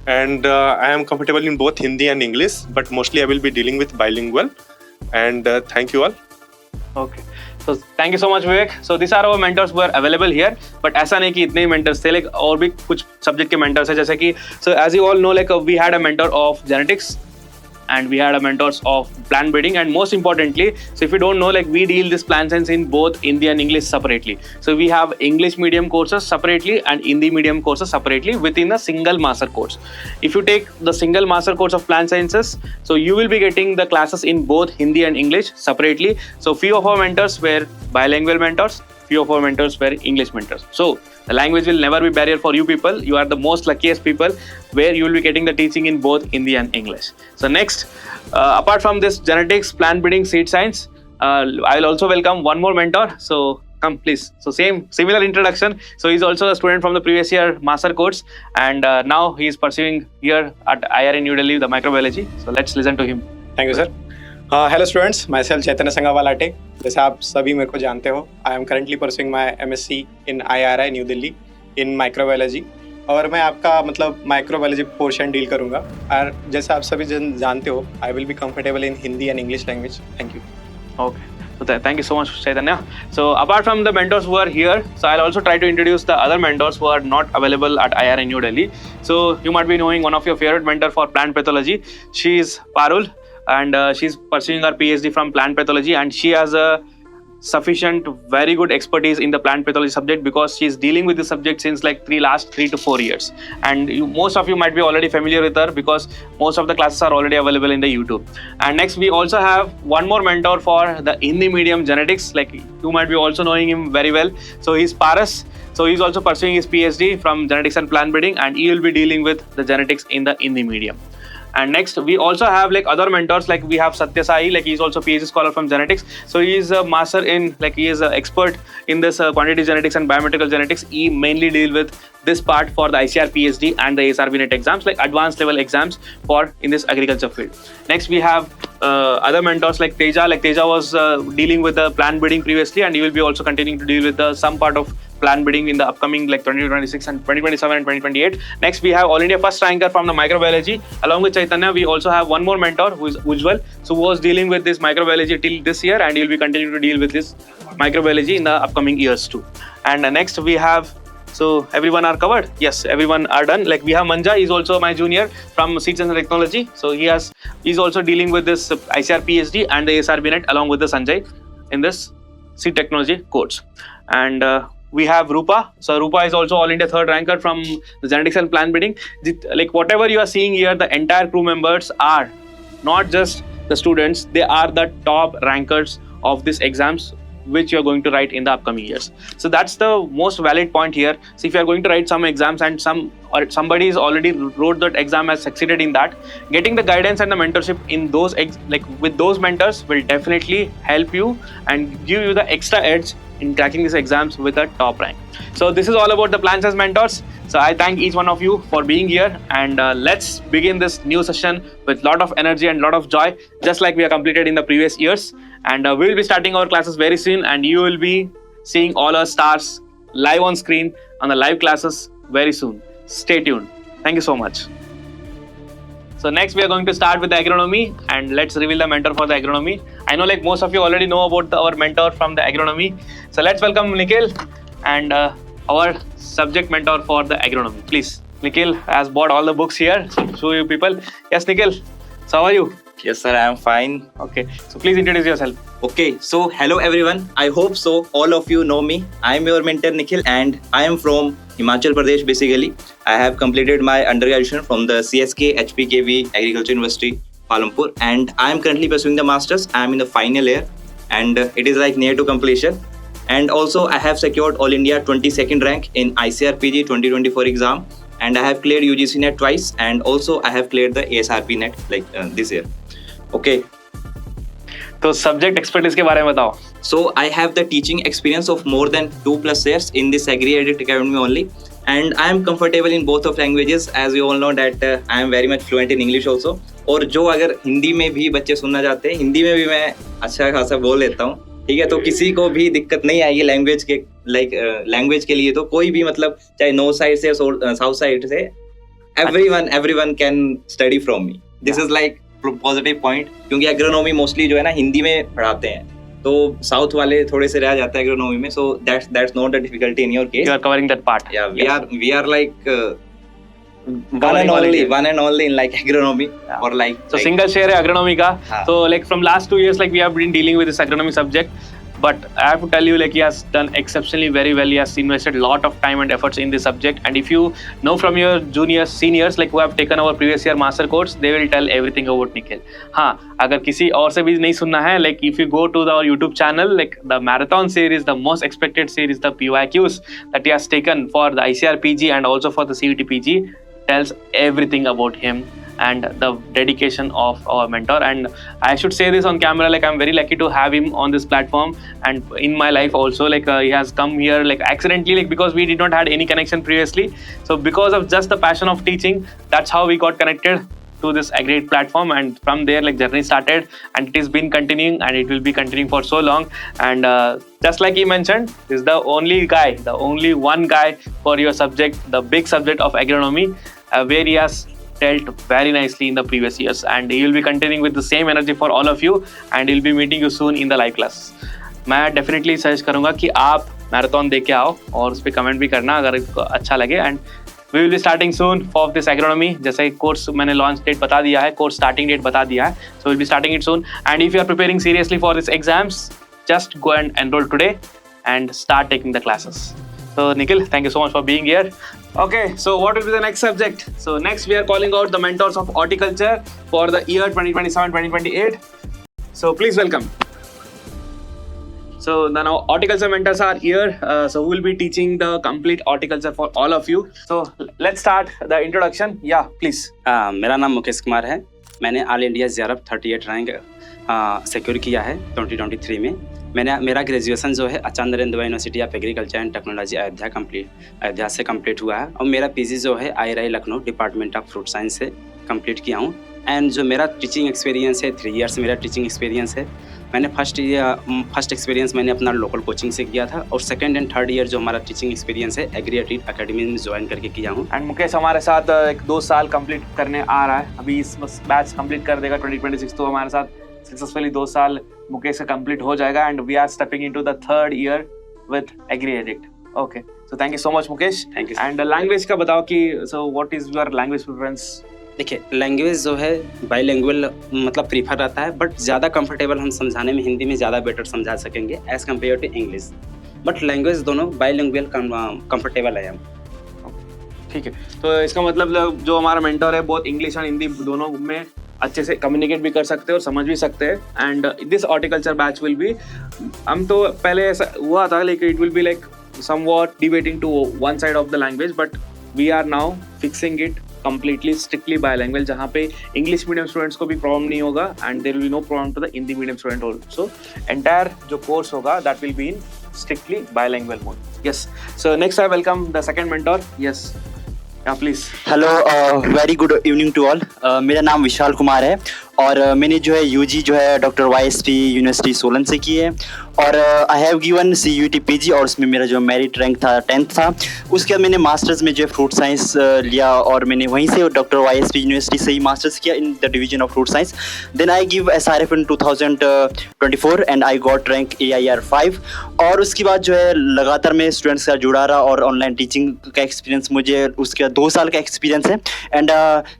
And I am comfortable in both Hindi and English, but mostly I will be dealing with bilingual. And thank you all. Okay. So thank you so much, Vivek. So these are our mentors who are available here. But ऐसा नहीं कि इतने ही mentors थे, like और भी कुछ subject के mentors हैं, जैसे कि so as you all know, like we had a mentor of genetics and we had a mentors of plant breeding, and most importantly, so if you don't know, like we deal this plant science in both Hindi and English separately. So we have English medium courses separately and Hindi medium courses separately within a single master course. If you take the single master course of plant sciences, so you will be getting the classes in both Hindi and English separately. So few of our mentors were bilingual mentors, few of our mentors were English mentors. So the language will never be barrier for you people. You are the most luckiest people where you will be getting the teaching in both Hindi and English. So next, apart from this genetics, plant breeding, seed science, I will also welcome one more mentor. So come please. So similar introduction. So he's also a student from the previous year master course, and now he is pursuing here at IRA New Delhi the microbiology. So let's listen to him. Thank you sir. Hello students, my self Chaitanya Sangawalate. जैसे आप सभी मेरे को जानते हो, I am currently pursuing my MSc in IRI new Delhi in microbiology, और मैं आपका मतलब माइक्रोबायोलॉजी पोर्शन डील करूंगा. और जैसे आप सभी जानते हो, I will be comfortable in Hindi and English language. Thank you. Okay. So thank you so much, Chaitanya. So apart from the mentors who are here, so I'll also try to introduce the other mentors who are not available at IRI New Delhi. So you might be knowing one of your favorite mentor for plant pathology. She is Parul, and she's pursuing her PhD from plant pathology, and she has a sufficient, very good expertise in the plant pathology subject because she's dealing with the subject since like last 3 to 4 years. And most of you might be already familiar with her because most of the classes are already available in the YouTube. And next we also have one more mentor for the Hindi medium genetics. Like you might be also knowing him very well. So he's Paras. So he's also pursuing his PhD from genetics and plant breeding, and he will be dealing with the genetics in the Hindi medium. And next we also have like other mentors, like we have Satya Sai, like he's also PhD scholar from genetics. So he is a master in, like he is an expert in this quantity genetics and biometrical genetics. He mainly deal with this part for the ICAR PhD and the ASRB NET exams, like advanced level exams for in this agriculture field. Next we have other mentors like Teja. Like Teja was dealing with the plant breeding previously, and he will be also continuing to deal with some part of plant breeding in the upcoming like 2026 and 2027 and 2028. Next we have All India first ranker from the microbiology. Along with Chaitanya, we also have one more mentor who is Ujjwal, so who was dealing with this microbiology till this year, and he will be continuing to deal with this microbiology in the upcoming years too. And next we have, so everyone are covered? Yes, everyone are done. Like we have Manja, he's also my junior from Seeds and Technology. So he's also dealing with this ICAR PhD and the ASRB NET along with the Sanjay in this seed technology course. And we have Rupa. So Rupa is also All India third ranker from the genetics and plant breeding. Like whatever you are seeing here, the entire crew members are not just the students, they are the top rankers of these exams which you are going to write in the upcoming years. So that's the most valid point here. So if you are going to write some exams and somebody is already wrote that exam, has succeeded in that, getting the guidance and the mentorship in those like with those mentors will definitely help you and give you the extra edge in cracking these exams with a top rank. So this is all about the Plan Science mentors. So I thank each one of you for being here, and let's begin this new session with lot of energy and lot of joy, just like we have completed in the previous years. And we will be starting our classes very soon, and you will be seeing all our stars live on screen on the live classes very soon. Stay tuned. Thank you so much. So next we are going to start with the agronomy, and let's reveal the mentor for the agronomy. I know like most of you already know about our mentor from the agronomy. So let's welcome Nikhil and our subject mentor for the agronomy. Please, Nikhil has bought all the books here. Show you people. Yes, Nikhil. So how are you? Yes, sir, I am fine. Okay. So please introduce yourself. Okay, so hello everyone. I hope so all of you know me. I am your mentor Nikhil, and I am from Himachal Pradesh basically. I have completed my undergraduation from the CSK HPKV Agriculture University, Palampur, and I am currently pursuing the masters. I am in the final year, and it is like near to completion. And also I have secured All India 22nd rank in ICAR PG 2024 exam, and I have cleared UGC NET twice, and also I have cleared the ASRB NET like this year. Okay. तो subject expertise के बारे में बताओ. So I have the teaching experience of more than 2+ years in this Agri-Edit Academy only, and I am comfortable in both of languages, as you all know that I am very much fluent in English also. और जो अगर हिंदी में भी बच्चे सुनना चाहते हैं, हिंदी में भी मैं अच्छा खासा बोल लेता हूँ. ठीक है, तो किसी को भी दिक्कत नहीं आएगी लैंग्वेज के लैंग्वेज के लिए. तो कोई भी मतलब चाहे नॉर्थ साइड से साउथ साइड से, everyone can study from me. This is like positive point, क्योंकि एग्रोनॉमी मोस्टली जो है ना हिंदी में पढ़ाते हैं, तो साउथ वाले थोड़े से रह जाते हैं एग्रोनॉमी में. So that's not a difficulty in your case. You are covering that part. Yeah, we are like one and only in like agronomy, or like so single share है agronomy का. So like from last 2 years like we have been dealing with this agronomy subject, but I have to tell you, like, he has done exceptionally very well. He has invested a lot of time and efforts in this subject, and if you know from your juniors, seniors, like who have taken our previous year master course, they will tell everything about Nikhil. हाँ, अगर किसी और से भी नहीं सुनना है, like if you go to our YouTube channel, like the marathon series, the most expected series, the PYQs that he has taken for the ICR PG and also for the CET PG tells everything about him and the dedication of our mentor. And I should say this on camera, like I'm very lucky to have him on this platform and in my life also. Like he has come here like accidentally, like because we did not had any connection previously. So because of just the passion of teaching, that's how we got connected to this Agreed platform, and from there like journey started, and it has been continuing and it will be continuing for so long. And just like he mentioned, this is the only guy, the only one guy for your subject, the big subject of agronomy, where he has dealt very nicely in the previous years, and he will be continuing with the same energy for all of you, and he'll be meeting you soon in the live class. मैं definitely suggest करूंगा कि आप marathon देख के आओ और उस पर कमेंट भी करना अगर अच्छा लगे. And we will be starting soon for this agronomy. जैसे कोर्स मैंने लॉन्च डेट बता दिया है, कोर्स स्टार्टिंग डेट बता दिया है, so will be starting it soon. And if you are preparing seriously for this exams, just go and enroll today and start taking the classes. So Nikhil, thank you so much for being here. Okay, so what will be the next subject? So next we are calling out the mentors of horticulture for the year 2027-2028. So please welcome. So now horticulture mentors are here. So we will be teaching the complete horticulture for all of you. So let's start the introduction. Yeah, please. मेरा नाम मुकेश कुमार है. मैंने all India JRF 38 rank secure किया है 2023 में. मेरा graduation जो है Acharya Narendra university of agriculture and technology Ayodhya से कंप्लीट हुआ है, और मेरा पीजी जो है IRI Lucknow department of fruit science से कंप्लीट किया हूँ. एंड जो मेरा टीचिंग एक्सपीरियंस है 3 इयर्स मेरा टीचिंग एक्सपीरियंस है. मैंने फर्स्ट एक्सपीरियंस मैंने अपना लोकल कोचिंग से किया था, और सेकंड एंड थर्ड ईयर जो हमारा टीचिंग एक्सपीरियंस है एग्रीएडिट एकेडमी में ज्वाइन करके किया हूँ. एंड मुकेश हमारे साथ 2 साल कंप्लीट करने आ रहा है, अभी इस बैच कंप्लीट कर देगा 2026, तो हमारे साथ सक्सेसफुली 2 साल मुकेश का कंप्लीट हो जाएगा. And we are stepping into the 3rd year with Agriedit. Okay, so thank you so much Mukesh. Thank you. And language का बताओ कि so what is your language preference? देखिए, लैंग्वेज जो है बाईलैंग्वेज मतलब प्रीफर रहता है, बट ज़्यादा कंफर्टेबल हम समझाने में हिंदी में ज़्यादा बेटर समझा सकेंगे as compare to English. But language दोनों बाईलैंग्वेज कंफर्टेबल है हम. ठीक है, तो इसका मतलब जो हमारा मेंटर है बहुत इंग्लिश और हिंदी दोनों में अच्छे से कम्युनिकेट भी कर सकते हैं और समझ भी सकते हैं. And this horticulture batch will be, हम तो पहले ऐसा हुआ था like it will be like somewhat debating to one side of the language, but we are now fixing it completely strictly bilingual, जहाँ पे इंग्लिश मीडियम स्टूडेंट्स को भी प्रॉब्लम नहीं होगा and there will be no problem to the Hindi medium student also. Entire जो कोर्स होगा that will be in strictly bilingual mode. Yes. So next I welcome the second mentor. Yes. Yeah, please. Hello, very good evening to all. मेरा नाम विशाल कुमार है, और मैंने जो है यूजी जो है डॉक्टर YSP यूनिवर्सिटी सोलन से की है, और I have given CUET PG, और उसमें मेरा जो मेरिट रैंक था 10th था. उसके बाद मैंने मास्टर्स में जो है फ्रूट साइंस लिया, और मैंने वहीं से डॉक्टर YSP यूनिवर्सिटी से ही मास्टर्स किया in the division of fruit science. Then I give SRF in 2024 and I got rank AIR 5. और उसके बाद जो है लगातार मैं स्टूडेंट्स का जुड़ा रहा, और ऑनलाइन टीचिंग का एक्सपीरियंस मुझे उसके 2 साल का एक्सपीरियंस है. And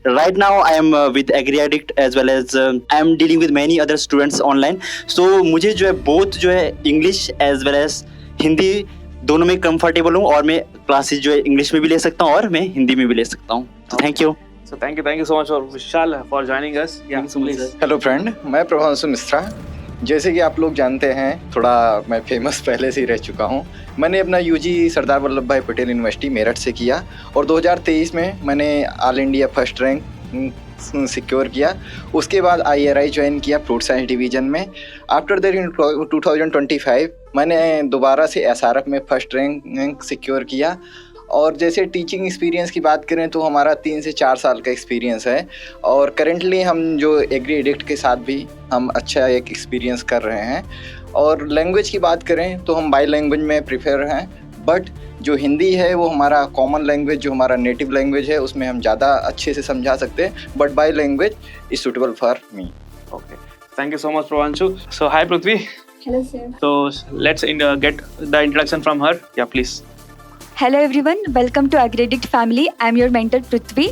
right now I am with Agriedict as well as I am dealing with many other students online. So मुझे जो है बोथ जो है English as well as Hindi दोनों में कंफर्टेबल हूँ, और मैं क्लासेस जो है इंग्लिश में भी ले सकता हूँ और मैं हिंदी में भी ले सकता हूँ. Thank you. So thank you so much for Vishal for joining us. Yeah, please. Hello friend, मैं प्रभांशु मिश्रा. जैसे कि आप लोग जानते हैं, थोड़ा मैं फेमस पहले से ही रह चुका हूँ. मैंने अपना UG सरदार वल्लभ भाई पटेल यूनिवर्सिटी मेरठ से किया, और 2023 में मैंने all India first rank secure किया. उसके बाद IRI ज्वाइन किया फ्रूट साइंस डिवीजन में. आफ्टर दैट इन 2025 मैंने दोबारा से SRF में फर्स्ट रैंक सिक्योर किया. और जैसे टीचिंग एक्सपीरियंस की बात करें तो हमारा 3 से 4 साल का एक्सपीरियंस है, और करेंटली हम जो एग्रीएडिक्ट के साथ भी हम अच्छा एक एक्सपीरियंस कर रहे हैं. और लैंग्वेज की बात करें तो हम बाई लैंग्वेज में प्रीफर हैं, बट जो हिंदी है वो हमारा कॉमन लैंग्वेज, जो हमारा नेटिव लैंग्वेज है, उसमें हम ज़्यादा अच्छे से समझा सकते हैं, but by language is suitable for me. Okay. Thank you so much, Pravanshu. So hi Prithvi. Hello sir. So let's get the introduction from her. Yeah, please. Hello everyone, welcome to Agreedict family. I am your mentor Prithvi.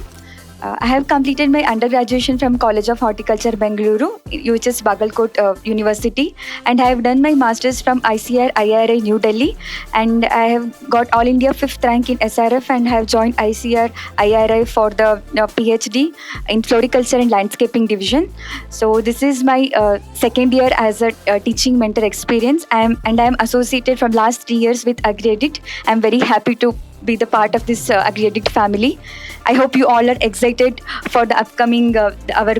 I have completed my undergraduation from College of Horticulture, Bengaluru, UHS Bagalkot University, and I have done my masters from ICAR IIRA New Delhi, and I have got All India 5th rank in SRF and have joined ICAR IIRA for the PhD in Floriculture and Landscaping Division. So this is my second year as a teaching mentor experience. I am associated from last 3 years with AgriEdit. I am very happy to be the part of this AgriEdit family. I hope you all are excited for the upcoming our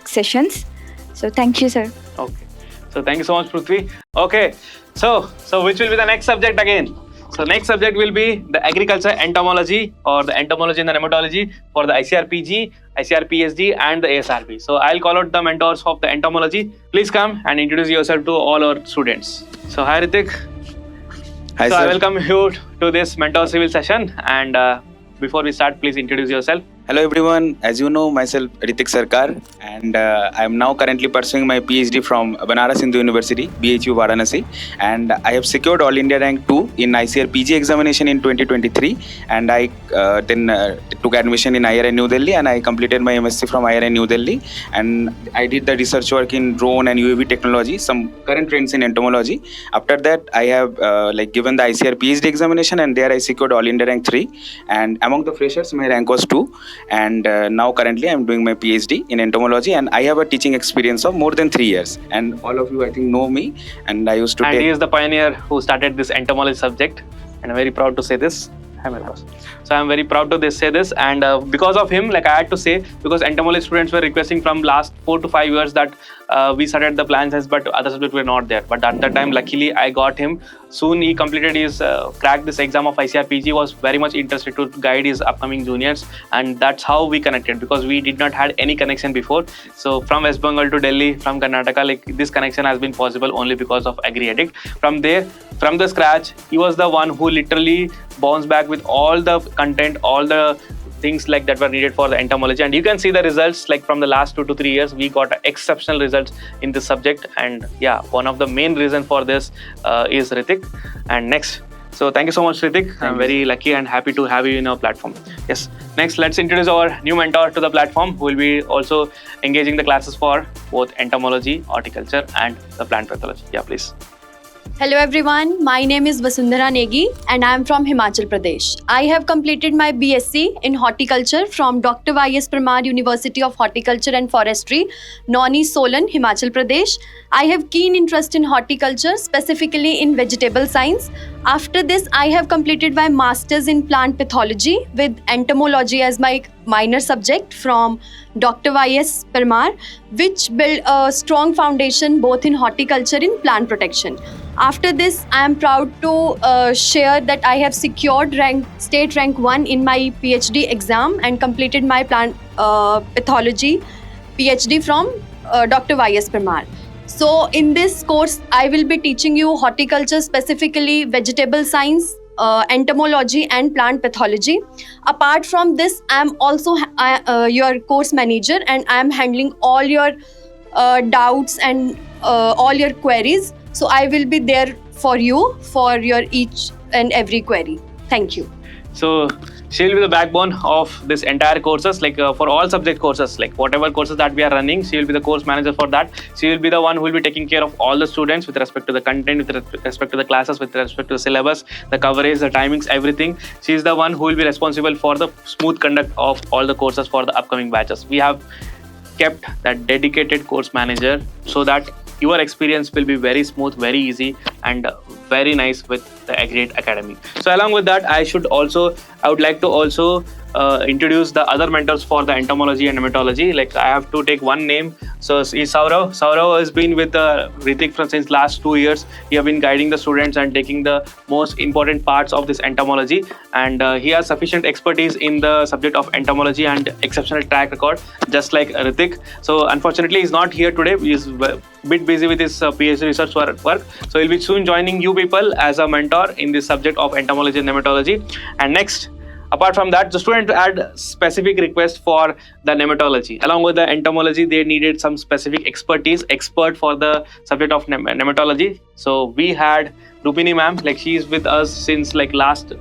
sessions. So thank you, sir. Okay. So thank you so much, Prithvi. Okay. So which will be the next subject again? So next subject will be the agriculture entomology or the entomology and the nematology for the ICAR PG, ICAR PhD and the ASRP. So I'll call out the mentors of the entomology. Please come and introduce yourself to all our students. So hi Ritik. Hi, so sir. I welcome you to this mentor civil session, and before we start, please introduce yourself. Hello everyone, as you know, myself Ritik Sarkar, and I am now currently pursuing my PhD from Banaras Hindu University, BHU Varanasi, and I have secured All India Rank 2 in ICAR PG examination in 2023, and I then took admission in IRI New Delhi, and I completed my MSc from IRI New Delhi, and I did the research work in drone and UAV technology, some current trends in entomology. After that, I have given the ICAR PhD examination, and there I secured All India Rank 3, and among the freshers, my rank was 2. And now currently I'm doing my PhD in entomology, and I have a teaching experience of more than 3 years, and all of you I think know me, and I used to and he is the pioneer who started this entomology subject, and I'm very proud to say this. Hi, my boss. So I'm very proud to say this, and because of him, I had to say, because entomology students were requesting from last 4 to 5 years that we started the plan science, but other subjects were not there. But at that time, luckily, I got him. Soon he completed his cracked this exam of ICAR PG, was very much interested to guide his upcoming juniors, and that's how we connected, because we did not had any connection before. So from West Bengal to Delhi, from Karnataka, this connection has been possible only because of AgriEdit. From there, from the scratch, he was the one who literally bounced back with all the content, all the things that were needed for the entomology, and you can see the results from the last 2 to 3 years. We got exceptional results in this subject, and yeah, one of the main reasons for this is Ritik. And next, so thank you so much, Ritik. I'm very lucky and happy to have you in our platform. Yes, next let's introduce our new mentor to the platform, who will be also engaging the classes for both entomology, horticulture and the plant pathology. Yeah, please. Hello everyone, my name is Vasundhara Negi and I am from Himachal Pradesh. I have completed my BSc in horticulture from Dr. Y.S. Parmar University of Horticulture and Forestry, Nauni, Solan, Himachal Pradesh. I have keen interest in horticulture, specifically in vegetable science. After this, I have completed my masters in plant pathology with entomology as my minor subject from Dr. Y.S. Parmar, which built a strong foundation both in horticulture and plant protection. After this, I am proud to share that I have secured state rank 1 in my PhD exam and completed my plant pathology PhD from Dr. Y.S. Parmar. So in this course, I will be teaching you horticulture, specifically vegetable science, entomology and plant pathology. Apart from this, I am also your course manager, and I am handling all your doubts and all your queries. So I will be there for you for your each and every query. Thank you. So she will be the backbone of this entire courses, for all subject courses, whatever courses that we are running, she will be the course manager for that. She will be the one who will be taking care of all the students with respect to the content, with respect to the classes, with respect to the syllabus, the coverage, the timings, everything. She is the one who will be responsible for the smooth conduct of all the courses for the upcoming batches. We have kept that dedicated course manager so that your experience will be very smooth, very easy and very nice with the AgriEdit Academy. So along with that, I would like to also introduce the other mentors for the entomology and nematology. I have to take one name. So is Saurav. Saurav has been with Ritik since last 2 years. He has been guiding the students and taking the most important parts of this entomology, and he has sufficient expertise in the subject of entomology and exceptional track record, just like Ritik. So unfortunately, he's not here today. He's a bit busy with his PhD research work. So he'll be soon joining you people as a mentor in this subject of entomology and nematology. And next, Apart from that, the student had specific request for the nematology. Along with the entomology, they needed some specific expert for the subject of nematology. So we had Rupini ma'am, like she is with us since like last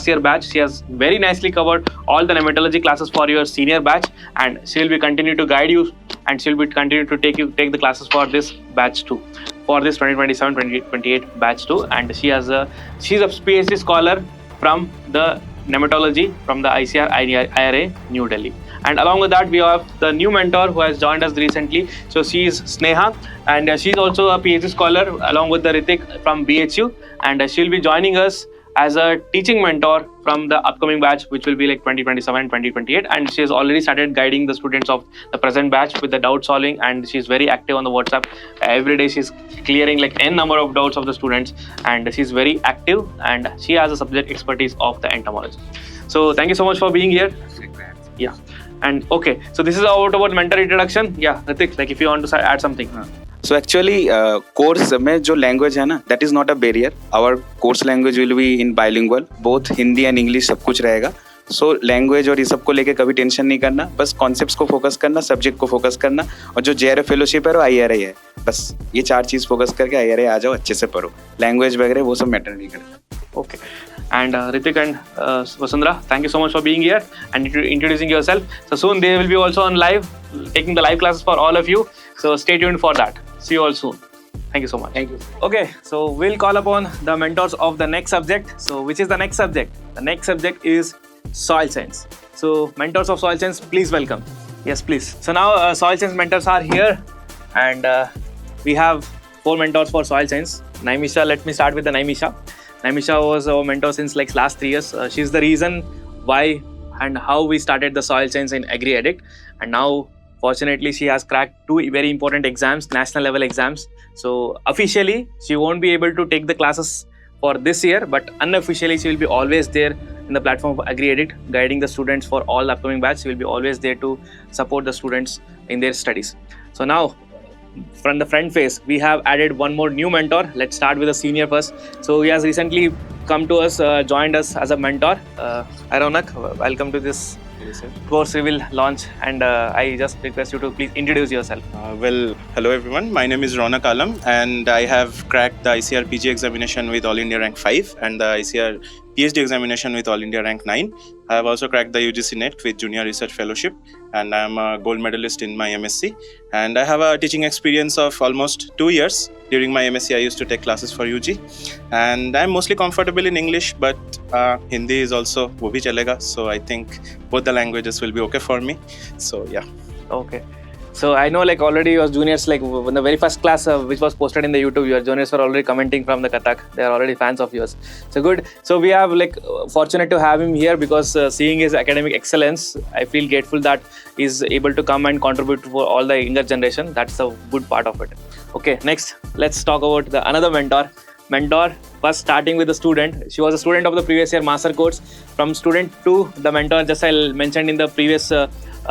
year batch. She has very nicely covered all the nematology classes for your senior batch, and she will be continue to guide you, and she will be continue to take the classes for this batch too, for this 2027-2028 batch too. And she's a PhD scholar from the nematology from the ICR IRA New Delhi. And along with that, we have the new mentor who has joined us recently. So she is Sneha, and she's also a PhD scholar along with the Ritik from BHU, and she'll be joining us as a teaching mentor from the upcoming batch, which will be like 2027 and 2028. And she has already started guiding the students of the present batch with the doubt solving, and she's very active on the WhatsApp. Every day she's clearing like n number of doubts of the students, and she's very active, and she has a subject expertise of the entomology. So thank you so much for being here. Yeah. And okay, so this is about mentor introduction. Yeah, Ritik, like if you want to add something. So actually, course में जो language है ना, that is not a barrier. Our course language will be in bilingual, both Hindi and English सब कुछ रहेगा. So language और ये सब को लेके कभी टेंशन नहीं करना, बस concepts को फोकस करना, सब्जेक्ट को फोकस करना, और जो JRF फेलोशिप है वो IRA है. बस ये 4 चीज फोकस करके IRA आ जाओ, अच्छे से पढ़ो. लैंग्वेज वगैरह वो सब मैटर नहीं करता. Okay. And Ritik and Vasundhara, thank you so much for being here and introducing yourself. So soon they will be also on live, taking the live classes for all of you. So stay tuned for that. See you all soon. Thank you so much. Thank you. Okay, so we'll call upon the mentors of the next subject. So which is the next subject? The next subject is soil science. So mentors of soil science, please welcome. Yes, please. So now soil science mentors are here, and we have 4 mentors for soil science. Naimisha, let me start with the Naimisha. Naimisha was our mentor since like last 3 years. She's the reason why and how we started the soil science in AgriAddict, and now fortunately she has cracked 2 very important exams, national level exams. So officially she won't be able to take the classes for this year, but unofficially she will be always there in the platform of AgriAddict, guiding the students for all the upcoming batch. She will be always there to support the students in their studies. So now, from the front face, we have added one more new mentor. Let's start with the senior first. So he has recently come to us, joined us as a mentor. Ronak, welcome to this course we will launch, and I just request you to please introduce yourself. Well, hello everyone. My name is Ronak Alam, and I have cracked the ICR PG examination with All India rank 5 and the ICR PhD examination with All India rank 9. I have also cracked the UGC NET with Junior Research Fellowship, and I am a gold medalist in my MSc. And I have a teaching experience of almost 2 years. During my MSc, I used to take classes for UG, and I am mostly comfortable in English, but Hindi is also wo bhi chalega. So I think both the languages will be okay for me. So yeah. Okay. So I know like already your juniors, like in the very first class which was posted in the YouTube, your juniors were already commenting from the Kathak. They are already fans of yours. So good. So we have like fortunate to have him here because seeing his academic excellence, I feel grateful that he's able to come and contribute for all the younger generation. That's the good part of it. Okay, next let's talk about the another mentor. First starting with the student. She was a student of the previous year master course. From student to the mentor, just I mentioned in the previous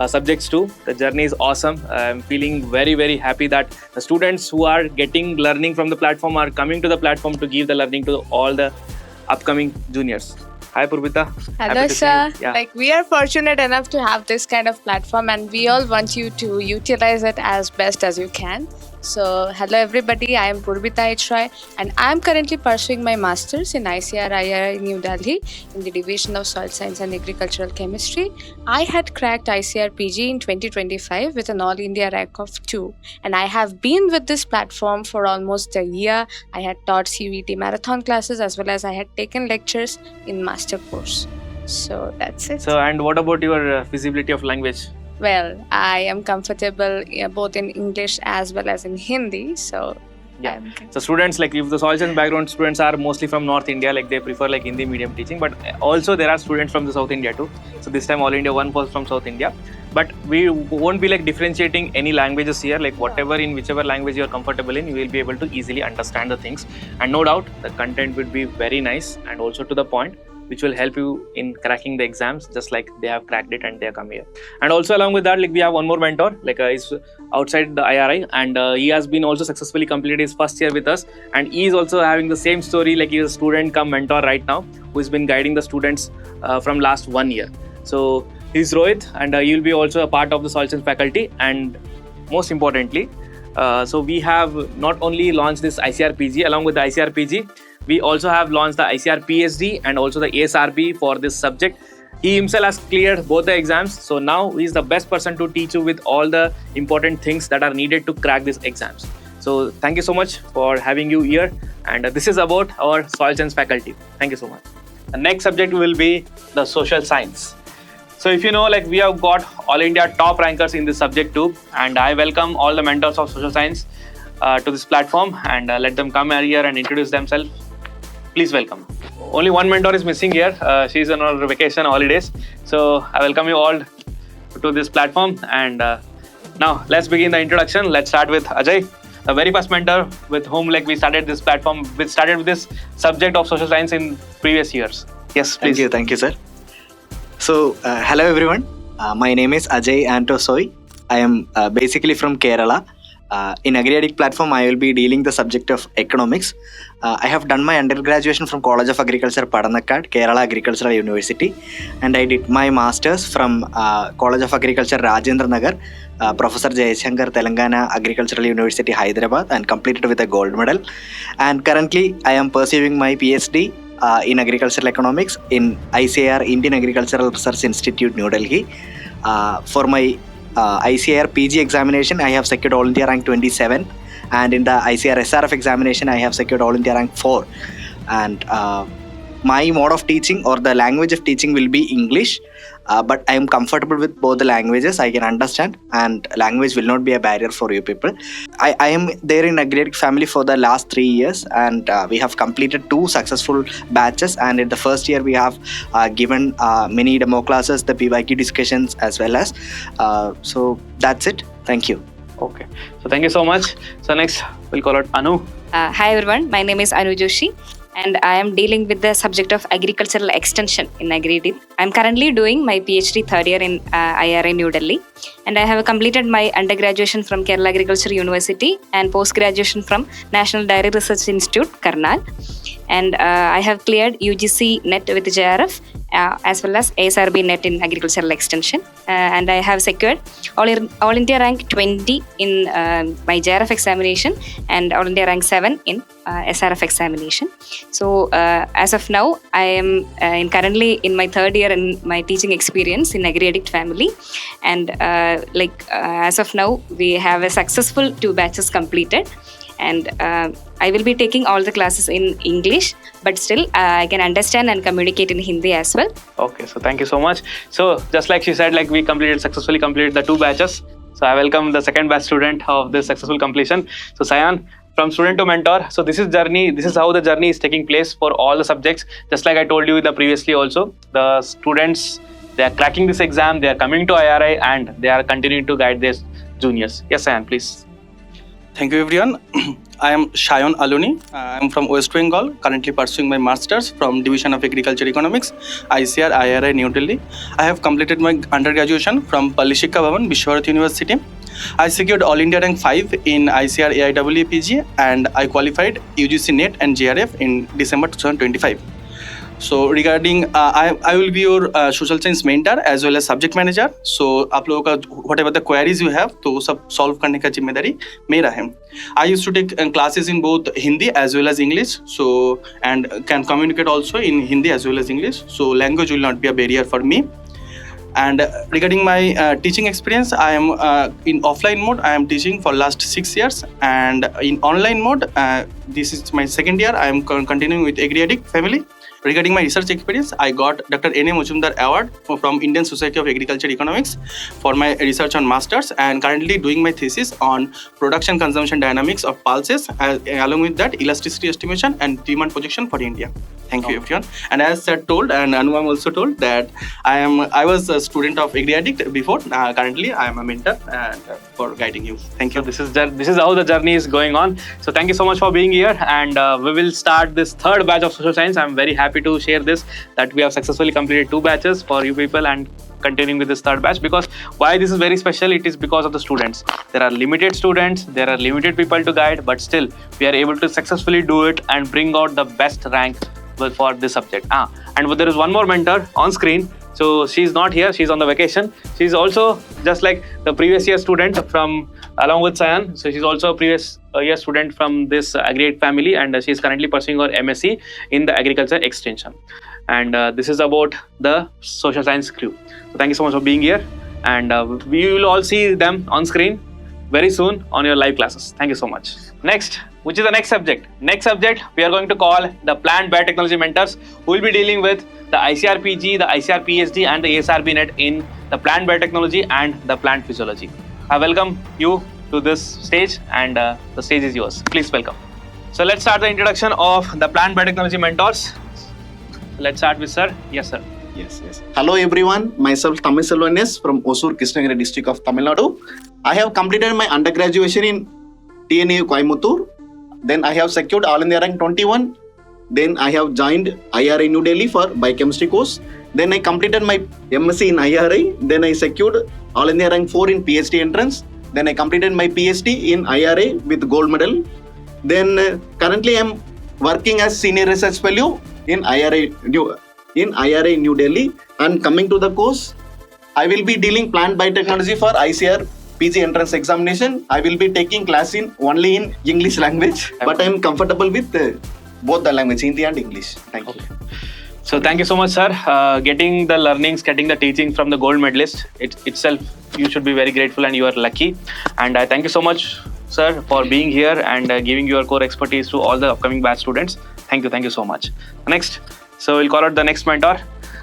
subjects too. The journey is awesome. I'm feeling very, very happy that the students who are getting learning from the platform are coming to the platform to give the learning to all the upcoming juniors. Hi Purvita. Hello sir. Yeah. Like we are fortunate enough to have this kind of platform, and we all want you to utilize it as best as you can. So hello everybody, I am Purvita H. and I am currently pursuing my masters in ICR IRA New Delhi in the division of soil science and agricultural chemistry. I had cracked ICR PG in 2025 with an all India rank of 2, and I have been with this platform for almost a year. I had taught CUET marathon classes as well as I had taken lectures in master course. So that's it. So and what about your feasibility of language? Well, I am comfortable both in English as well as in Hindi, so yeah. So students, like if the soil science background students are mostly from North India, like they prefer like Hindi medium teaching, but also there are students from the South India too. So this time All India 1 was from South India, but we won't be like differentiating any languages here. Like whatever in whichever language you are comfortable in, you will be able to easily understand the things, and no doubt the content would be very nice and also to the point. which will help you in cracking the exams, just like they have cracked it and they have come here. And also along with that, like we have one more mentor, like he's outside the IRI, and he has been also successfully completed his first year with us, and he is also having the same story, like he is a student come mentor right now, who has been guiding the students from last 1 year. So he's Rohit, and he will be also a part of the Soil Science faculty. And most importantly, so we have not only launched this ICAR PG, along with the ICAR PG, we also have launched the ICAR PhD and also the ASRB for this subject. He himself has cleared both the exams, so now he is the best person to teach you with all the important things that are needed to crack these exams. So thank you so much for having you here, and this is about our Soil Science faculty. Thank you so much. The next subject will be the social science. So if you know, like we have got all India top rankers in this subject too, and I welcome all the mentors of social science to this platform, and let them come here and introduce themselves. Please welcome. Only one mentor is missing here. She's on her vacation holidays. So I welcome you all to this platform. And now let's begin the introduction. Let's start with Ajay, the very first mentor with whom like we started this platform. We started with this subject of social science in previous years. Yes, please. Thank you, sir. So hello everyone. My name is Ajay Antosoi. I am basically from Kerala. In Agriadic platform, I will be dealing the subject of economics. I have done my undergraduation from College of Agriculture, Padanakkad, Kerala Agricultural University, and I did my masters from College of Agriculture, Rajendra Nagar, Professor Jayashankar, Telangana Agricultural University, Hyderabad, and completed with a gold medal. And currently, I am pursuing my PhD in agricultural economics in ICAR, Indian Agricultural Research Institute, New Delhi. For my ICAR PG examination, I have secured All India rank 27, and in the ICAR SRF examination, I have secured All India rank 4. And my mode of teaching or the language of teaching will be English, but I am comfortable with both the languages. I can understand, and language will not be a barrier for you people. I am there in Agriadic family for the last 3 years, and we have completed 2 successful batches, and in the first year we have given many demo classes, the PYQ discussions as well as. So that's it. Thank you. Okay. So thank you so much. So next we'll call out Anu. Hi everyone, my name is Anu Joshi, and I am dealing with the subject of agricultural extension in Agriadic. I am currently doing my PhD third year in IRI New Delhi, and I have completed my undergraduation from Kerala Agriculture University and post-graduation from National Dairy Research Institute, Karnal. And I have cleared UGC NET with JRF as well as ASRB NET in agricultural extension. And I have secured All India rank 20 in my JRF examination and All India rank 7 in SRF examination. So as of now, I am currently in my third year in my teaching experience in Agriadic family. And as of now, we have a successful 2 batches completed. And I will be taking all the classes in English, but still I can understand and communicate in Hindi as well. Okay, so thank you so much. So just like she said, like we successfully completed the 2 batches. So I welcome the second batch student of this successful completion. So Sayan, from student to mentor. So this is how the journey is taking place for all the subjects. Just like I told you previously also, the students, they are cracking this exam, they are coming to IRI, and they are continuing to guide their juniors. Yes, Sayan, please. Thank you everyone. I am Shayan Aluni. I am from West Bengal, currently pursuing my Masters from Division of Agriculture Economics, ICAR, IRI, New Delhi. I have completed my undergraduation from Palishika Bhavan, Vishwabharat University. I secured All India rank 5 in ICAR AIAA PG, and I qualified UGC NET and JRF in December 2025. So regarding I will be your social science mentor as well as subject manager. So आप लोगों का whatever the queries you have तो सब solve करने का जिम्मेदारी मेरा है. I used to take classes in both Hindi as well as English. So and can communicate also in Hindi as well as English. So language will not be a barrier for me. And regarding my teaching experience, I am in offline mode. I am teaching for last 6 years, and in online mode, this is my second year. I am continuing with Agriadic family. Regarding my research experience, I got Dr. N.A. Majumdar Award from Indian Society of Agriculture Economics for my research on masters, and currently doing my thesis on production consumption dynamics of pulses, along with that elasticity estimation and demand projection for India. Thank you everyone. And as Sir told, and Anupam also told, that I was a student of Agriadic before. Currently I am a mentor for guiding you. Thank you. So this is how the journey is going on. So thank you so much for being here, and we will start this third batch of social science. I'm very happy to share this that we have successfully completed 2 batches for you people and continuing with this third batch. Because why this is very special, it is because of the students. There are limited students, there are limited people to guide, but still we are able to successfully do it and bring out the best rank for this subject. And there is one more mentor on screen. So she's not here, she's on the vacation. She's also just like the previous year student from along with Sayan. So she's also a previous year student from this Agri family, and she's currently pursuing her MSc in the agriculture extension. And this is about the social science crew. So thank you so much for being here, and we will all see them on screen very soon on your live classes. Thank you so much. Next, which is the next subject? Next subject we are going to call the plant biotechnology mentors, who will be dealing with the ICR-PG, the ICR-PhD and the ASRB net in the plant biotechnology and the plant physiology. I welcome you to this stage, and the stage is yours. Please welcome. So let's start the introduction of the plant biotechnology mentors. Let's start with sir. Yes, sir. Yes. Hello everyone, myself Tamiselvan S from Osur, Krishnagiri district of Tamil Nadu. I have completed my undergraduation in TNU Coimbatore. Then I have secured All India rank 21. Then I have joined IRA New Delhi for biochemistry course. Then I completed my MSc in IRA. Then I secured All India rank 4 in PhD entrance. Then I completed my PhD in IRA with gold medal. Then currently I am working as senior research fellow in IRA New Delhi. And coming to the course, I will be dealing plant biotechnology for ICR PG entrance examination. I will be taking class only in English language, but I am comfortable with both the language, Hindi and English. Thank you. So thank you so much, sir. Getting the learnings, getting the teaching from the gold medalist, itself, you should be very grateful, and you are lucky. And I thank you so much, sir, for being here and giving your core expertise to all the upcoming batch students. Thank you so much. Next, so we'll call out the next mentor.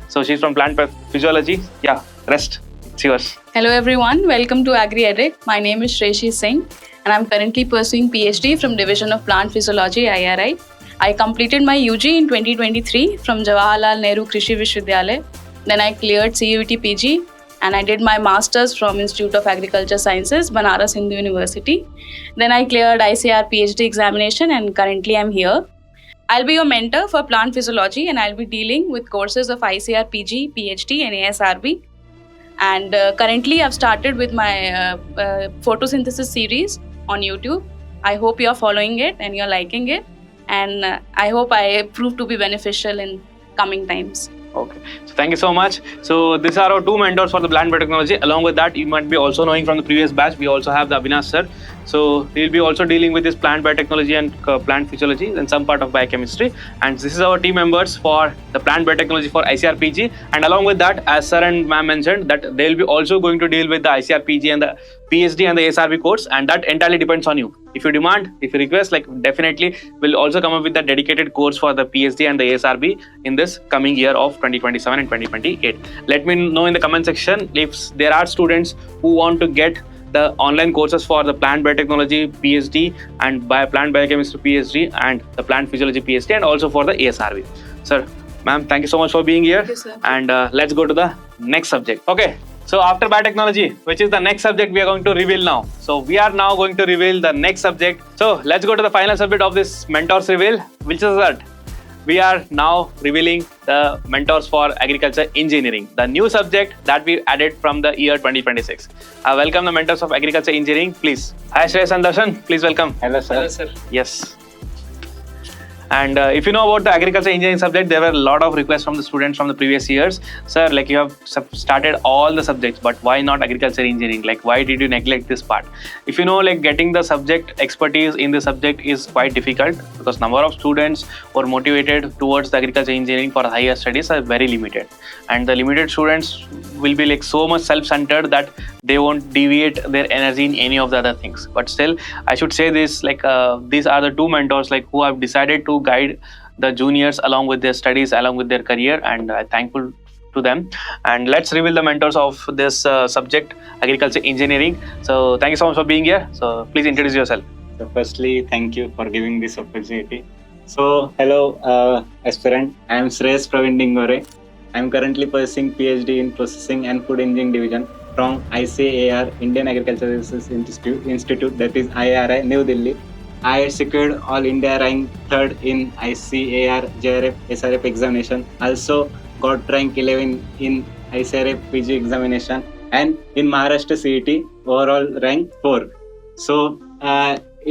So she's from plant physiology. Yeah, rest. It's yours. Hello everyone, welcome to AgriEdic. My name is Shreshi Singh and I'm currently pursuing PhD from Division of Plant Physiology, IRI. I completed my UG in 2023 from Jawaharlal Nehru Krishi Vishwavidyalaya. Then I cleared CUET PG and I did my Masters from Institute of Agriculture Sciences, Banaras Hindu University. Then I cleared ICR PhD examination and currently I'm here. I'll be your mentor for plant physiology and I'll be dealing with courses of ICR PG, PhD and ASRB. And currently I've started with my photosynthesis series on YouTube. I hope you're following it and you're liking it. And I hope I prove to be beneficial in coming times. Okay, so thank you so much. So these are our 2 mentors for the plant biotechnology. Along with that, you might be also knowing from the previous batch, we also have the Avinash sir. So he'll be also dealing with this plant biotechnology and plant physiology and some part of biochemistry. And this is our team members for the plant biotechnology for ICR-PG. And along with that, as sir and ma'am mentioned, that they'll be also going to deal with the ICR-PG and the PhD and the ASRB course, and that entirely depends on you. If you demand, if you request, like definitely we'll also come up with a dedicated course for the PhD and the ASRB in this coming year of 2027 and 2028. Let me know in the comment section if there are students who want to get the online courses for the plant biotechnology PhD and plant biochemistry PhD and the plant physiology PhD and also for the ASRB. Sir, ma'am, thank you so much for being here. Thank you, sir. And let's go to the next subject. Okay. So after biotechnology, which is the next subject we are going to reveal now. So we are now going to reveal the next subject. So let's go to the final subject of this mentors reveal, which is that we are now revealing the mentors for agriculture engineering, the new subject that we added from the year 2026. I welcome the mentors of agriculture engineering, please. Hi Shreyas and Darshan, please welcome. Hello sir. Hello sir. Yes. And if you know about the agriculture engineering subject, there were a lot of requests from the students from the previous years. Sir, like you have started all the subjects, but why not agriculture engineering? Like why did you neglect this part? If you know, like getting the subject expertise in the subject is quite difficult because number of students who are motivated towards the agriculture engineering for higher studies are very limited. And the limited students will be like so much self-centered that they won't deviate their energy in any of the other things. But still, I should say this, like these are the 2 mentors like who have decided to guide the juniors along with their studies, along with their career, and I'm thankful to them. And let's reveal the mentors of this subject, agriculture engineering. So thank you so much for being here. So please introduce yourself. So firstly, thank you for giving this opportunity. So hello aspirant, I am Shreyas Praveen Dingore. I am currently pursuing PhD in Processing and Food Engineering Division from ICAR, Indian Agricultural Research Institute, that is IRI, New Delhi. I secured All India rank 3rd in ICAR JRF SRF examination. Also got rank 11 in ICRF PG examination, and in Maharashtra CET overall rank 4. So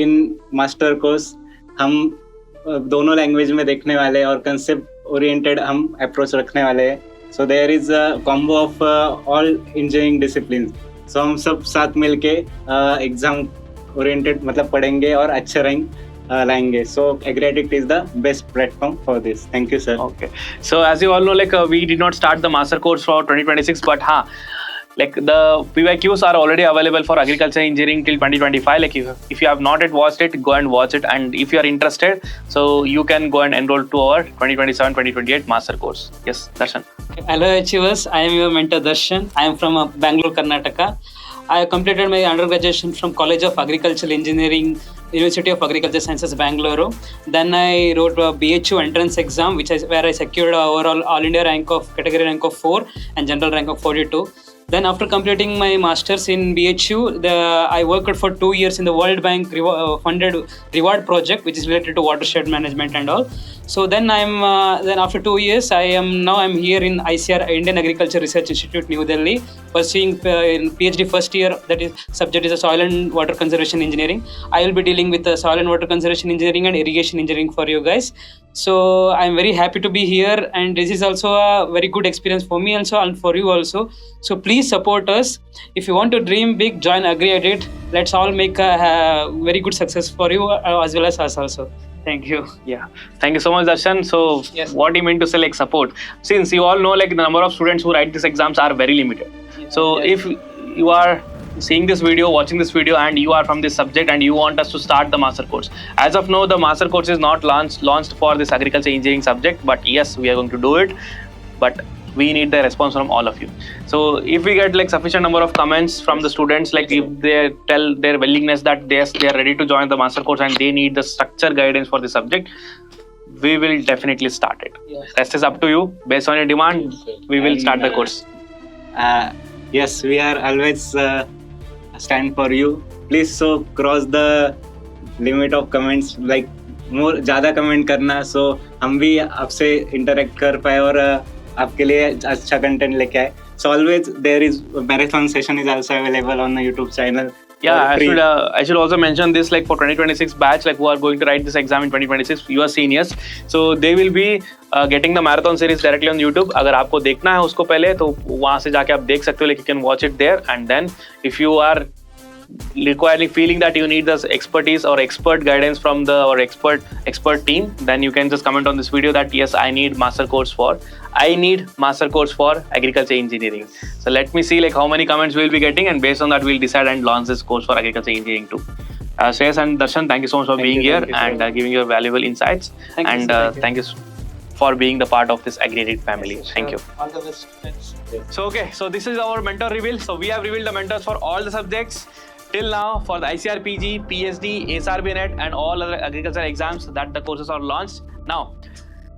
in master course हम दोनों language में देखने वाले हैं और concept oriented हम approach रखने वाले हैं. So there is a combo of all engineering discipline. So हम सब साथ मिलके एग्जाम ओरिएंटेड मतलब पढ़ेंगे और अच्छे रैंक लाएंगे. सो Agriadict is the best platform for this. Thank you, sir. Okay. So as you all know, like we did not start the master course for 2026, but like the PYQs are already available for agriculture engineering till 2025. Like if you have not yet watched it, go and watch it. And if you are interested, so you can go and enroll to our 2027-2028 master course. Yes, Darshan. Hello achievers, I am your mentor Darshan. I am from Bangalore, Karnataka. I completed my undergraduate from College of Agricultural Engineering, University of Agriculture Sciences, Bangalore. Then I wrote a BHU entrance exam, where I secured overall All India rank of category rank of 4 and general rank of 42. Then after completing my masters in BHU, I worked for 2 years in the World Bank funded reward project, which is related to watershed management and all. So then then after 2 years, I'm here in ICR, Indian Agriculture Research Institute, New Delhi, pursuing in PhD first year. That is subject is a soil and water conservation engineering. I will be dealing with the soil and water conservation engineering and irrigation engineering for you guys. So I'm very happy to be here, and this is also a very good experience for me also and for you also. So please support us. If you want to dream big, join Agriadict. Let's all make a very good success for you as well as us also. Thank you. Yeah, thank you so much, Darshan. So Yes. what do you mean to say like support? Since you all know, like the number of students who write these exams are very limited. So if you are seeing this video, watching this video, and you are from this subject and you want us to start the master course, as of now the master course is not launched for this agriculture engineering subject, but yes, we are going to do it, but we need the response from all of you. So if we get like sufficient number of comments from the students, like if they tell their willingness that they are ready to join the master course and they need the structure guidance for the subject, we will definitely start it. Rest is up to you. Based on your demand, we will start the course. Yes, we are always stand for you. Please so cross the limit of comments, like more ज़्यादा comment करना, so हम भी आपसे interact कर पाए और आपके लिए अच्छा कंटेंट लेके आए. So always there is marathon session is also available on the YouTube channel. Yeah, I should also mention this, like for 2026 batch, like who are going to write this exam in 2026, you are seniors, so they will be getting the marathon series directly on YouTube. अगर आपको देखना है उसको पहले, तो वहाँ से जाके आप देख सकते हो, like you can watch it there. And then if you are feeling that you need this expertise or expert guidance from the expert team, then you can just comment on this video that yes, I need master course for agriculture engineering. So let me see like how many comments we'll be getting, and based on that we'll decide and launch this course for agriculture engineering too. Shreyas and Darshan, thank you so much for being here and giving your valuable insights. Thank you for being the part of this Agriadict family. Thank you. All the best, friends. So okay, so this is our mentor reveal. So we have revealed the mentors for all the subjects till now for the ICAR PG, PhD, SRB NET and all other agriculture exams that the courses are launched. Now,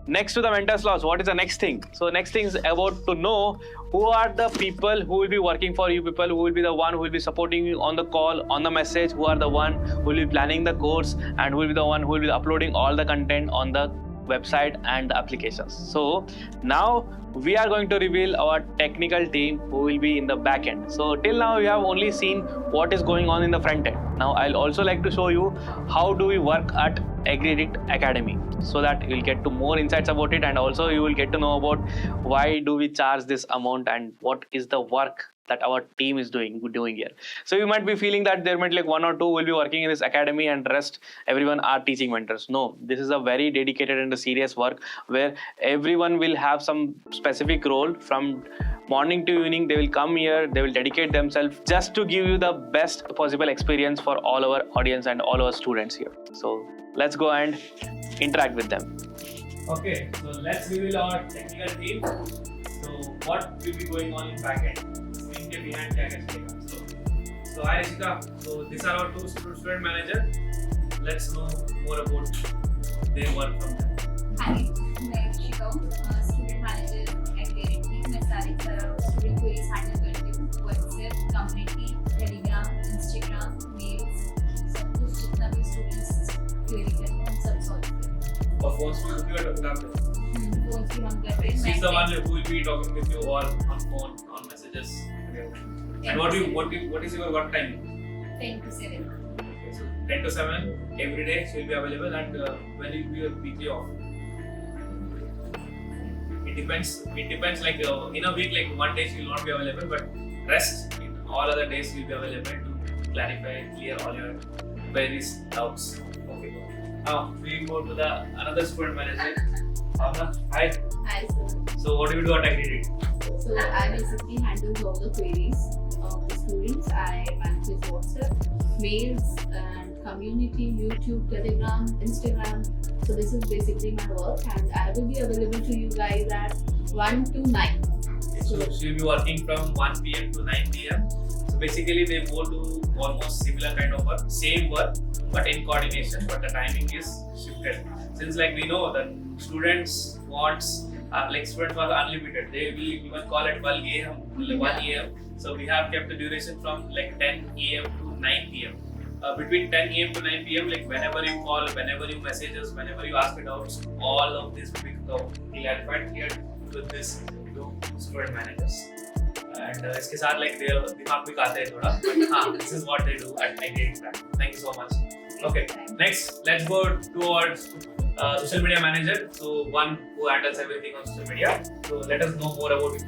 next to the mentors laws, what is the next thing? So next thing is about to know who are the people who will be working for you, people who will be the one who will be supporting you on the call, on the message, who are the one who will be planning the course and who will be the one who will be uploading all the content on the website and the applications. So now we are going to reveal our technical team who will be in the back end. So till now we have only seen what is going on in the front end. Now I'll also like to show you how do we work at Agriadict Academy, so that you'll get to more insights about it, and also you will get to know about why do we charge this amount and what is the work that our team is doing here. So you might be feeling that there might be like one or two will be working in this academy and rest everyone are teaching mentors. No, this is a very dedicated and a serious work where everyone will have some specific role. From morning to evening they will come here, they will dedicate themselves just to give you the best possible experience for all our audience and all our students here. So let's go and interact with them. Okay, so let's reveal our technical team. So what will be going on in backend? Behind so hi Rishika, so these are our two student manager. Let's know more about their work from them. Hi, मैं Rishika, student manager at Agriadict. मैं सारे student queries handle करती हूँ, WhatsApp, community, Telegram, Instagram, mails, सब कुछ जितना भी students phones भी होती है WhatsApp पे? Phones की हम कर रहे हैं. She's the one who will be talking with you all on phone, on messages. And what is your work time? 10 to 7. Okay, so 10 to 7 every day she will be available, and when will be your weekly off? It depends like in a week, like one day she will not be available, but rest in all other days she will be available to clarify, clear all your various doubts. Okay. Now we go to the another student manager. Amna, hi. Hi sir. So what do you do at Agreed? So I basically handle all the queries of the students. I manage his WhatsApp, mails, and community, YouTube, Telegram, Instagram. So this is basically my work, and I will be available to you guys at 1 to 9. So she'll be working from 1 p.m. to 9 p.m. So basically they both do almost similar kind of work, same work, but in coordination, but the timing is shifted. Since like we know that students wants like students are unlimited, they will even call at 1 a.m. So we have kept the duration from like 10 a.m. to 9 p.m. Between 10 a.m. to 9 p.m. like whenever you call, whenever you message us, whenever you ask doubts, all of this will be clarified here with this two student managers. And इसके साथ like their दिमाग भी खाते हैं थोड़ा, but हाँ, this is what they do at Agreed. Thank you so much. Okay, next let's go towards social media manager. So one who handles everything on social media. So let us know more about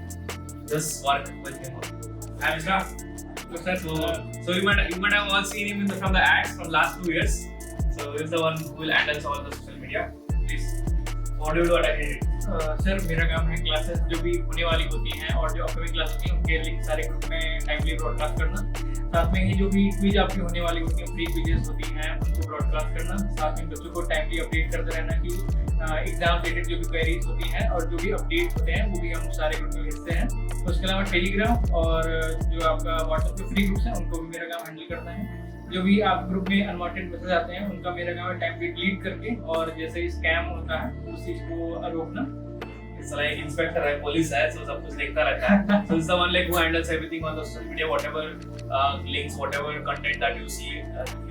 this work with him. Hi Mishra. So you might have all seen him from the ads from last 2 years. So he's the one who will handle all the social media. Please, what do you do at Agreed? Sir मेरा काम है classes जो भी होने वाली होती हैं और जो अपकमिंग क्लास होती हैं उनके लिंक सारे ग्रुप में टाइमली ब्रॉडकास्ट करना, साथ में ही जो भी क्विज आपकी होने वाली होती हैं, फ्री क्विजेस होती हैं उनको ब्रॉडकास्ट करना, साथ में बच्चों को टाइमली अपडेट करते रहना कि एग्जाम रिलेटेड जो भी क्वेरीज होती हैं और जो भी अपडेट होते हैं वो भी हम सारे ग्रुप में भेजते हैं. उसके अलावा टेलीग्राम और जो आपका व्हाट्सएप के फ्री ग्रुप्स हैं उनको भी मेरा काम हैंडल करता है. जो भी आप ग्रुप में अनवांटेड मैसेज आते हैं उनका मेरा काम है टाइमली डिलीट करके और जैसे ही स्कैम होता है उस चीज को रोकना. It's like inspector है, police है, so सब कुछ देखता रहता है. So it's the one like who handles everything on the social media, whatever links, whatever content that you see,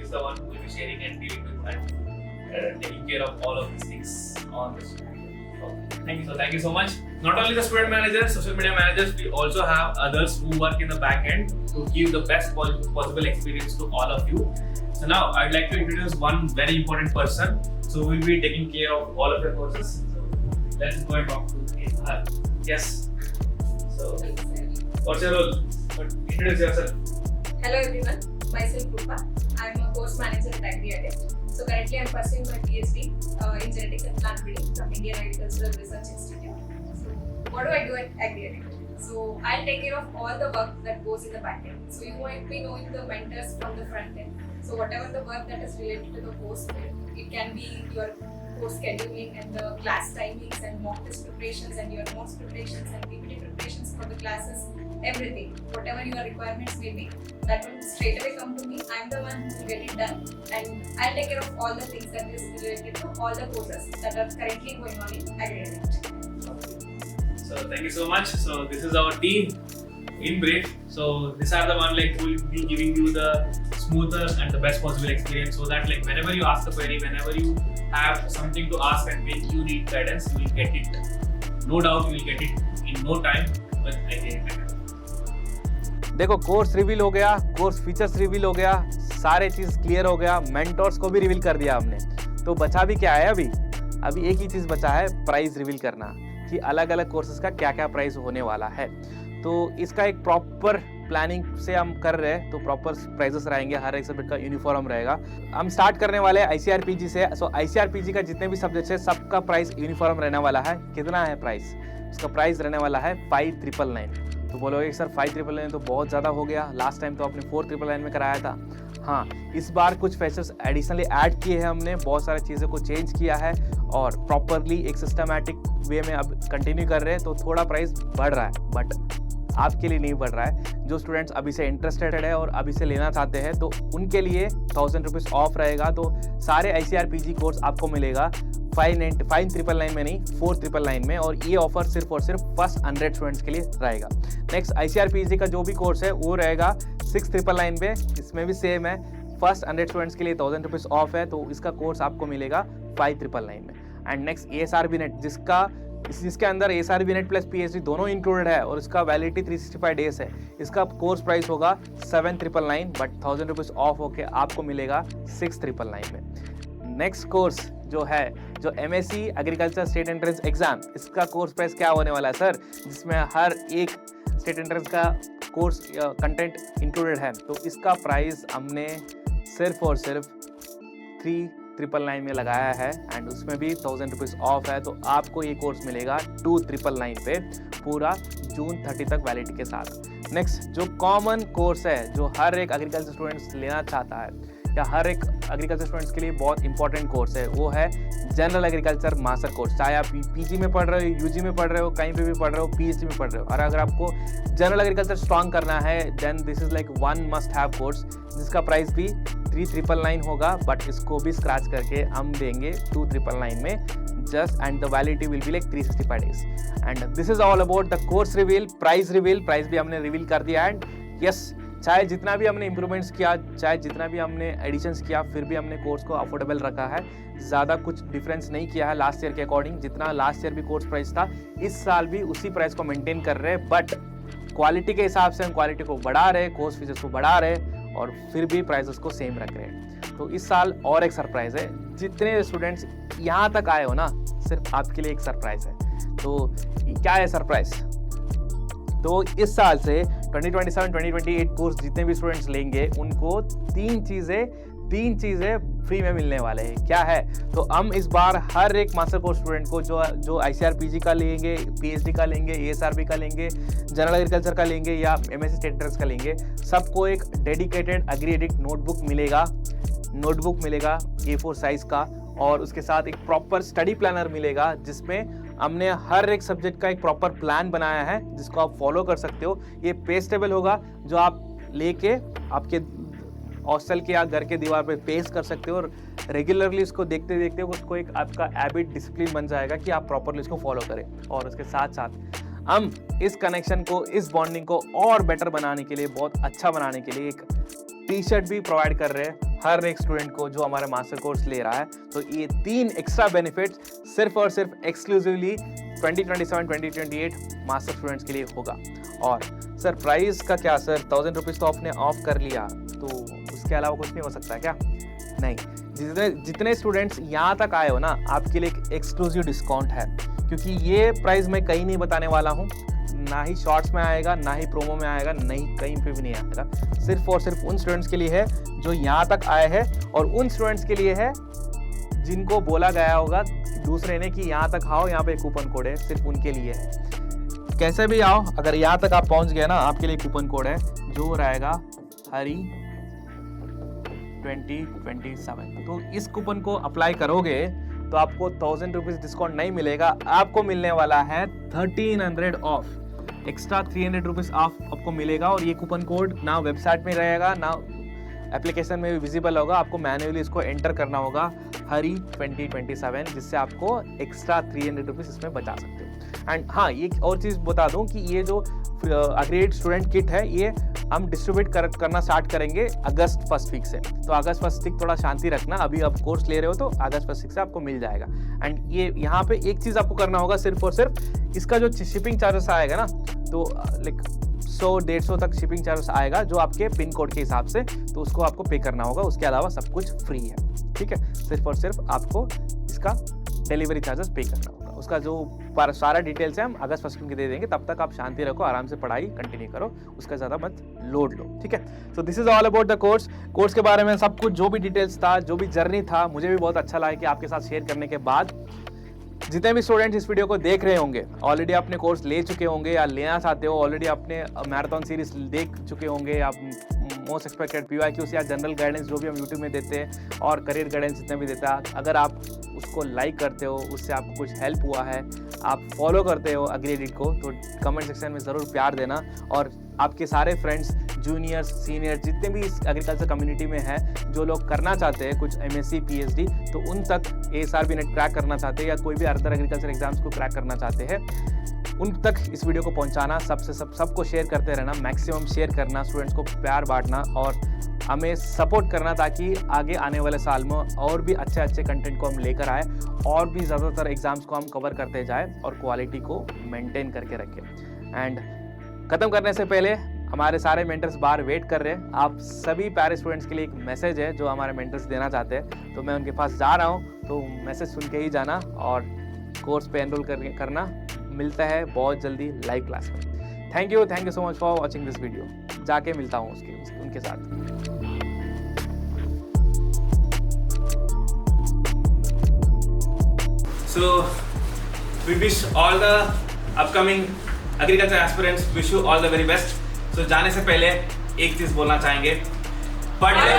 is the one who will be sharing and dealing with and taking care of all of these things on this. Thank you so much. Not only the student managers, social media managers, we also have others who work in the back end to give the best possible experience to all of you. So now I'd like to introduce one very important person. So we'll be taking care of all of your courses. So let's go and talk to her. Yes. So what's your role? Introduce yourself. Hello everyone. Myself Rupa. I'm a course manager at Agreed. So currently I'm pursuing my PhD in genetics and plant breeding from Indian Agricultural Research Institute. So what do I do at Agreed? So I'll take care of all the work that goes in the back end. So you might be knowing the mentors from the front end. So whatever the work that is related to the course, it can be your course scheduling and the class timings and mock test preparations and your notes preparations and PPT preparations for the classes, everything. Whatever your requirements may be, that will straight away come to me. I'm the one who will get it done, and I'll take care of all the things that is related to all the courses that are currently going on in Agreed. So thank you so much. So this is our team in brief. So these are the one like who will be giving you the smoother and the best possible experience, so that like whenever you ask a query, whenever you have something to ask and when you need guidance, you will get it. No doubt you will get it in no time with Agreed. देखो course reveal हो गया, course features reveal हो गया, सारे चीज clear हो गया, mentors को भी रिवील कर दिया हमने. तो बचा भी क्या है? अभी एक ही चीज बचा है, प्राइस रिवील करना कि अलग अलग कोर्सेज का क्या क्या प्राइस होने वाला है. तो इसका एक प्रॉपर प्लानिंग से हम कर रहे हैं, तो प्रॉपर प्राइजेस रहेंगे, हर एक सब्जेक्ट का यूनिफॉर्म रहेगा. हम स्टार्ट करने वाले हैं ICRPG से. सो ICRPG का जितने भी सब्जेक्ट है सबका प्राइस यूनिफॉर्म रहने वाला है. कितना है प्राइस? उसका प्राइस रहने वाला है 5999. तो बोलोगे सर 5999 तो बहुत ज़्यादा हो गया, लास्ट टाइम तो आपने 4999 में कराया था. हाँ, इस बार कुछ फीचर्स एडिशनली ऐड किए हैं हमने, बहुत सारी चीज़ों को चेंज किया है और प्रॉपरली एक सिस्टमैटिक वे में अब कंटिन्यू कर रहे हैं, तो थोड़ा प्राइस बढ़ रहा है. बट आपके लिए नहीं बढ़ रहा है. जो स्टूडेंट्स अभी से इंटरेस्टेड है और अभी से लेना चाहते हैं तो उनके लिए 1000 रुपीज़ ऑफ रहेगा. तो सारे ICRPG कोर्स आपको मिलेगा 5999 में नहीं, 4999 में. और ये ऑफर सिर्फ और सिर्फ फर्स्ट 100 स्टूडेंट्स के लिए रहेगा. नेक्स्ट ICRPG का जो भी कोर्स है वो रहेगा 6999 पे. इसमें भी सेम है, फर्स्ट 100 स्टूडेंट्स के लिए 1000 रुपीज़ ऑफ है, तो इसका कोर्स आपको मिलेगा 5999 में. एंड नेक्स्ट ASRB नेट जिसके अंदर ASRB नेट प्लस PhD दोनों इंक्लूडेड है और इसका वैलिडिटी 365 डेज है। इसका कोर्स प्राइस होगा 7,999 बट 1,000 रुपीज़ ऑफ होके आपको मिलेगा 6,999 में। नेक्स्ट कोर्स जो MSc agriculture state entrance exam, इसका कोर्स प्राइस क्या होने वाला है सर, जिसमें हर एक स्टेट एंट्रेंस का कोर्स कंटेंट इंक्लूडेड है। तो इसका प्राइस हमने सिर्फ और सिर्फ 3,999 में लगाया है एंड उसमें भी 1,000 रुपीज़ ऑफ है। तो आपको ये कोर्स मिलेगा 2,999 पे पूरा जून 30 तक वैलिडिटी के साथ। नेक्स्ट जो कॉमन कोर्स है जो हर एक एग्रीकल्चर स्टूडेंट्स लेना चाहता है या हर एक एग्रीकल्चर स्टूडेंट्स के लिए बहुत इंपॉर्टेंट कोर्स है, वो है जनरल एग्रीकल्चर मास्टर कोर्स। चाहे आप PG में पढ़ रहे हो, UG में पढ़ रहे हो, कहीं पे भी पढ़ रहे हो, PhD में पढ़ रहे हो, और अगर आपको जनरल एग्रीकल्चर स्ट्रॉन्ग करना है then this is like one must have course, जिसका प्राइस भी 3,999 होगा बट इसको भी स्क्रैच करके हम देंगे 2,999 में just and the validity will be like 365 days. And this is all about the course reveal. Price भी हमने रिवील कर दिया एंड यस, चाहे जितना भी हमने इंप्रूवमेंट्स किया, चाहे जितना भी हमने एडिशंस किया, फिर भी हमने कोर्स को अफोर्डेबल रखा है। ज़्यादा कुछ डिफरेंस नहीं किया है लास्ट ईयर के अकॉर्डिंग। जितना लास्ट ईयर भी कोर्स प्राइस था, इस साल भी उसी प्राइस को मेंटेन कर रहे हैं बट क्वालिटी के हिसाब से हम क्वालिटी को बढ़ा रहे, कोर्स फीचर्स को बढ़ा रहे और फिर भी प्राइसेस को सेम रख रहे हैं। तो इस साल और एक सरप्राइज है, जितने स्टूडेंट्स यहाँ तक आए हो ना, सिर्फ आपके लिए एक सरप्राइज है। तो क्या है सरप्राइज? तो इस साल से 2027-2028 कोर्स जितने भी स्टूडेंट्स लेंगे उनको तीन चीज़ें फ्री में मिलने वाले हैं। क्या है? तो हम इस बार हर एक मास्टर कोर्स स्टूडेंट को जो ICR-PG का लेंगे, PhD का लेंगे, ASRB का लेंगे, जनरल एग्रीकल्चर का लेंगे या MSc स्टेट एंट्रेंस का लेंगे, सबको एक डेडिकेटेड एग्री एडिट नोटबुक मिलेगा A4 साइज का, और उसके साथ एक प्रॉपर स्टडी प्लानर मिलेगा जिसमें हमने हर एक सब्जेक्ट का एक प्रॉपर प्लान बनाया है जिसको आप फॉलो कर सकते हो। ये पेस्टेबल होगा जो आप लेके आपके हॉस्टल के या घर के दीवार पे पेस्ट कर सकते हो और रेगुलरली उसको देखते देखते उसको एक आपका हैबिट डिसिप्लिन बन जाएगा कि आप प्रॉपरली उसको फॉलो करें। और उसके साथ साथ हम इस कनेक्शन को, इस बॉन्डिंग को और बेटर बनाने के लिए, बहुत अच्छा बनाने के लिए एक T-शर्ट भी प्रोवाइड कर रहे हैं हर एक स्टूडेंट को जो हमारा मास्टर कोर्स ले रहा है। तो ये 3 एक्स्ट्रा बेनिफिट्स सिर्फ और सिर्फ एक्सक्लूसिवली 2027-2028 मास्टर स्टूडेंट्स के लिए होगा। और सर प्राइस का क्या सर, 1,000 रुपीज़ तो आपने ऑफ कर लिया, तो उसके अलावा कुछ नहीं हो सकता है क्या? नहीं, जितने स्टूडेंट्स यहाँ तक आए हो ना, आपके लिए एक एक्सक्लूसिव डिस्काउंट है, क्योंकि ये प्राइस मैं कहीं नहीं बताने वाला हूँ, ना ही शॉर्ट्स में आएगा, ना ही प्रोमो में आएगा, नहीं कहीं पे भी नहीं आएगा। सिर्फ और सिर्फ उन स्टूडेंट्स के लिए है जो यहाँ तक आए हैं और उन स्टूडेंट्स के लिए है जिनको बोला गया होगा दूसरे ने कि यहाँ तक आओ, यहाँ पे कूपन कोड है, सिर्फ उनके लिए है। कैसे भी आओ, अगर यहाँ तक आप पहुँच गए ना, आपके लिए कूपन कोड है जो रहेगा हरी 2027। तो इस कूपन को अप्लाई करोगे तो आपको 1,000 रुपीज़ डिस्काउंट नहीं मिलेगा, आपको मिलने वाला है 1,300 ऑफ, एक्स्ट्रा 300 रुपीज़ ऑफ आपको मिलेगा। और ये कूपन कोड ना वेबसाइट में रहेगा ना एप्लीकेशन में भी विजिबल होगा, आपको मैन्युअली इसको एंटर करना होगा हरी 2027, जिससे आपको एक्स्ट्रा 300 रुपीज़ इसमें बचा सकते हो। एंड हाँ, ये और चीज़ बता दूँ कि ये जो एग्रीड स्टूडेंट किट है ये हम डिस्ट्रीब्यूट करना स्टार्ट करेंगे अगस्त 1 वीक से। तो अगस्त 1 वीक थोड़ा शांति रखना, अभी आप कोर्स ले रहे हो तो अगस्त 1 वीक से आपको मिल जाएगा। एंड ये यहाँ पे एक चीज़ आपको करना होगा सिर्फ और सिर्फ, इसका जो शिपिंग चार्जेस आएगा ना, तो लाइक 100-150 तक शिपिंग चार्जेस आएगा जो आपके पिन कोड के हिसाब से, तो उसको आपको पे करना होगा। उसके अलावा सब कुछ फ्री है, ठीक है। सिर्फ और सिर्फ आपको इसका डिलीवरी चार्जेस पे करना होगा। उसका जो सारा डिटेल्स है हम अगस्त 1 वीक दे देंगे, तब तक आप शांति रखो, आराम से पढ़ाई कंटिन्यू करो, उसका ज़्यादा मत लोड लो, ठीक है। So this is all about the course के बारे में सब कुछ, जो भी डिटेल्स था, जो भी जर्नी था, मुझे भी बहुत अच्छा लगा कि आपके साथ शेयर करने के बाद जितने भी स्टूडेंट्स इस वीडियो को देख रहे होंगे, ऑलरेडी आपने कोर्स ले चुके होंगे या लेना चाहते हो, ऑलरेडी आपने मैराथन सीरीज देख चुके होंगे, आप मोस्ट एक्सपेक्टेड PYQs या जनरल गाइडेंस जो भी हम यूट्यूब में देते हैं और करियर गाइडेंस जितने भी देता है, अगर आप उसको लाइक करते हो, उससे आपको कुछ हेल्प हुआ है, आप फॉलो करते हो एग्रीड को, तो कमेंट सेक्शन में ज़रूर प्यार देना। और आपके सारे फ्रेंड्स, जूनियर्स, सीनियर्स जितने भी इस एग्रीकल्चर कम्युनिटी में हैं, जो लोग करना चाहते हैं कुछ MSc PhD, तो उन तक ASRB नेट क्रैक करना चाहते हैं या कोई भी अदर एग्रीकल्चर एग्जाम्स को क्रैक करना चाहते हैं, उन तक इस वीडियो को पहुंचाना, सबको शेयर करते रहना, मैक्सिमम शेयर करना, स्टूडेंट्स को प्यार बांटना और हमें सपोर्ट करना ताकि आगे आने वाले साल में और भी अच्छे अच्छे कंटेंट को हम लेकर आए और भी ज़्यादातर एग्जाम्स को हम कवर करते जाए और क्वालिटी को मेंटेन करके रखें। एंड ख़त्म करने से पहले हमारे सारे मेंटर्स बाहर वेट कर रहे हैं। आप सभी प्यारे स्टूडेंट्स के लिए एक मैसेज है जो हमारे मेंटर्स देना चाहते हैं, तो मैं उनके पास जा रहा हूँ, तो मैसेज सुन के ही जाना और कोर्स पे एनरोल करना। मिलता है बहुत जल्दी लाइव क्लास में। Thank you so much for watching this video. जाके मिलता हूँ उनके साथ। So we wish all the upcoming agriculture aspirants, wish you all the very best. So जाने से पहले एक चीज बोलना चाहेंगे, पढ़ ले